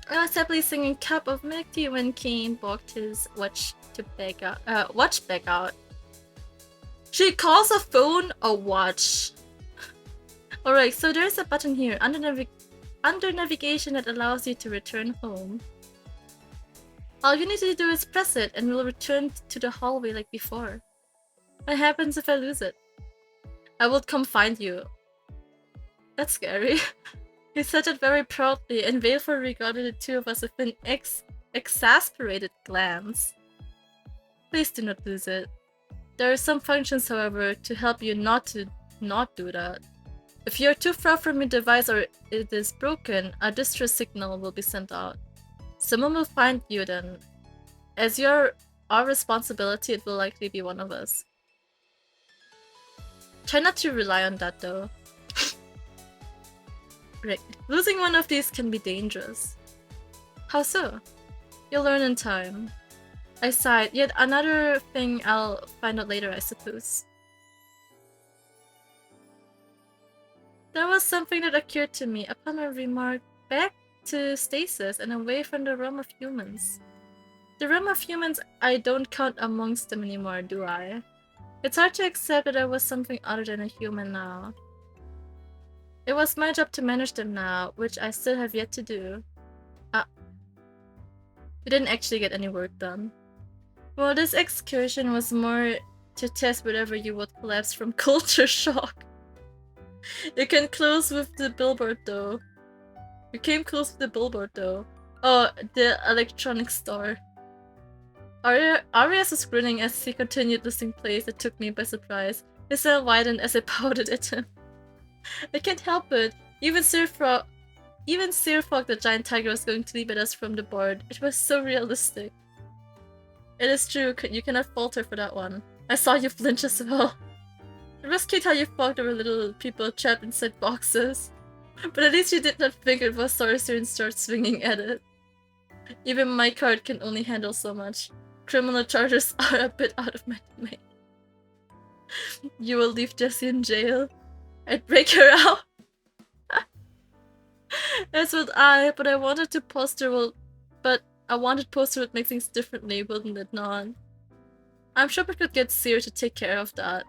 I was happily singing Cup of Milk Tea when Kane balked his watch back out. She calls a phone a watch. Alright, so there's a button here under navigation that allows you to return home. All you need to do is press it and we'll return to the hallway like before. What happens if I lose it? I will come find you. That's scary. He said it very proudly, and Baleful regarded the two of us with an exasperated glance. Please do not lose it. There are some functions, however, to help you not do that. If you are too far from your device or it is broken, a distress signal will be sent out. Someone will find you then. As you're our responsibility, it will likely be one of us. Try not to rely on that though. Rick, losing one of these can be dangerous. How so? You'll learn in time. I sighed. Yet another thing I'll find out later, I suppose. There was something that occurred to me upon my remark back to stasis and away from the realm of humans. The realm of humans, I don't count amongst them anymore, do I? It's hard to accept that I was something other than a human now. It was my job to manage them now, which I still have yet to do. We didn't actually get any work done. Well, this excursion was more to test whether you would collapse from culture shock. You can close with the billboard though. You came close with the billboard though. Oh, the electronics store. Aries was grinning as he continued listing plays that took me by surprise. His smile widened as I pouted at him. I can't help it. Even Searfog the giant tiger was going to leap at us from the board. It was so realistic. It is true, you cannot falter for that one. I saw you flinch as well. It was cute how you thought there were little people trapped inside boxes. But at least you did not think it was sorcery and start swinging at it. Even my card can only handle so much. Criminal charges are a bit out of my domain. You will leave Jessie in jail. I'd break her out. As would I, but I wanted poster would make things differently, wouldn't it not? I'm sure we could get Seer to take care of that.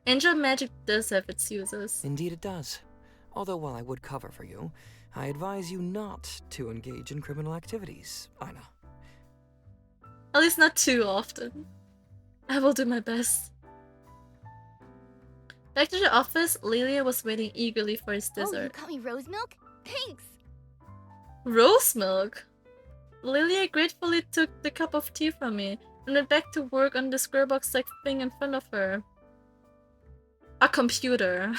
Angel magic does have its uses. Indeed it does. Although while I would cover for you, I advise you not to engage in criminal activities, Aina. At least not too often. I will do my best. Back to the office, Lilia was waiting eagerly for his dessert. Oh, you got me rose milk? Thanks! Rose milk? Lilia gratefully took the cup of tea from me and went back to work on the square box-like thing in front of her. A computer.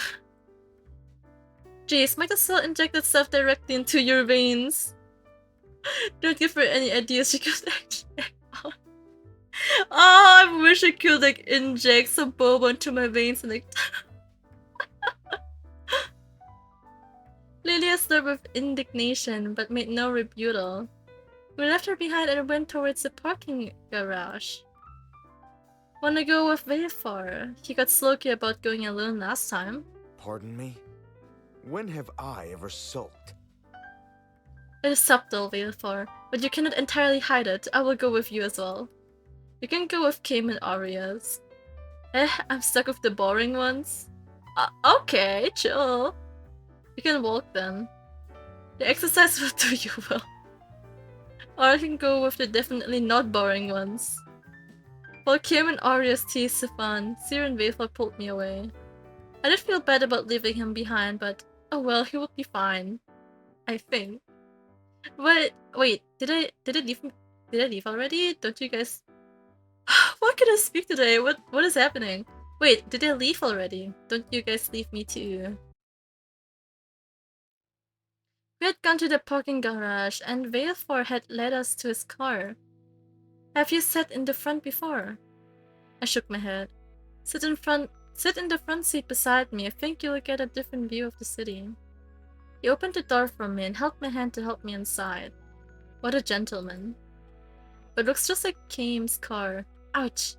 Jeez, might as well inject that stuff directly into your veins. Don't give her any ideas she could actually act on. Oh, I wish I could like inject some boba into my veins and like Amelia slurred with indignation, but made no rebuttal. We left her behind and went towards the parking garage. Wanna go with Vayfar? He got sulky about going alone last time. Pardon me? When have I ever sulked? It is subtle, Vayfar, but you cannot entirely hide it. I will go with you as well. You can go with Kim and Aries. I'm stuck with the boring ones. Okay, chill. You can walk then. The exercise will do you well. Or I can go with the definitely not boring ones. While Kim and Aries teased Stefan, Seer and Vayfar pulled me away. I did feel bad about leaving him behind, but oh well, he would be fine. I think. But wait, did I leave? Did I leave already? Don't you guys? Why can I speak today? What is happening? Wait, did I leave already? Don't you guys leave me too? We had gone to the parking garage, and Vayfar had led us to his car. Have you sat in the front before? I shook my head. Sit in the front seat beside me. I think you'll get a different view of the city. He opened the door for me and held my hand to help me inside. What a gentleman. But looks just like Kim's car. Ouch.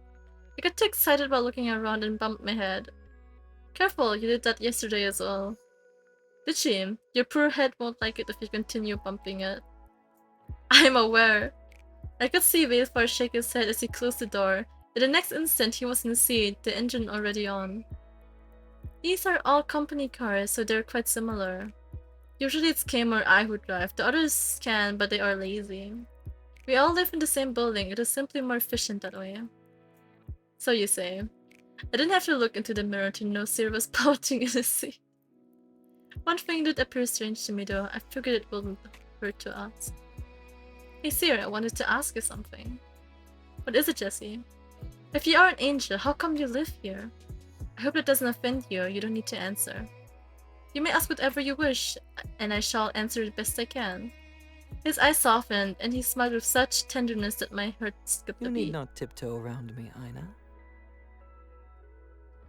I got too excited while looking around and bumped my head. Careful, you did that yesterday as well. Did she? Your poor head won't like it if you continue bumping it. I'm aware. I could see Vayfar shake his head as he closed the door. In the next instant, he was in the seat, the engine already on. These are all company cars, so they're quite similar. Usually it's Kim or I who drive. The others can, but they are lazy. We all live in the same building. It is simply more efficient that way. So you say. I didn't have to look into the mirror to know Seer was pouting in his seat. One thing did appear strange to me though. I figured it wouldn't hurt to ask. Hey Seer, I wanted to ask you something. What is it, Jesse? If you are an angel, how come you live here? I hope that doesn't offend you. You don't need to answer. You may ask whatever you wish, and I shall answer the best I can. His eyes softened, and he smiled with such tenderness that my heart skipped a You beat. need not tiptoe around me, Aina.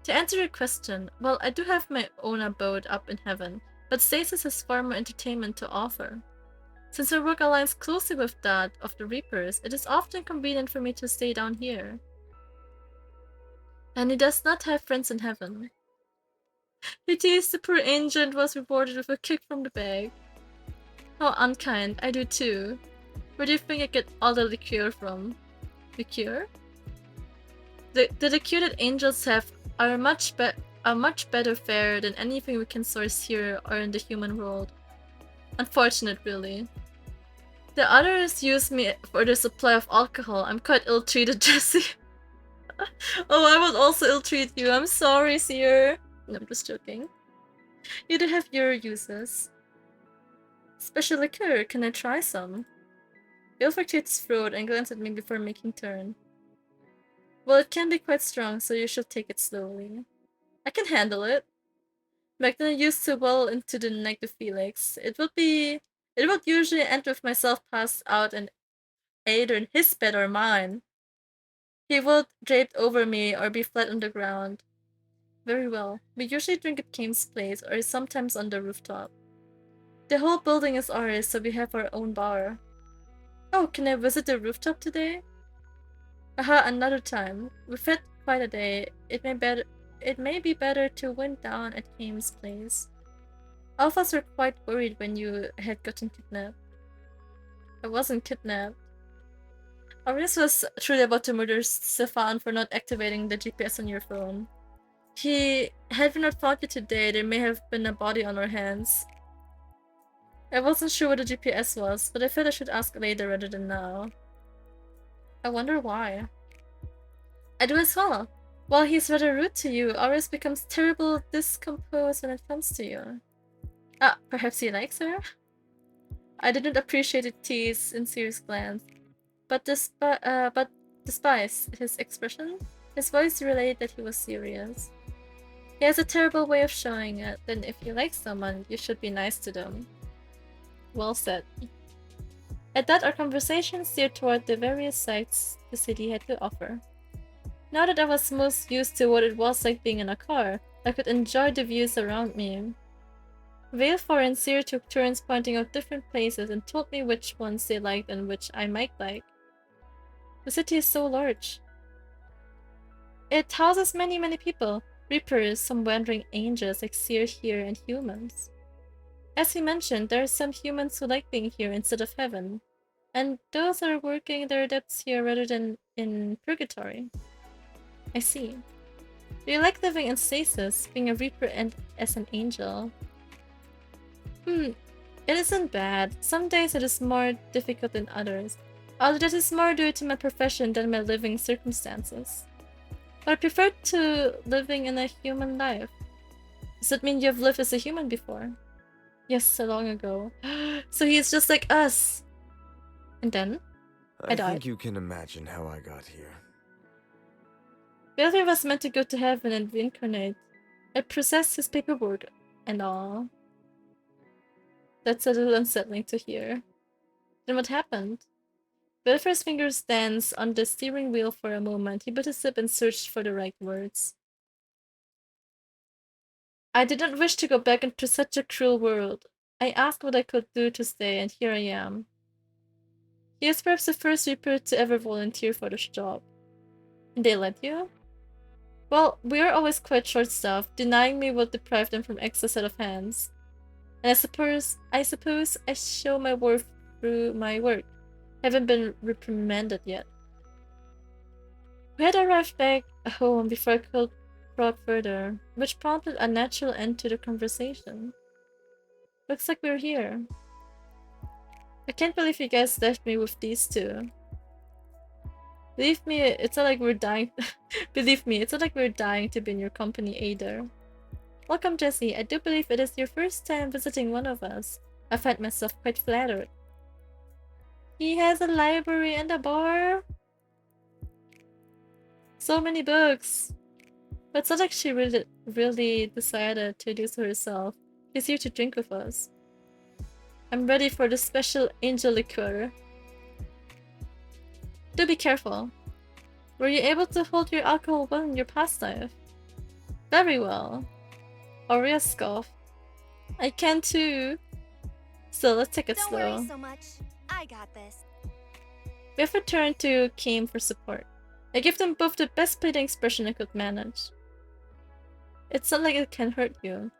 To answer your question, well, I do have my own abode up in heaven, but Stasis has far more entertainment to offer. Since our work aligns closely with that of the Reapers, it is often convenient for me to stay down here. And he does not have friends in heaven. He teased the poor angel and was rewarded with a kick from the bag. How unkind, I do too. Where do you think I get all the liqueur from? Liqueur? The liqueur that angels have are much better fare than anything we can source here or in the human world. Unfortunate, really. The others use me for the supply of alcohol. I'm quite ill-treated, Jesse. Oh, I would also ill-treat you. I'm sorry, Seer. No, I'm just joking. You do have your uses. Special liqueur, can I try some? Ilford cleared his throat and glanced at me before making turn. Well, it can be quite strong, so you should take it slowly. I can handle it. Magna used to well into the night with Felix. It would usually end with myself passed out and either in his bed or mine. He would draped over me or be flat on the ground. Very well. We usually drink at Kim's place or sometimes on the rooftop. The whole building is ours, so we have our own bar. Oh, can I visit the rooftop today? Aha, another time. We've had quite a day. It may be better to wind down at Kim's place. All of us were quite worried when you had gotten kidnapped. I wasn't kidnapped. Aries was truly about to murder Stefan for not activating the GPS on your phone. Had we not found you today, there may have been a body on our hands. I wasn't sure what the GPS was, but I felt I should ask later rather than now. I wonder why. I do as well. While he's rather rude to you, Aries becomes terrible discomposed when it comes to you. Ah, perhaps he likes her? I didn't appreciate the tease in Sirius' glance, but despite his expression, his voice relayed that he was serious. He has a terrible way of showing it, then if you like someone, you should be nice to them. Well said. At that, our conversation steered toward the various sights the city had to offer. Now that I was most used to what it was like being in a car, I could enjoy the views around me. Valefor and Seer took turns pointing out different places and told me which ones they liked and which I might like. The city is so large. It houses many people. Reapers, some wandering angels like Seer here, and humans. As he mentioned, there are some humans who like being here instead of heaven, and those are working their depths here rather than in purgatory. I see. Do you like living in stasis, being a Reaper and as an angel? It isn't bad. Some days it is more difficult than others. Although that is more due to my profession than my living circumstances. But I prefer to living in a human life. Does that mean you have lived as a human before? Yes, so long ago. So he's just like us. And then? I died. think you can imagine how I got here. Billy was meant to go to heaven and reincarnate. I processed his paperwork and all. That's a little unsettling to hear. Then what happened? Wilfer's fingers danced on the steering wheel for a moment. He bit his lip and searched for the right words. I didn't wish to go back into such a cruel world. I asked what I could do to stay, and here I am. He is perhaps the first Reaper to ever volunteer for this job. And they let you? Well, we are always quite short-staffed. Denying me will deprive them from extra set of hands. And I suppose I show my worth through my work. Haven't been reprimanded yet. We had arrived back home before I could probe further, which prompted a natural end to the conversation. Looks like we're here. I can't believe you guys left me with these two. Believe me, it's not like we're dying. Believe me, it's not like we're dying to be in your company either. Welcome, Jesse. I do believe it is your first time visiting one of us. I find myself quite flattered. He has a library and a bar. So many books. But it's not like she really decided to do so herself. She's here to drink with us. I'm ready for the special angel liqueur. Do be careful. Were you able to hold your alcohol well in your past life? Very well. Aurea scoffed. I can too. So let's take it Don't slow. worry so much. I got this. We have returned to Kame for support. I give them both the best pleading expression I could manage. It's not like it can hurt you,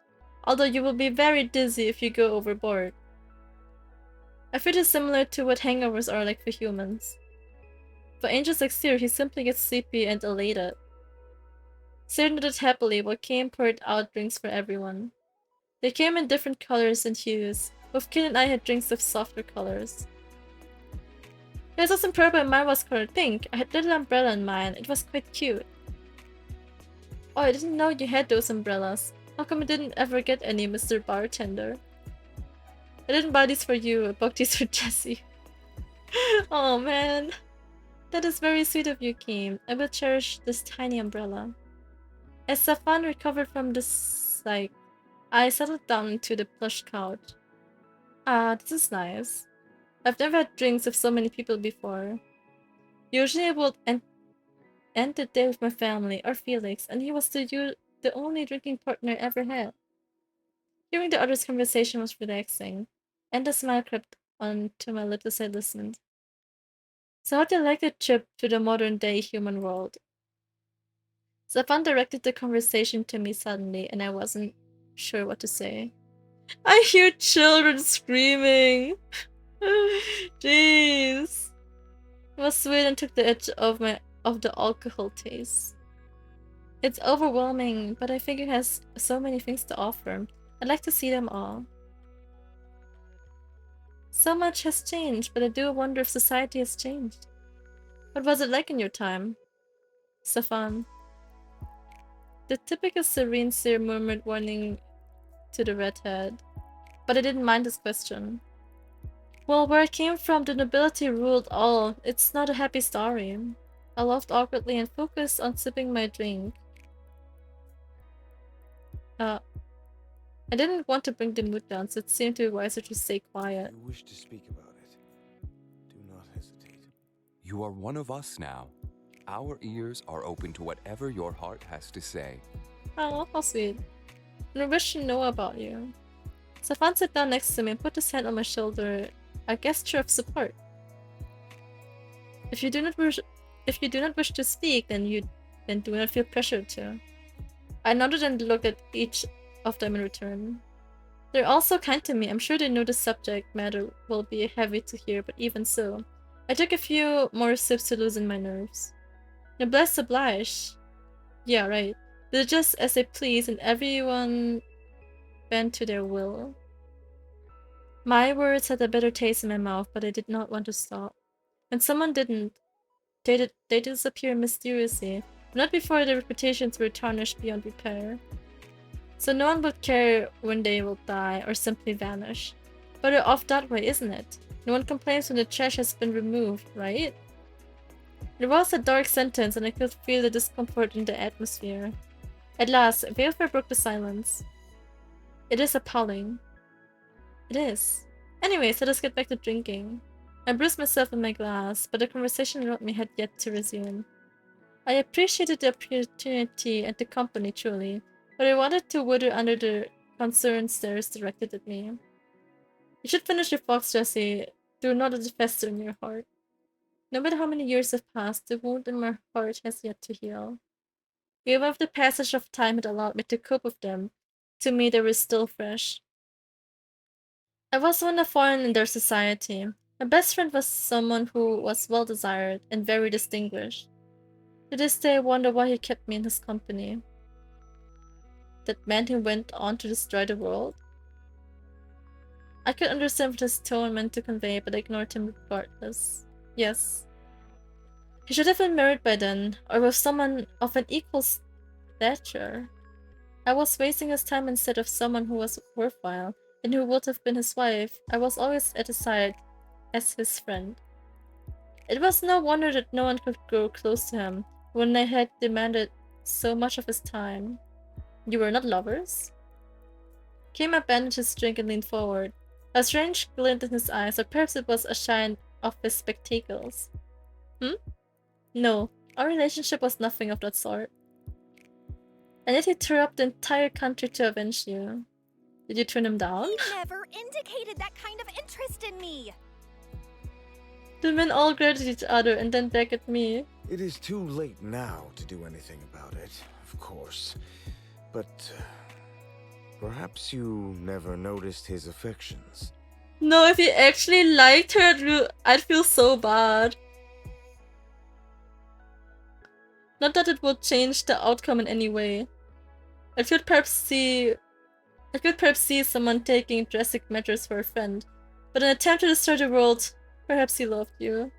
although you will be very dizzy if you go overboard. I feel it is similar to what hangovers are like for humans. For angels like Seer, he simply gets sleepy and elated. Seer nodded happily while Kame poured out drinks for everyone. They came in different colors and hues. Both Kid and I had drinks of softer colors. His wasn't purple and mine was colored pink. I had a little umbrella in mine. It was quite cute. Oh, I didn't know you had those umbrellas. How come I didn't ever get any, Mr. Bartender? I didn't buy these for you. I bought these for Jesse. Oh man. That is very sweet of you, Kim. I will cherish this tiny umbrella. As Safan recovered from the sight, I settled down into the plush couch. Ah, this is nice. I've never had drinks with so many people before. Usually I would end the day with my family or Felix, and he was the only drinking partner I ever had. Hearing the others' conversation was relaxing, and a smile crept onto my lips as I listened. So how do you like the trip to the modern-day human world? Zafan directed the conversation to me suddenly, and I wasn't sure what to say. I hear children screaming! Jeez! It was sweet and took the edge of the alcohol taste. It's overwhelming, but I think it has so many things to offer. I'd like to see them all. So much has changed, but I do wonder if society has changed. What was it like in your time? Safan. The typical serene Seer murmured, warning to the redhead, but I didn't mind his question. Well, where I came from, the nobility ruled all. It's not a happy story. I laughed awkwardly and focused on sipping my drink. I didn't want to bring the mood down, so it seemed to be wiser to stay quiet. You wish to speak about it. Do not hesitate. You are one of us now. Our ears are open to whatever your heart has to say. Oh, how sweet. And I wish to know about you. Safan sat down next to me and put his hand on my shoulder, a gesture of support. If you do not wish to speak, then do not feel pressured to. I nodded and looked at each of them in return. They're all so kind to me. I'm sure they know the subject matter will be heavy to hear, but even so, I took a few more sips to loosen my nerves. Noblesse oblige. Yeah, right. They're just as they please, and everyone bent to their will. My words had a bitter taste in my mouth, but I did not want to stop. When someone didn't, they disappear mysteriously, but not before their reputations were tarnished beyond repair. So no one would care when they will die or simply vanish. Better off that way, isn't it? No one complains when the trash has been removed, right? It was a dark sentence, and I could feel the discomfort in the atmosphere. At last, Veilfair broke the silence. It is appalling. It is. Anyways, let us get back to drinking. I bruised myself in my glass, but the conversation around me had yet to resume. I appreciated the opportunity and the company truly, but I wanted to wither under the concerned stares directed at me. You should finish your fox, Jesse. Do not let it fester in your heart. No matter how many years have passed, the wound in my heart has yet to heal. Even if the passage of time had allowed me to cope with them, to me they were still fresh. I was one of foreign in their society. My best friend was someone who was well desired and very distinguished. To this day, I wonder why he kept me in his company. That man who went on to destroy the world? I could understand what his tone meant to convey, but I ignored him regardless. Yes. He should have been married by then, or with someone of an equal stature. I was wasting his time instead of someone who was worthwhile, and who would have been his wife. I was always at his side as his friend. It was no wonder that no one could grow close to him when I had demanded so much of his time. You were not lovers? Kim abandoned his drink and leaned forward. A strange glint in his eyes, or perhaps it was a shine of his spectacles. No, our relationship was nothing of that sort. And yet he tore up the entire country to avenge you. Did you turn him down? He never indicated that kind of interest in me. The men all glared at each other and then back at me. It is too late now to do anything about it, of course. But perhaps you never noticed his affections. No, if he actually liked her, I'd feel so bad. Not that it would change the outcome in any way. I could perhaps see someone taking drastic measures for a friend, but in an attempt to destroy the world, perhaps he loved you.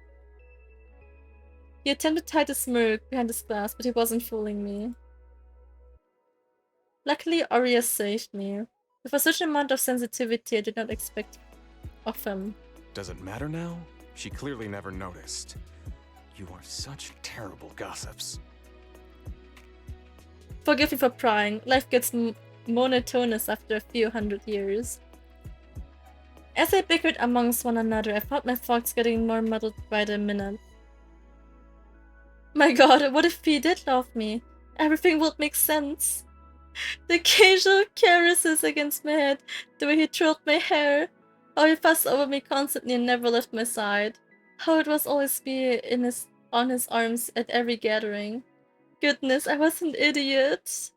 He attempted to hide a smirk behind his glass, but he wasn't fooling me. Luckily, Aries saved me. With a certain amount of sensitivity I did not expect of him. Does it matter now? She clearly never noticed. You are such terrible gossips. Forgive me for prying. Life gets monotonous after a few hundred years. As I bickered amongst one another, I found my thoughts getting more muddled by the minute. My god, what if he did love me? Everything would make sense. The occasional caresses against my head, the way he twirled my hair, how he fussed over me constantly and never left my side, how it was always be on his arms at every gathering. Goodness, I was an idiot.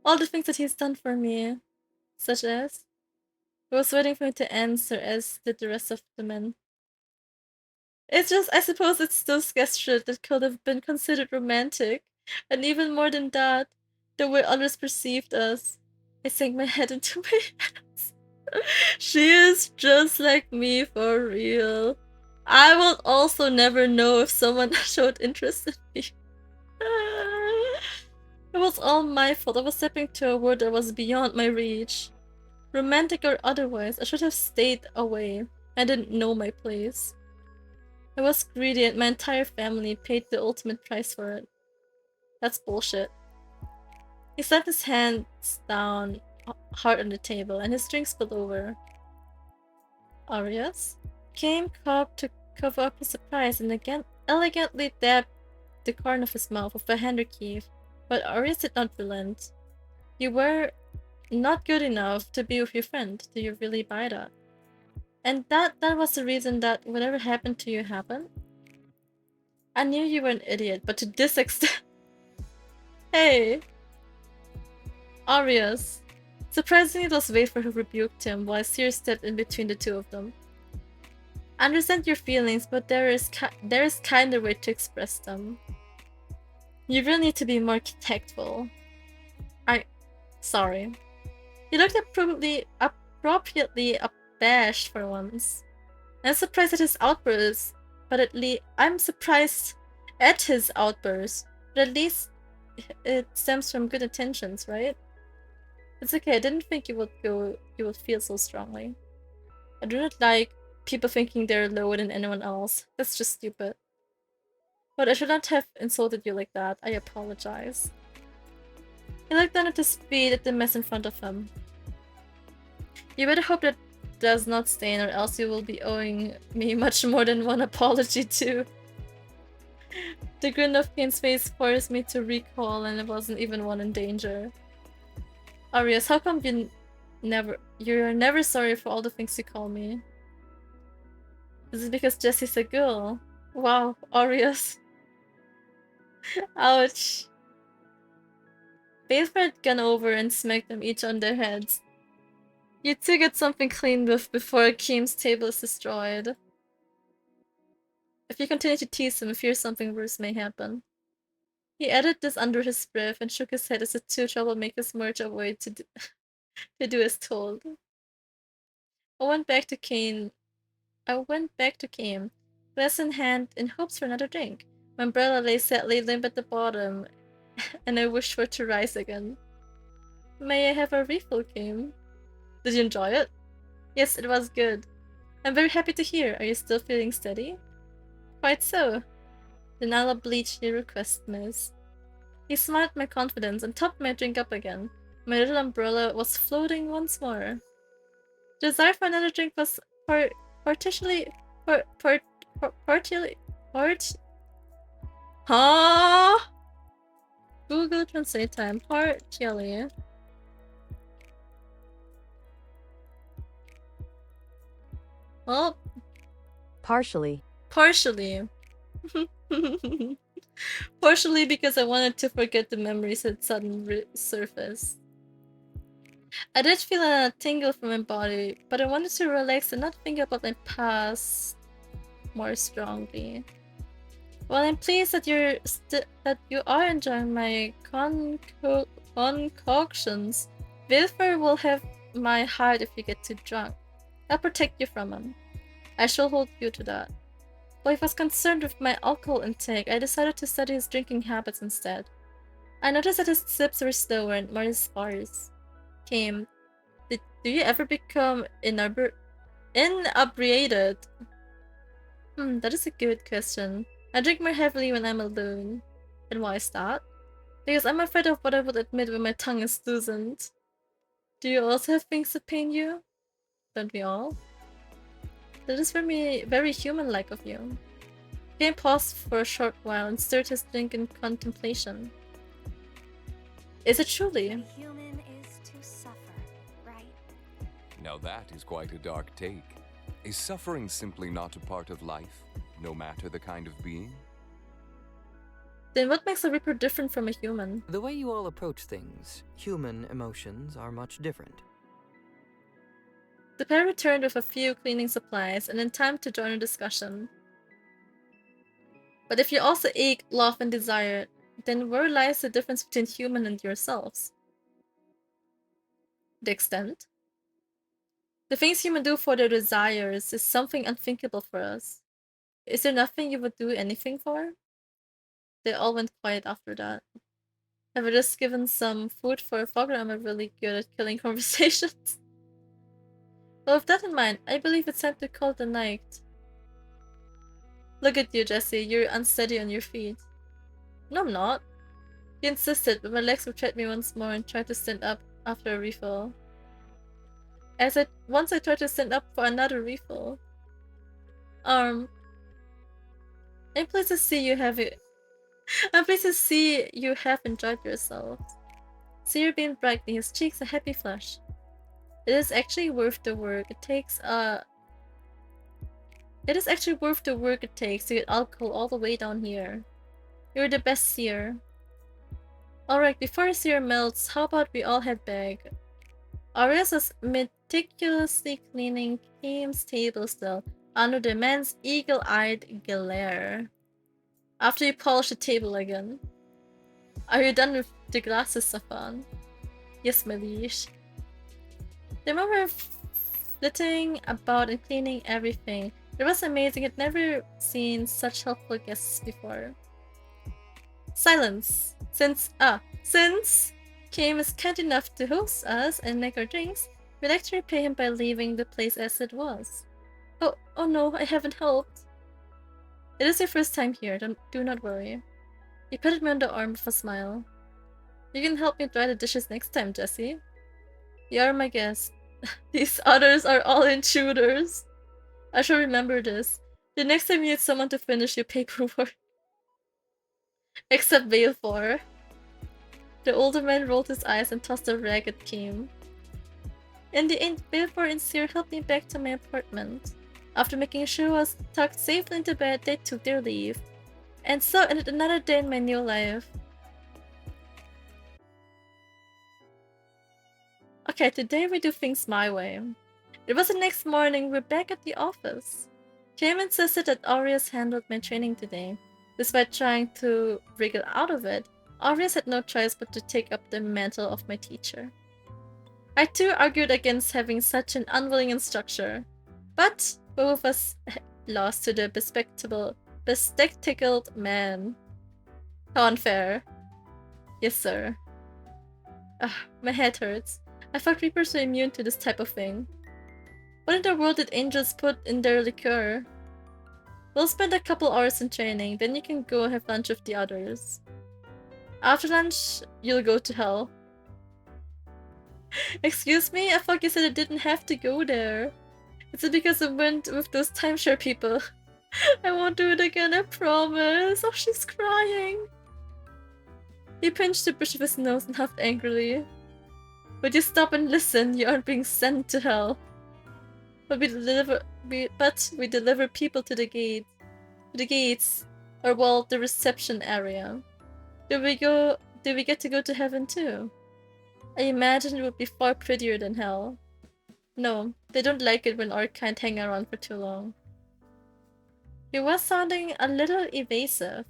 All the things that he's done for me. Such as? He was waiting for me to answer, as did the rest of the men. It's just, I suppose it's those gestures that could have been considered romantic. And even more than that, the way others perceived us. I sank my head into my hands. She is just like me for real. I will also never know if someone showed interest in me. It was all my fault. I was stepping to a world that was beyond my reach. Romantic or otherwise, I should have stayed away. I didn't know my place. I was greedy and my entire family paid the ultimate price for it. That's bullshit. He slammed his hands down hard on the table and his drink spilled over. Aries came up to cover up his surprise and again elegantly dabbed the corner of his mouth with a handkerchief, but Aries did not relent. You were not good enough to be with your friend. Do you really buy that? And that was the reason that whatever happened to you happened? I knew you were an idiot, but to this extent. Hey! Aries. Surprisingly, it was Wafer who rebuked him, while Seer stepped in between the two of them. I understand your feelings, but there is kinder way to express them. You really need to be more tactful. Sorry. You looked appropriately abashed for once. I'm surprised at his outburst, but I'm surprised at his outburst, but at least it stems from good intentions, right? It's okay, I didn't think you would feel so strongly. I do not like people thinking they're lower than anyone else. That's just stupid. But I should not have insulted you like that. I apologize. He looked down at his feet at the mess in front of him. You better hope that does not stain, or else you will be owing me much more than one apology too. The grin of Kane's face forced me to recall, and it wasn't even one in danger. Aries, how come you're never sorry for all the things you call me? Is it because Jessie's a girl? Wow, Aries. Ouch. Faithful had gone over and smacked them each on their heads. You two get something cleaned with before Keem's table is destroyed. If you continue to tease him, I fear something worse may happen. He added this under his breath and shook his head as the two troublemakers merged away to do as told. I went back to Kane, glass in hand, in hopes for another drink. My umbrella lay sadly limp at the bottom, and I wished for it to rise again. May I have a refill, Kane? Did you enjoy it? Yes, it was good. I'm very happy to hear. Are you still feeling steady? Quite so. Then I'll oblige your request, miss. He smiled at my confidence and topped my drink up again. My little umbrella was floating once more. The desire for another drink was partially. Huh? Google Translate time. Partially. Well. Partially. Partially. Partially because I wanted to forget the memories that suddenly surfaced. I did feel a tingle from my body, but I wanted to relax and not think about my past more strongly. Well, I'm pleased that you are enjoying my concoctions. Wilfer will have my heart if you get too drunk. I'll protect you from him. I shall hold you to that. While I was concerned with my alcohol intake, I decided to study his drinking habits instead. I noticed that his sips were slower and more sparse. Do you ever become inebriated? That is a good question. I drink more heavily when I'm alone. And why is that? Because I'm afraid of what I would admit when my tongue is loosened. Do you also have things that pain you? Don't we all? That is very human-like of you. Kane paused for a short while and stirred his drink in contemplation. Is it truly? To be human is to suffer, right? Now that is quite a dark take. Is suffering simply not a part of life, no matter the kind of being? Then what makes a Reaper different from a human? The way you all approach things, human emotions are much different. The pair returned with a few cleaning supplies and in time to join a discussion. But if you also ache, love, and desire, then where lies the difference between human and yourselves? The extent? The things humans do for their desires is something unthinkable for us. Is there nothing you would do anything for? They all went quiet after that. Have I just given some food for thought, or am I really good at killing conversations? Well, with that in mind, I believe it's time to call it a night. Look at you, Jesse. You're unsteady on your feet. No, I'm not. He insisted, but my legs betrayed me once more and tried to stand up after a refill. Once I tried to stand up for another refill. I'm pleased to see you have enjoyed yourself. Seer beamed brightly, his cheeks a happy flush. It is actually worth the work it takes to get alcohol all the way down here. You're the best, Seer. Alright, before Seer melts, how about we all head back? Aries was meticulously cleaning Kim's table still, under the man's eagle-eyed glare. After you polish the table again. Are you done with the glasses, Safan? Yes, my liege. They were flitting about and cleaning everything. It was amazing. I'd never seen such helpful guests before. Silence! Since Kim is kind enough to host us and make our drinks, we'd like to repay him by leaving the place as it was. Oh no, I haven't helped. It is your first time here, do not worry. He patted me on the arm with a smile. You can help me dry the dishes next time, Jesse. You are my guest. These others are all intruders. I shall remember this. The next time you need someone to finish your paperwork. Except Baleful. The older man rolled his eyes and tossed a rag at Kim. In the end, Baleful and Seer helped me back to my apartment. After making sure I was tucked safely into bed, they took their leave. And so ended another day in my new life. Okay, today we do things my way. It was the next morning, we're back at the office. Kim insisted that Aries handled my training today. Despite trying to wriggle out of it, Aries had no choice but to take up the mantle of my teacher. I too argued against having such an unwilling instructor, but both of us lost to the bespectacled man. How unfair. Yes, sir. My head hurts. I thought Reapers were immune to this type of thing. What in the world did angels put in their liqueur? We'll spend a couple hours in training, then you can go have lunch with the others. After lunch, you'll go to hell. Excuse me? I thought you said I didn't have to go there. Is it because I went with those timeshare people? I won't do it again, I promise. Oh, she's crying. He pinched the bridge of his nose and huffed angrily. Would you stop and listen? You aren't being sent to hell. But we deliver people to the gates, or well, the reception area. Do we get to go to heaven too? I imagine it would be far prettier than hell. No, they don't like it when our kind hang around for too long. He was sounding a little evasive,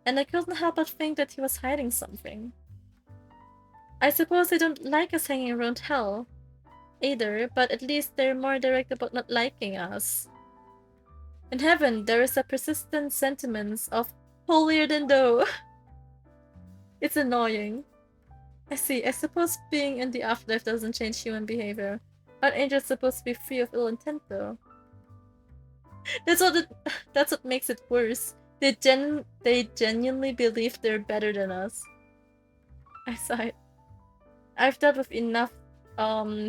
and I couldn't help but think that he was hiding something. I suppose they don't like us hanging around hell either, but at least they're more direct about not liking us. In heaven, there is a persistent sentiment of holier than thou. It's annoying. I see. I suppose being in the afterlife doesn't change human behavior. Aren't angels supposed to be free of ill intent, though? That's what makes it worse. They genuinely believe they're better than us. I sighed. I've dealt with enough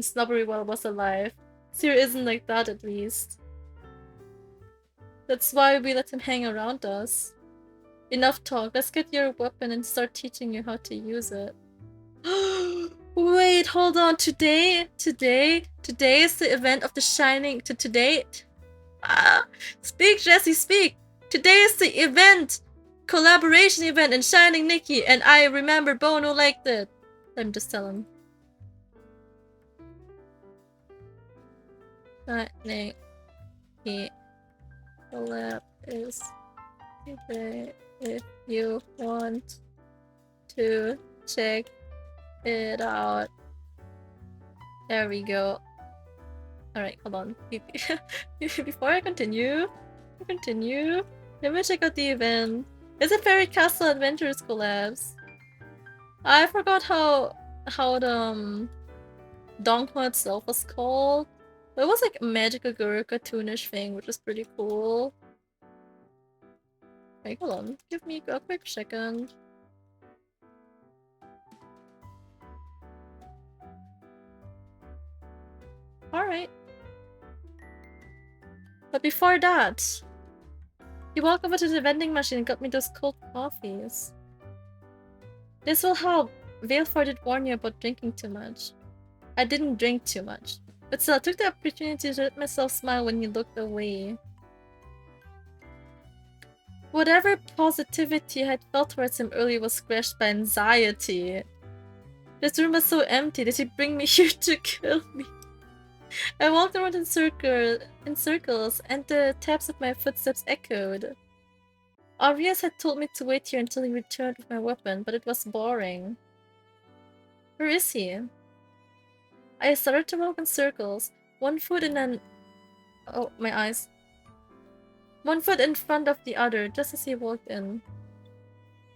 snobbery while I was alive. Seer isn't like that, at least. That's why we let him hang around us. Enough talk. Let's get your weapon and start teaching you how to use it. Wait, hold on. Today is the event of the shining. Speak, Jesse, speak. Today is the event, collaboration event in Shining Nikki, and I remember Bono liked it. Let me just tell him. Shining Nikki collab is today. If you want to check it out. There we go. Alright, hold on. Before I continue, let me check out the event. It's a Fairy Castle Adventures collabs. I forgot how the Donghua itself was called. But it was like a magical girl cartoonish thing, which was pretty cool. Okay, hold on. Give me a quick second. Alright. But before that, he walked over to the vending machine and got me those cold coffees. This will help Veilfor did warn you about drinking too much. I didn't drink too much, but still I took the opportunity to let myself smile when you looked away. Whatever positivity I had felt towards him earlier was crushed by anxiety. This room was so empty. Did he bring me here to kill me? I walked around in circles, and the taps of my footsteps echoed. Aries had told me to wait here until he returned with my weapon, but it was boring. Where is he? I started to walk in circles, one foot in an... Oh, my eyes. One foot in front of the other, just as he walked in.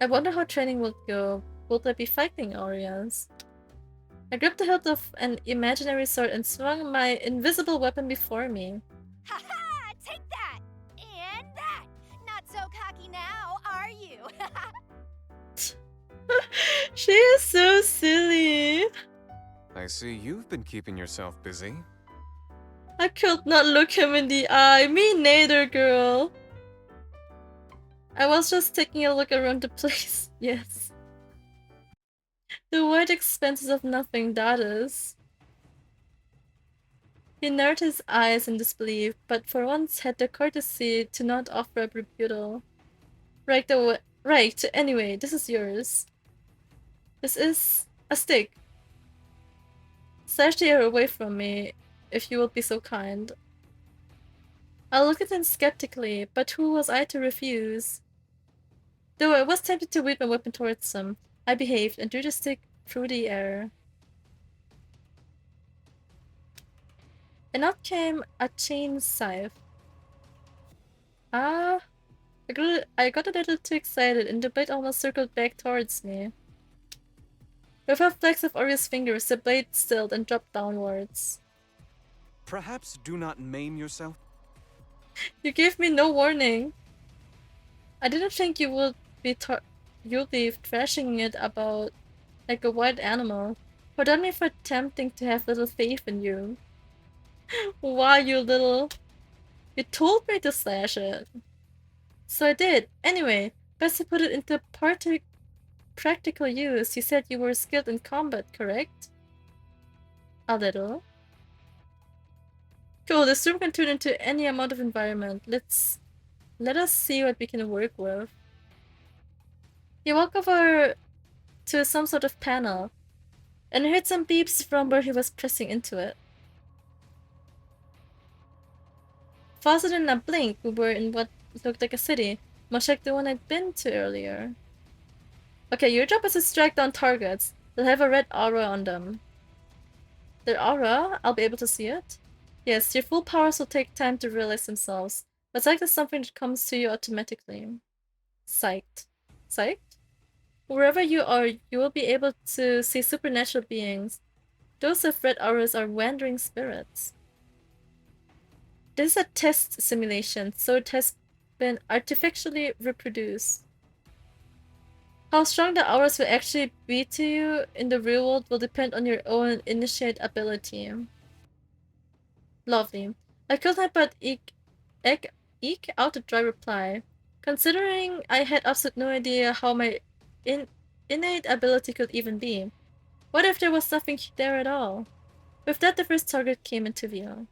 I wonder how training would go. Would I be fighting Aries? I gripped the hilt of an imaginary sword and swung my invisible weapon before me. Haha! Take that! And that! Not so cocky now, are you? She is so silly. I see you've been keeping yourself busy. I could not look him in the eye. Me neither, girl. I was just taking a look around the place. Yes. The wide expanses of nothing, that is. He narrowed his eyes in disbelief, but for once had the courtesy to not offer a rebuttal. Right, anyway, this is yours. This is a stick. Slash the air away from me, if you will be so kind. I looked at him skeptically, but who was I to refuse? Though I was tempted to wield my weapon towards him, I behaved and threw the stick through the air. And out came a chain scythe. I got a little too excited and the blade almost circled back towards me. With a flex of Aries' fingers, the blade stilled and dropped downwards. Perhaps do not maim yourself? You gave me no warning. I didn't think you would be thrashing it about like a wild animal. Pardon me for attempting to have little faith in you. Why, you little... You told me to slash it. So I did. Anyway, best to put it into practical use. You said you were skilled in combat, correct? A little. Cool, this room can turn into any amount of environment. Let us see what we can work with. He walked over to some sort of panel, and I heard some beeps from where he was pressing into it. Faster than a blink, we were in what looked like a city, much like the one I'd been to earlier. Okay, your job is to strike down targets. They'll have a red aura on them. Their aura? I'll be able to see it? Yes, your full powers will take time to realize themselves, but psych is something that comes to you automatically. Psyched. Psyched? Wherever you are, you will be able to see supernatural beings. Those with red auras are wandering spirits. This is a test simulation, so it has been artificially reproduced. How strong the auras will actually be to you in the real world will depend on your own initiate ability. Lovely. I could not but eke out a dry reply. Considering I had absolutely no idea how my innate ability could even be. What if there was nothing there at all? With that, the first target came into view.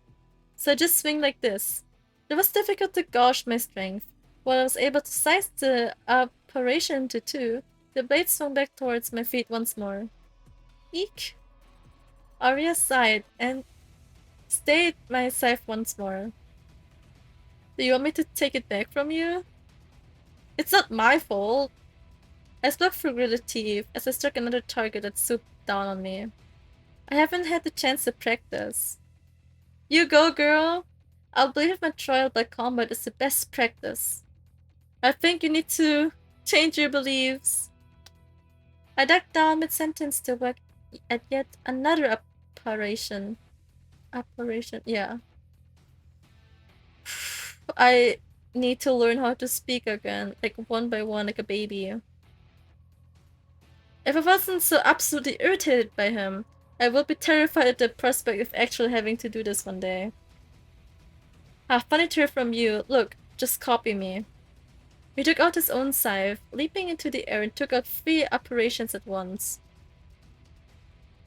So I just swing like this. It was difficult to gauge my strength. While I was able to size the apparition to 2, the blade swung back towards my feet once more. Eek! Arya sighed and stayed my scythe once more. Do you want me to take it back from you? It's not my fault. I spoke through the teeth as I struck another target that swooped down on me. I haven't had the chance to practice. You go, girl! I'll believe my trial by combat is the best practice. I think you need to change your beliefs. I ducked down mid-sentence to work at yet another apparition. Yeah. I need to learn how to speak again, like one by one, like a baby. If I wasn't so absolutely irritated by him, I would be terrified at the prospect of actually having to do this one day. Ah, funny to hear from you. Look, just copy me. He took out his own scythe, leaping into the air and took out 3 apparitions at once.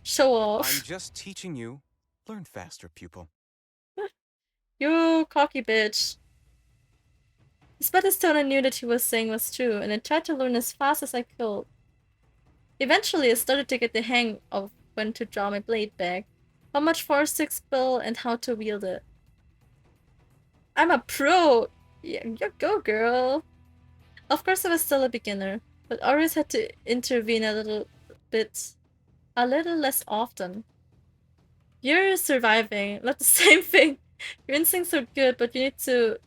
Show I'm off. just teaching you. Learn faster, pupil. You cocky bitch. Despite his tone, I knew that he was saying was true, and I tried to learn as fast as I could. Eventually, I started to get the hang of when to draw my blade back, how much force to expel, and how to wield it. I'm a pro! Yeah, you go, girl! Of course, I was still a beginner, but Aries had to intervene a little less often. You're surviving, not the same thing. Your instincts are good, but you need to,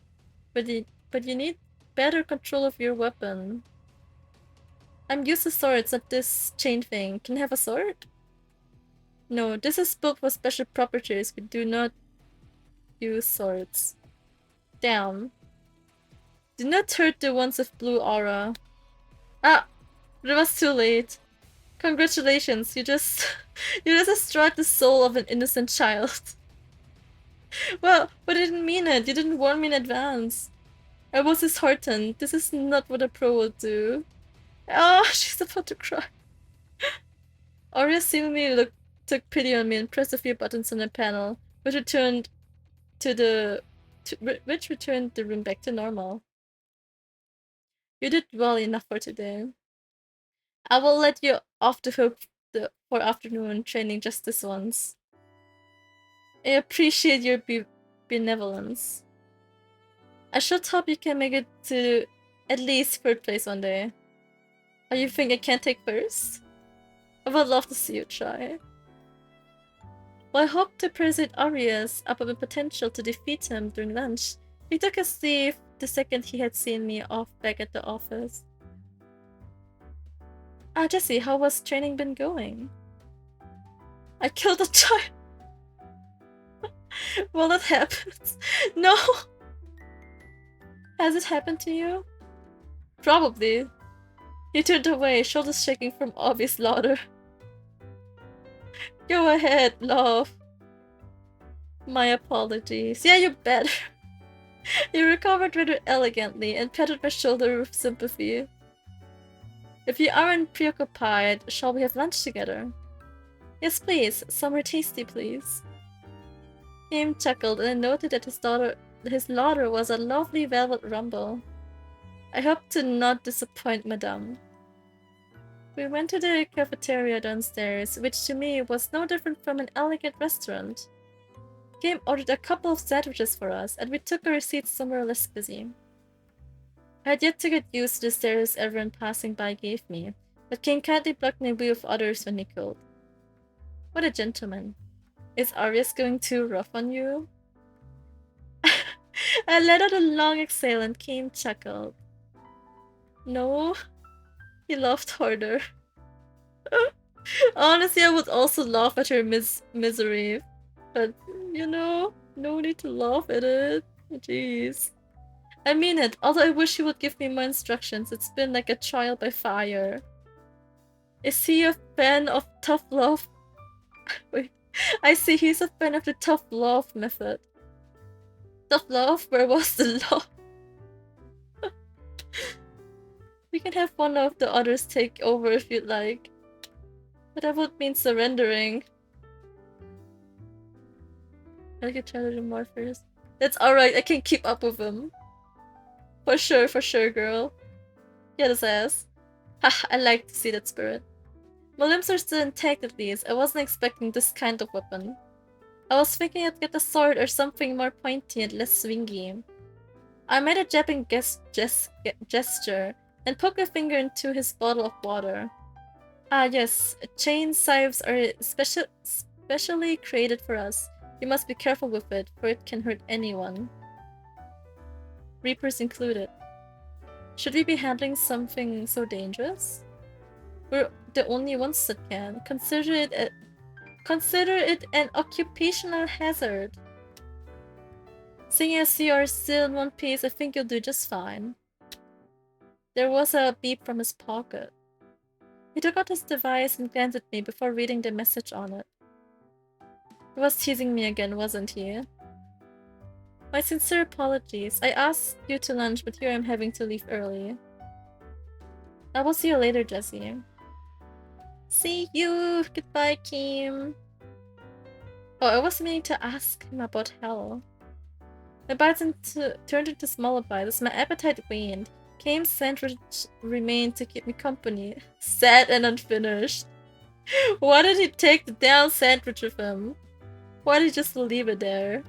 but you need better control of your weapon. I'm used to swords, not this chain thing. Can I have a sword? No, this is built for special properties. We do not use swords. Damn. Do not hurt the ones with blue aura. Ah! But it was too late. Congratulations, you just destroyed the soul of an innocent child. Well, but I didn't mean it. You didn't warn me in advance. I was disheartened. This is not what a pro would do. Oh, she's about to cry. Arya seemingly took pity on me and pressed a few buttons on the panel, which returned the room back to normal. You did well enough for today. I will let you off the hook for afternoon training just this once. I appreciate your benevolence. I should hope you can make it to at least 3rd place one day. Or you think I can't take first? I would love to see you try. Well, I hope to persuade Aries about my potential to defeat him during lunch. He took his leave the second he had seen me off back at the office. Ah, Jesse, how has training been going? I killed a child. Well, that happens. No! Has it happened to you? Probably. He turned away, shoulders shaking from obvious laughter. Go ahead, love. My apologies. Yeah, you better. You recovered rather elegantly and patted my shoulder with sympathy. If you aren't preoccupied, shall we have lunch together? Yes, please. Somewhere tasty, please. Game chuckled, and I noted that his laughter was a lovely velvet rumble. I hope to not disappoint Madame. We went to the cafeteria downstairs, which to me was no different from an elegant restaurant. Game ordered a couple of sandwiches for us, and we took our seats somewhere less busy. I had yet to get used to the stares everyone passing by gave me, but King kindly blocked my view of others when he could. What a gentleman. Is Arias going too rough on you? I let out a long exhale and King chuckled. No, he laughed harder. Honestly, I would also laugh at her misery, but you know, no need to laugh at it. Jeez. I mean it, although I wish he would give me more instructions. It's been like a trial by fire. Is he a fan of tough love? Wait, I see he's a fan of the tough love method. Tough love? Where was the love? We can have one of the others take over if you'd like. But that would mean surrendering. I could try to do more first. That's alright, I can keep up with him. For sure, girl. Get his ass. Ha, I like to see that spirit. My limbs are still intact at least. I wasn't expecting this kind of weapon. I was thinking I'd get a sword or something more pointy and less swingy. I made a jabbing gesture and poked my finger into his bottle of water. Ah yes, chain scythes are specially created for us. You must be careful with it, for it can hurt anyone. Reapers included. Should we be handling something so dangerous? We're the only ones that can. Consider it an occupational hazard. Seeing as you are still in one piece, I think you'll do just fine. There was a beep from his pocket. He took out his device and glanced at me before reading the message on it. He was teasing me again, wasn't he? My sincere apologies. I asked you to lunch, but here I'm having to leave early. I will see you later, Jessie. See you! Goodbye, Kim! Oh, I was meaning to ask him about hell. My bites turned into smaller bites as my appetite waned. Kim's sandwich remained to keep me company. Sad and unfinished. Why did he take the damn sandwich with him? Why did he just leave it there?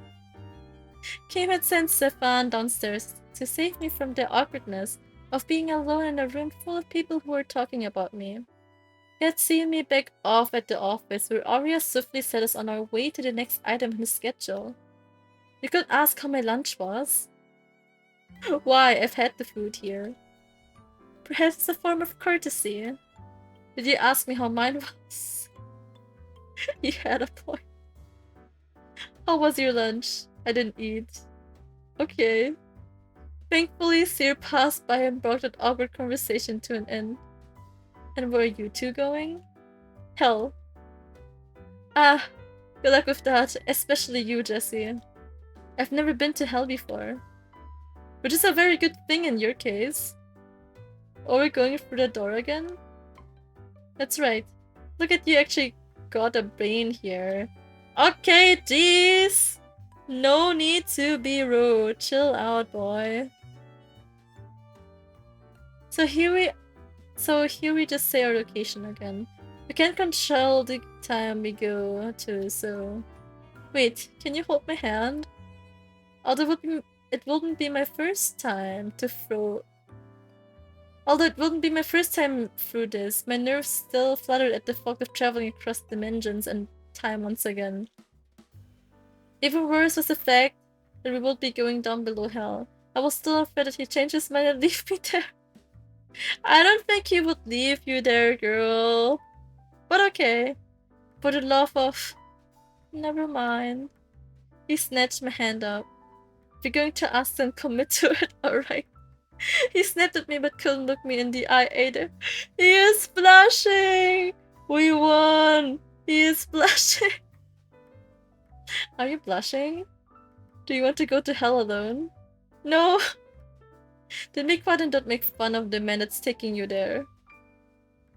Kim had sent Stefan downstairs to save me from the awkwardness of being alone in a room full of people who were talking about me. He had seen me back off at the office, where Arya swiftly set us on our way to the next item in his schedule. You could ask how my lunch was. Why, I've had the food here. Perhaps it's a form of courtesy. Did you ask me how mine was? You had a point. How was your lunch? I didn't eat. Okay. Thankfully, Seer passed by and brought that awkward conversation to an end. And where are you two going? Hell. Ah, good luck with that, especially you, Jesse. I've never been to hell before. Which is a very good thing in your case. Are we going through the door again? That's right. Look at you actually got a brain here. Okay, jeez! No need to be rude. Chill out, boy. So here we just say our location again. We can't control the time we go to, so... Wait, can you hold my hand? Although it wouldn't be my first time through this, my nerves still fluttered at the thought of traveling across dimensions and time once again. Even worse was the fact that we would be going down below hell. I was still afraid that he'd change his mind and leave me there. I don't think he would leave you there, girl. But okay. For the love of... Never mind. He snatched my hand up. If you're going to ask, then commit to it, alright. He snapped at me but couldn't look me in the eye either. He is blushing! We won! He is blushing! Are you blushing? Do you want to go to hell alone? No! Then be quiet and don't make fun of the man that's taking you there.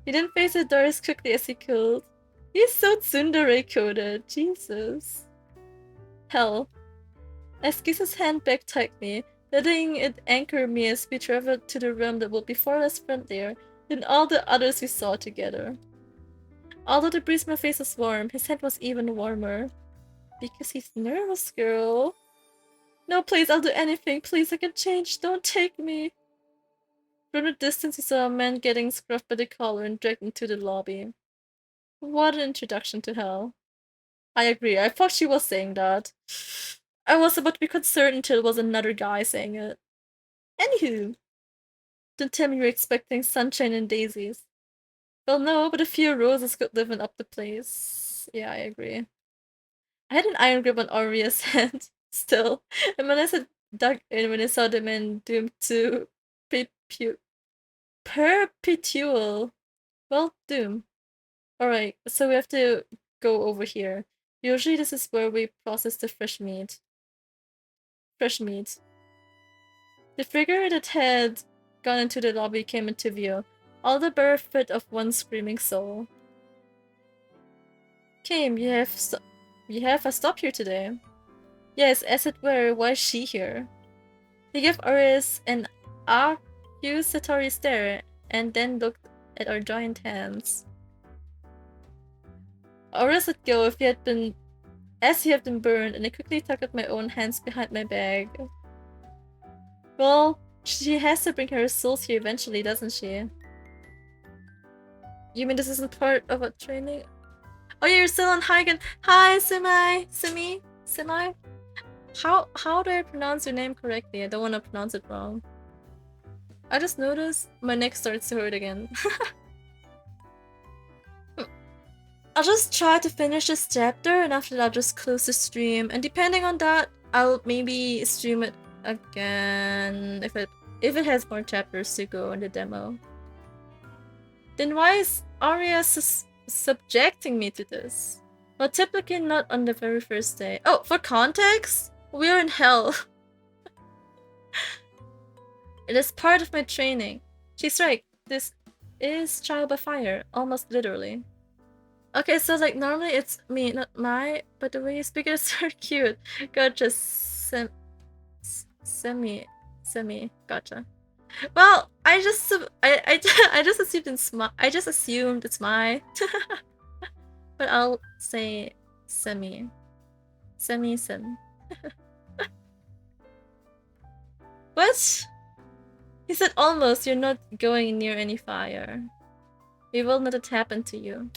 He didn't face the door as quickly as he could. He's so tsundere-coded. Jesus. Hell. I squeezed his hand back tightly, letting it anchor me as we traveled to the room that would be far less friendlier than all the others we saw together. Although the breeze on my face was warm, his hand was even warmer. Because he's nervous, girl. No, please, I'll do anything. Please, I can change. Don't take me. From a distance, he saw a man getting scruffed by the collar and dragged into the lobby. What an introduction to hell. I agree. I thought she was saying that. I was about to be concerned until it was another guy saying it. Anywho. Don't tell me you're expecting sunshine and daisies. Well, no, but a few roses could liven up the place. Yeah, I agree. I had an iron grip on Aria's hand, still. And when I said dug in when I saw the man doomed to perpetual. Well, doom. Alright, so we have to go over here. Usually this is where we process the fresh meat. The figure that had gone into the lobby came into view, all the bare fit of one screaming soul. Kim, you have a stop here today. Yes, as it were, why is she here? He gave Aries an accusatory stare and then looked at our giant hands. Aries let go as he had been burned, and I quickly tucked my own hands behind my bag. Well, she has to bring her souls here eventually, doesn't she? You mean this isn't part of a training? Oh, you're still on Hagen. Hi, Simi. How do I pronounce your name correctly? I don't want to pronounce it wrong. I just noticed my neck starts to hurt again. I'll just try to finish this chapter, and after that I'll just close the stream. And depending on that, I'll maybe stream it again if it has more chapters to go in the demo. Then why is Arya subjecting me to this? Well, typically not on the very first day. Oh, for context, we're in hell. It is part of my training. She's right. is trial by fire, almost literally. Okay, so like normally it's me, not my, but the way you speak is so cute. Gotcha. Semi. Gotcha. Well, I just I just assumed it's my. I just assumed it's my. But I'll say semi. Sim. What? He said almost. You're not going near any fire. We will not happen to you.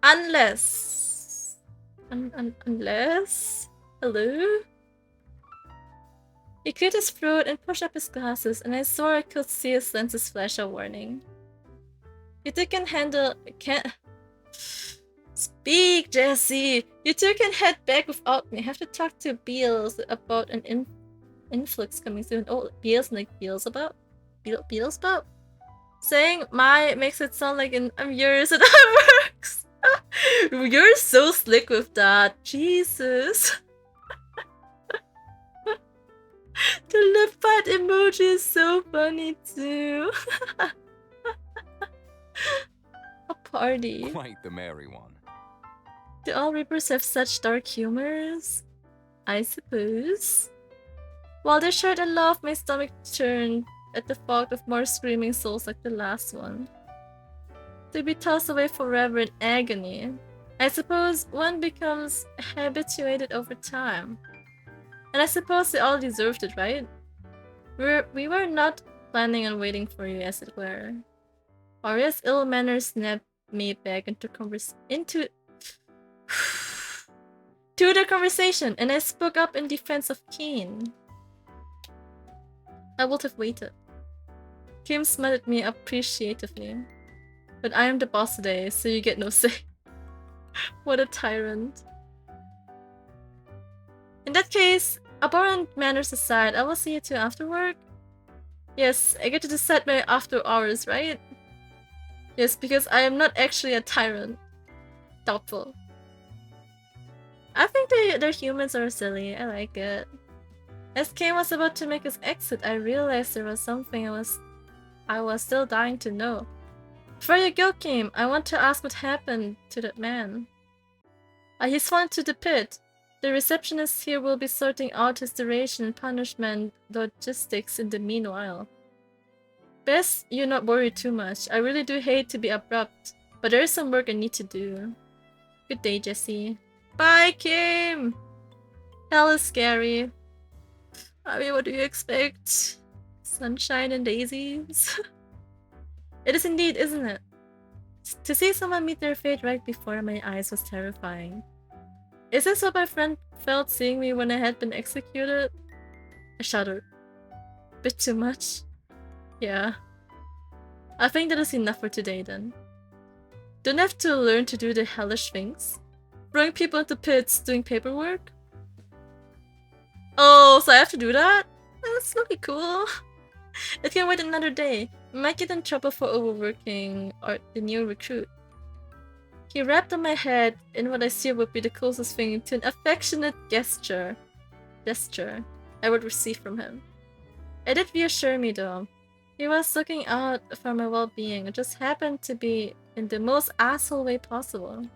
Unless... unless... Hello? He cleared his throat and pushed up his glasses, and I swore I could see his lenses flash a warning. You two can handle... can't... Speak, Jesse! You two can head back without me. I have to talk to Beals about an influx coming soon. Oh, Beals like Beelzebub? Beelzebub? Saying my makes it sound like I'm yours and that works! You're so slick with that. Jesus. The lip pad emoji is so funny too. A party. Quite the merry one. Do all Reapers have such dark humors? I suppose. While they shared a laugh, my stomach turned at the thought of more screaming souls like the last one. To be tossed away forever in agony. I suppose one becomes habituated over time. And I suppose they all deserved it, right? We were not planning on waiting for you, as it were. Aria's ill manners snapped me back into to the conversation, and I spoke up in defense of Keen. I would have waited. Kim smiled at me appreciatively. But I am the boss today, so you get no say. What a tyrant. In that case, abhorrent manners aside, I will see you two after work. Yes, I get to decide my after hours, right? Yes, because I am not actually a tyrant. Doubtful. I think their humans are silly. I like it. As Kane was about to make his exit, I realized there was something I was still dying to know. Before you go, Kim, I want to ask what happened to that man. He's fallen to the pit. The receptionist here will be sorting out his duration and punishment logistics in the meanwhile. Best you not worry too much. I really do hate to be abrupt, but there is some work I need to do. Good day, Jesse. Bye, Kim! Hell is scary. I mean, what do you expect? Sunshine and daisies? It is indeed, isn't it? To see someone meet their fate right before my eyes was terrifying. Is this what my friend felt seeing me when I had been executed? I shuddered. Bit too much? Yeah. I think that is enough for today then. Don't have to learn to do the hellish things? Throwing people into pits, doing paperwork? Oh, so I have to do that? That's really cool. It can wait another day. I might get in trouble for overworking or the new recruit. He rapped on my head in what I see would be the closest thing to an affectionate gesture I would receive from him. It did reassure me though. He was looking out for my well-being. It just happened to be in the most asshole way possible.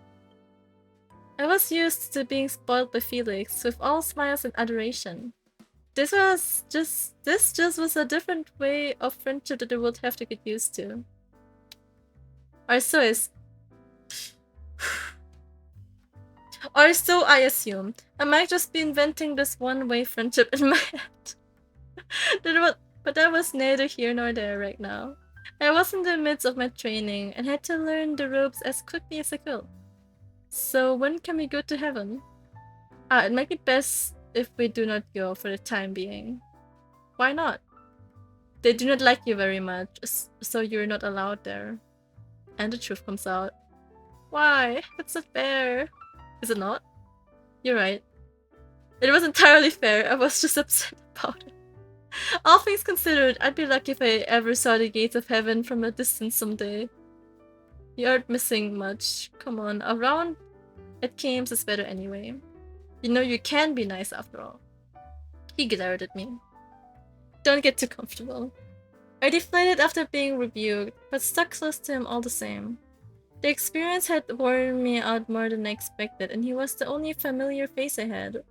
I was used to being spoiled by Felix with all smiles and adoration. This just was a different way of friendship that I would have to get used to. Or so I assume. I might just be inventing this one-way friendship in my head. But that was neither here nor there right now. I was in the midst of my training and had to learn the ropes as quickly as I could. So when can we go to heaven? It might be best if we do not go for the time being. Why not? They do not like you very much, so you're not allowed there. And the truth comes out. Why? That's not fair. Is it not? You're right. It was entirely fair. I was just upset about it. All things considered, I'd be lucky if I ever saw the gates of heaven from a distance someday. You aren't missing much. Come on, around at Kames is better anyway. You know you can be nice after all. He glared at me. Don't get too comfortable. I deflated after being rebuked, but stuck close to him all the same. The experience had worn me out more than I expected, and he was the only familiar face I had.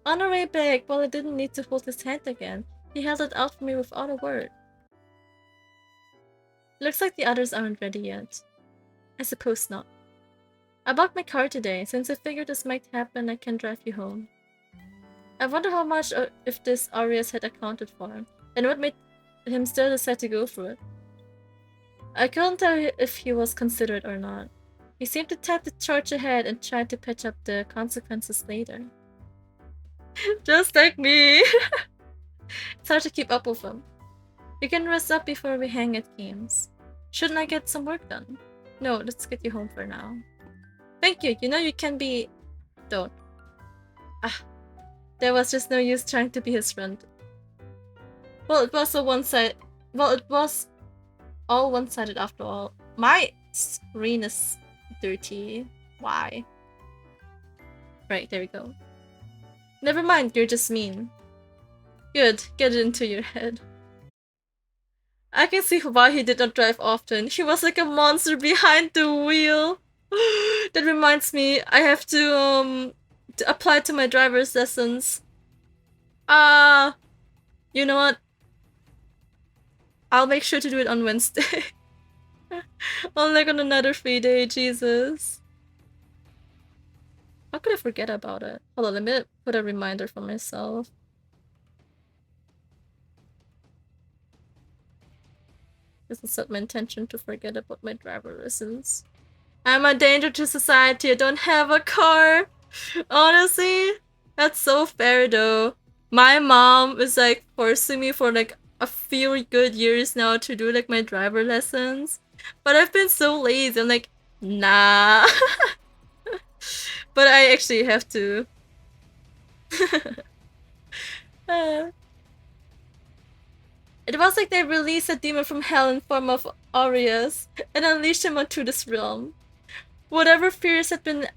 On our way back, while I didn't need to hold his hand again, he held it out for me without a word. Looks like the others aren't ready yet. I suppose not. I bought my car today, since I figured this might happen. I can drive you home. I wonder how much if this Aries had accounted for, and what made him still decide to go for it. I couldn't tell if he was considerate or not. He seemed to tend to charge ahead and try to patch up the consequences later. Just like me! It's hard to keep up with him. We can rest up before we hang at games. Shouldn't I get some work done? No, let's get you home for now. Thank you, you know you can be... Don't. There was just no use trying to be his friend. Well, it was all one-sided. Well, it was all one-sided after all. My screen is dirty. Why? Right, there we go. Never mind, you're just mean. Good, get it into your head. I can see why he did not drive often. He was like a monster behind the wheel. That reminds me, I have to apply to my driver's lessons. You know what? I'll make sure to do it on Wednesday. On like on another free day, Jesus. How could I forget about it? Hold on, let me put a reminder for myself. This is not my intention to forget about my driver lessons. I'm a danger to society. I don't have a car. Honestly, that's so fair though. My mom is like forcing me for like a few good years now to do like my driver lessons. But I've been so lazy. I'm like, nah. But I actually have to. It was like they released a demon from hell in form of Aries and unleashed him onto this realm. Whatever fears had been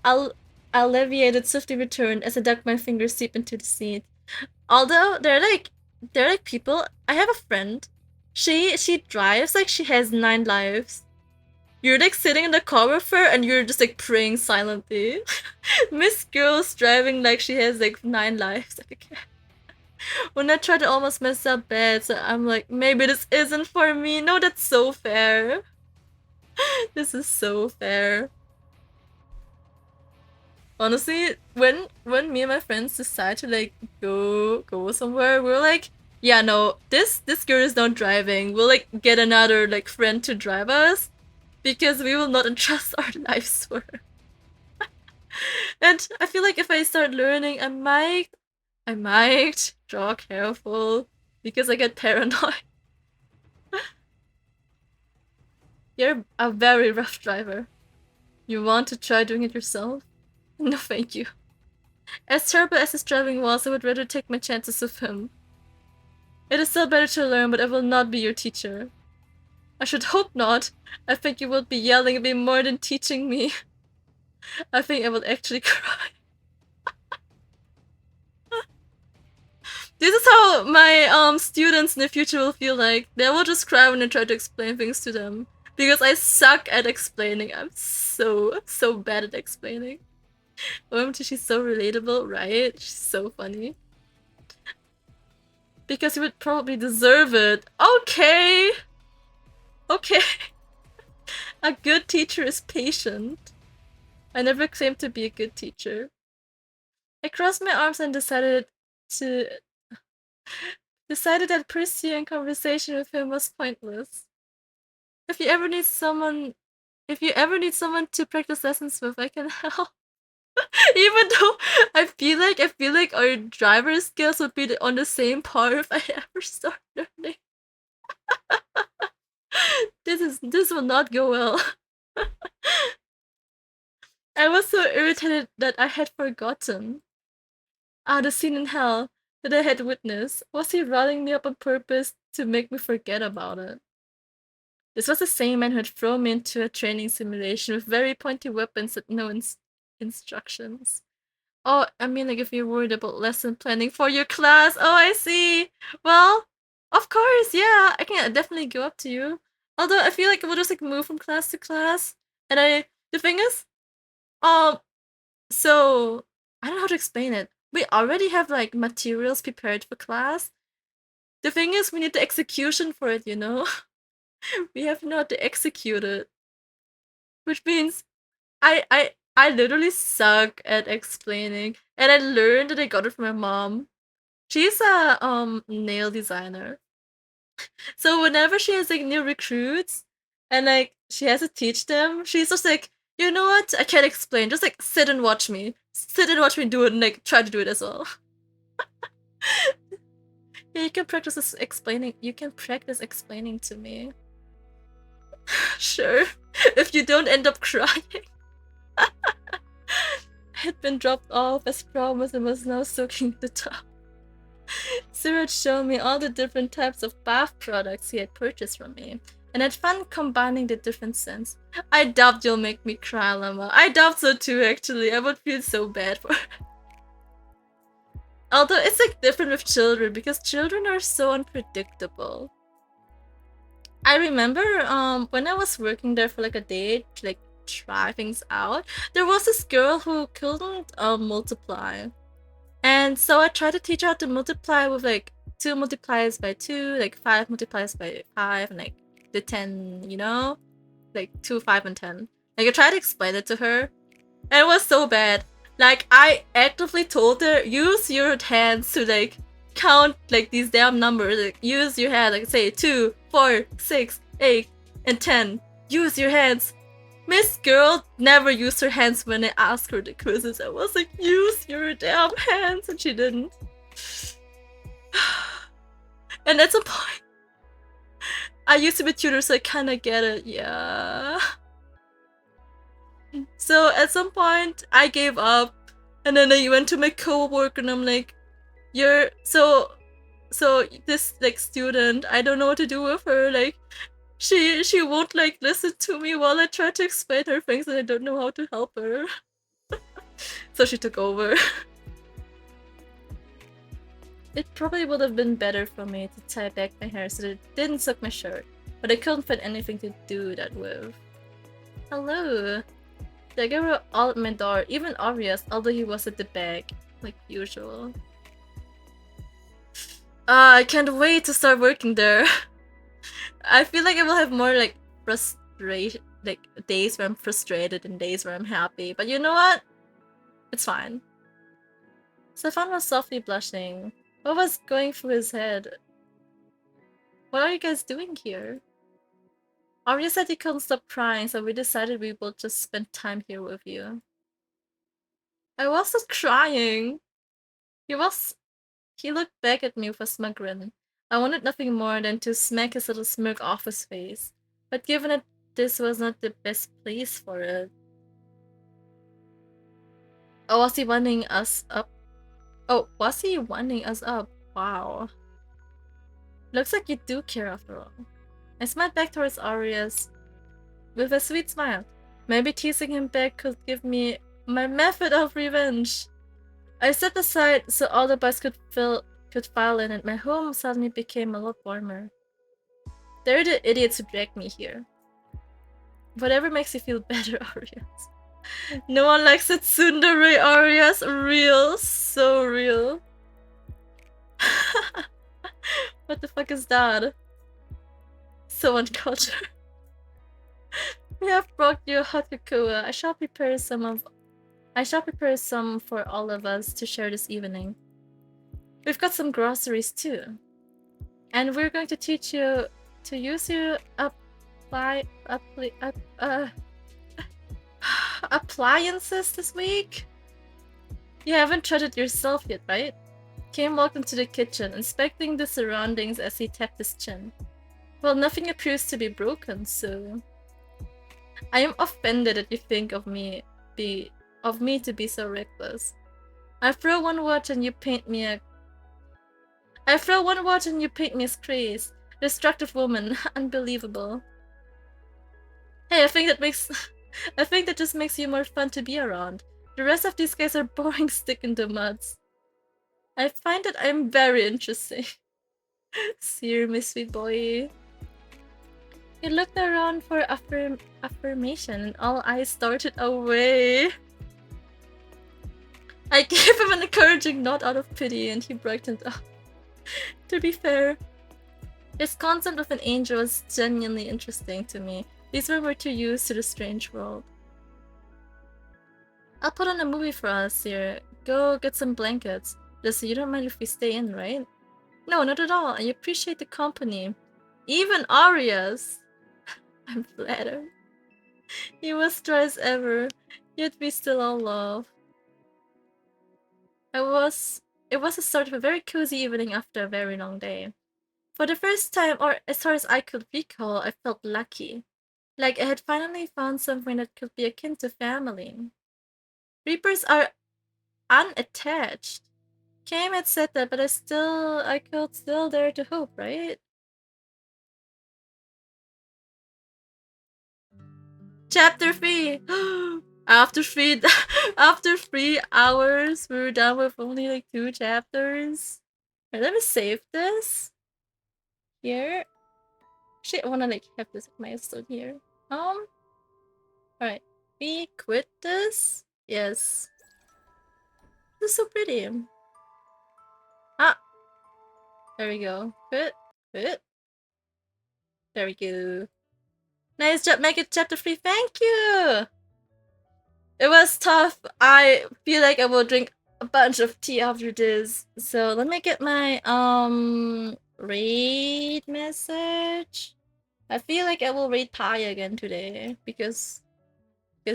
alleviated swiftly returned as I dug my fingers deep into the seat. Although they're like people. I have a friend. She drives like she has 9 lives. You're like sitting in the car with her and you're just like praying silently. Miss Girl's driving like she has like 9 lives. When I try to almost mess up bad, so I'm like, maybe this isn't for me. No, that's so fair. This is so fair. Honestly, when me and my friends decide to like go somewhere, we're like, yeah, no, this girl is not driving. We'll like get another like friend to drive us because we will not entrust our lives to her. And I feel like if I start learning, I might draw careful because I get paranoid. You're a very rough driver. You want to try doing it yourself? No, thank you. As terrible as his driving was, I would rather take my chances with him. It is still better to learn, but I will not be your teacher. I should hope not. I think you will be yelling at me more than teaching me. I think I will actually cry. This is how my students in the future will feel like. They will just cry when I try to explain things to them. Because I suck at explaining. I'm so bad at explaining. She's so relatable, right? She's so funny. Because you would probably deserve it. Okay! Okay. A good teacher is patient. I never claimed to be a good teacher. I crossed my arms and decided that pursuing conversation with him was pointless. If you ever need someone to practice lessons with, I can help. Even though I feel like our driver skills would be on the same par if I ever start learning. This will not go well. I was so irritated that I had forgotten. The scene in hell that I had witnessed. Was he riling me up on purpose to make me forget about it? This was the same man who had thrown me into a training simulation with very pointy weapons with no instructions. Oh, I mean, like if you're worried about lesson planning for your class. Oh, I see. Well, Of course, yeah, I can definitely go up to you. Although I feel like I will just like move from class to class, and the thing is, um, so I don't know how to explain it. We already have like materials prepared for class. The thing is, we need the execution for it, you know? We have not to execute it. Which means I literally suck at explaining. And I learned that I got it from my mom. She's a nail designer. So whenever she has like new recruits and like she has to teach them, she's just like, you know what? I can't explain. Just like sit and watch me. Sit and watch me do it and like try to do it as well. Yeah, you can practice this explaining. You can practice explaining to me. Sure. If you don't end up crying. I had been dropped off as promised and was now soaking the tub. Sir had shown me all the different types of bath products he had purchased from me, and had fun combining the different scents. I doubt you'll make me cry, Llama. I doubt so too, actually. I would feel so bad for her. Although it's like different with children, because children are so unpredictable. I remember when I was working there for like a day to like try things out, there was this girl who couldn't multiply. And so I tried to teach her how to multiply with like 2 multiplies by 2, like 5 multiplies by 5, and like the 10, you know? Like 2, 5, and 10. Like I tried to explain it to her, and it was so bad. Like I actively told her, use your hands to like count like these damn numbers. Like use your hand, like say 2, 4, 6, 8, and 10. Use your hands. Miss Girl never used her hands when I asked her the quizzes. I was like, use your damn hands, and she didn't. And at some point, I used to be tutor, so I kinda get it, yeah. So at some point, I gave up, and then I went to my co-worker, and I'm like, you're so this like student, I don't know what to do with her, like she won't like listen to me while I try to explain her things, and I don't know how to help her. So she took over. It probably would have been better for me to tie back my hair so that it didn't soak my shirt, but I couldn't find anything to do that with. Hello! The guy were all at my door, even Aries, although he was at the back, like usual. I can't wait to start working there. I feel like I will have more like frustration, like days where I'm frustrated and days where I'm happy, but you know what? It's fine. Stefan was softly blushing. What was going through his head? What are you guys doing here? Arya said he couldn't stop crying, so we decided we would just spend time here with you. I wasn't crying. He looked back at me with a smug grin. I wanted nothing more than to smack his little smirk off his face, but given that this was not the best place for it. Oh, was he winding us up? Oh, was he winding us up? Wow. Looks like you do care after all. I smiled back towards Arias with a sweet smile. Maybe teasing him back could give me my method of revenge. I stepped aside so all the boys could file in, and my home suddenly became a lot warmer. They're the idiots who dragged me here. Whatever makes you feel better, Arias. No one likes it, tsundere, Arias. Real. So real. What the fuck is that? So uncultured. We have brought you hot cocoa. I shall prepare some for all of us to share this evening. We've got some groceries too. And we're going to teach you to use your appliances this week. You haven't tried it yourself yet, right? Kim walked into the kitchen, inspecting the surroundings as he tapped his chin. Well, nothing appears to be broken, so... I am offended that you think of me to be so reckless. I throw one watch and you paint me as crazed. Destructive woman. Unbelievable. Hey, I think that just makes you more fun to be around. The rest of these guys are boring stick in the muds. I find that I'm very interesting. Seer, my sweet boy. He looked around for affirmation and all eyes started away. I gave him an encouraging nod out of pity and he brightened up. To be fair, his concept of an angel was genuinely interesting to me. These men were too used to the strange world. I'll put on a movie for us here. Go get some blankets. Just you don't mind if we stay in, right? No, not at all. I appreciate the company. Even Arias. I'm flattered. He was dry as ever, yet we still all love. It was the start of a very cozy evening after a very long day. For the first time, or as far as I could recall, I felt lucky. Like I had finally found something that could be akin to family. Reapers are unattached. Kim had said that, but I could still dare to hope, right? Chapter 3! after 3 hours, we were done with only like 2 chapters. Right, let me save this. Here. Shit, I wanna like have this milestone here. Alright. We quit this? Yes. This is so pretty. Ah! There we go. Quit. Quit. There we go. Nice job, make it chapter 3. Thank you! It was tough. I feel like I will drink a bunch of tea after this. So let me get my raid message. I feel like I will raid Pi again today because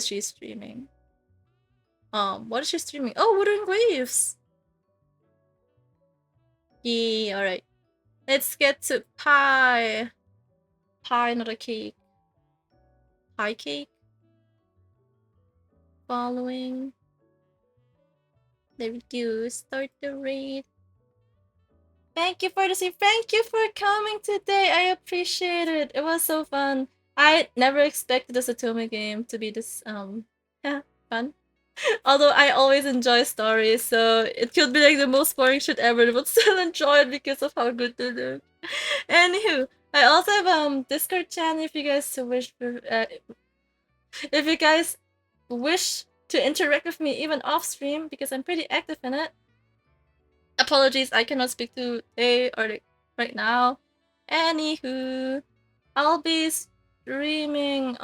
she's streaming. What is she streaming? Oh, Wuthering Waves! Yeah, alright. Let's get to Pi. Pie, not a cake. Pie cake? Following. There we go. Start the raid. Thank you for the stream. Thank you for coming today. I appreciate it. It was so fun. I never expected this Atome game to be this fun. Although I always enjoy stories, so it could be like the most boring shit ever, but still enjoy it because of how good they look. Anywho, I also have Discord channel if you guys wish if you guys wish to interact with me even off stream because I'm pretty active in it. Apologies, I cannot speak today or like right now. Anywho, I'll be streaming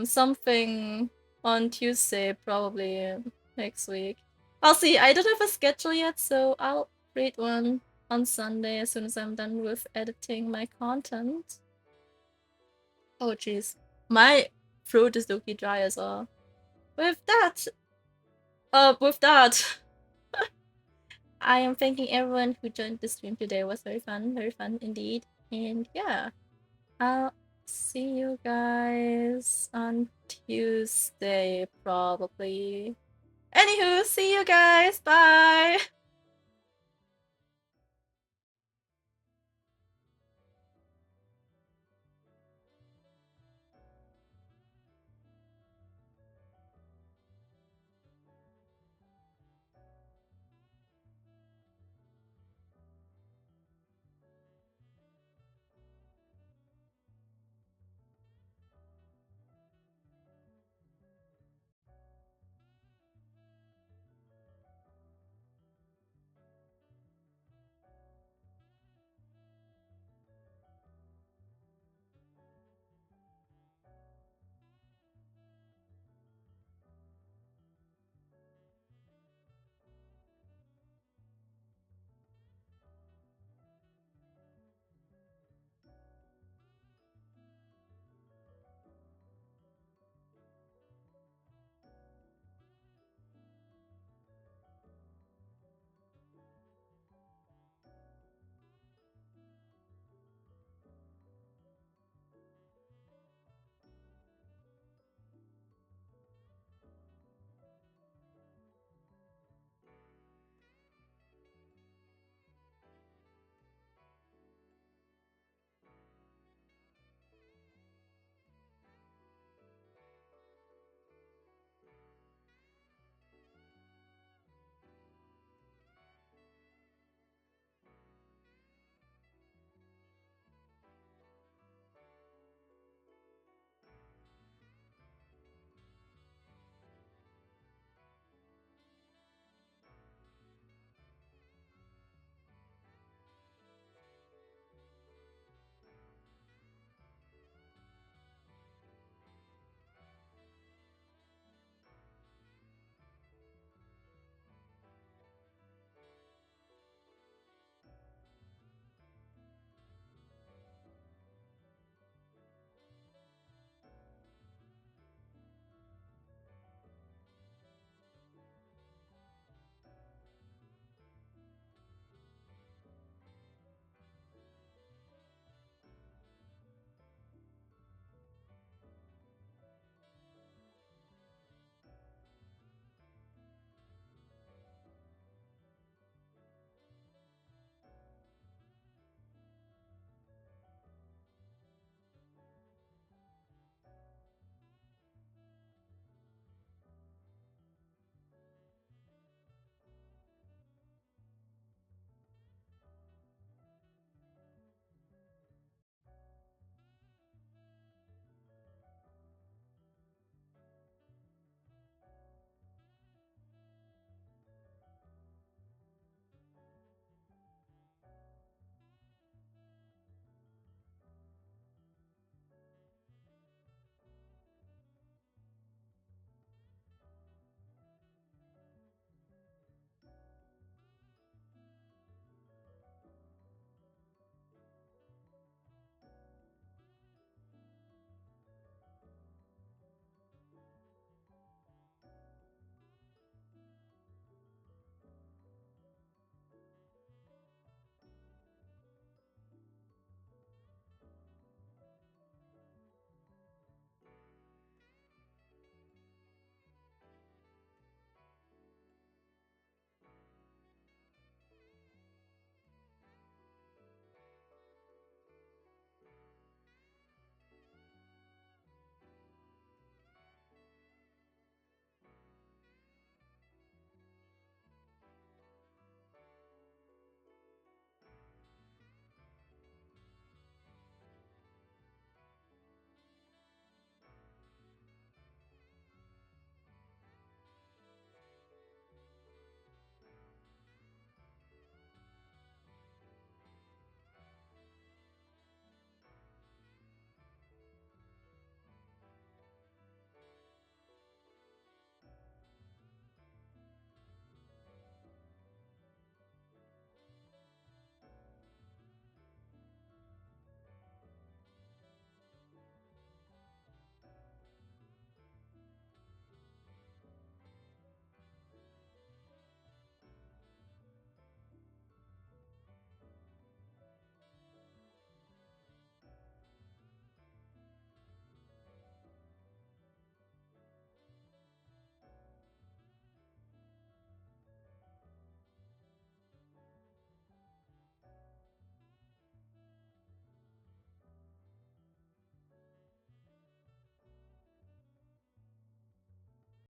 something on Tuesday probably next week. I'll see. I don't have a schedule yet, so I'll create one on Sunday as soon as I'm done with editing my content. Oh jeez, my throat is low-key dry as well. With that, I am thanking everyone who joined the stream today. It was very fun indeed. And yeah, I'll see you guys on Tuesday probably. Anywho, see you guys. Bye.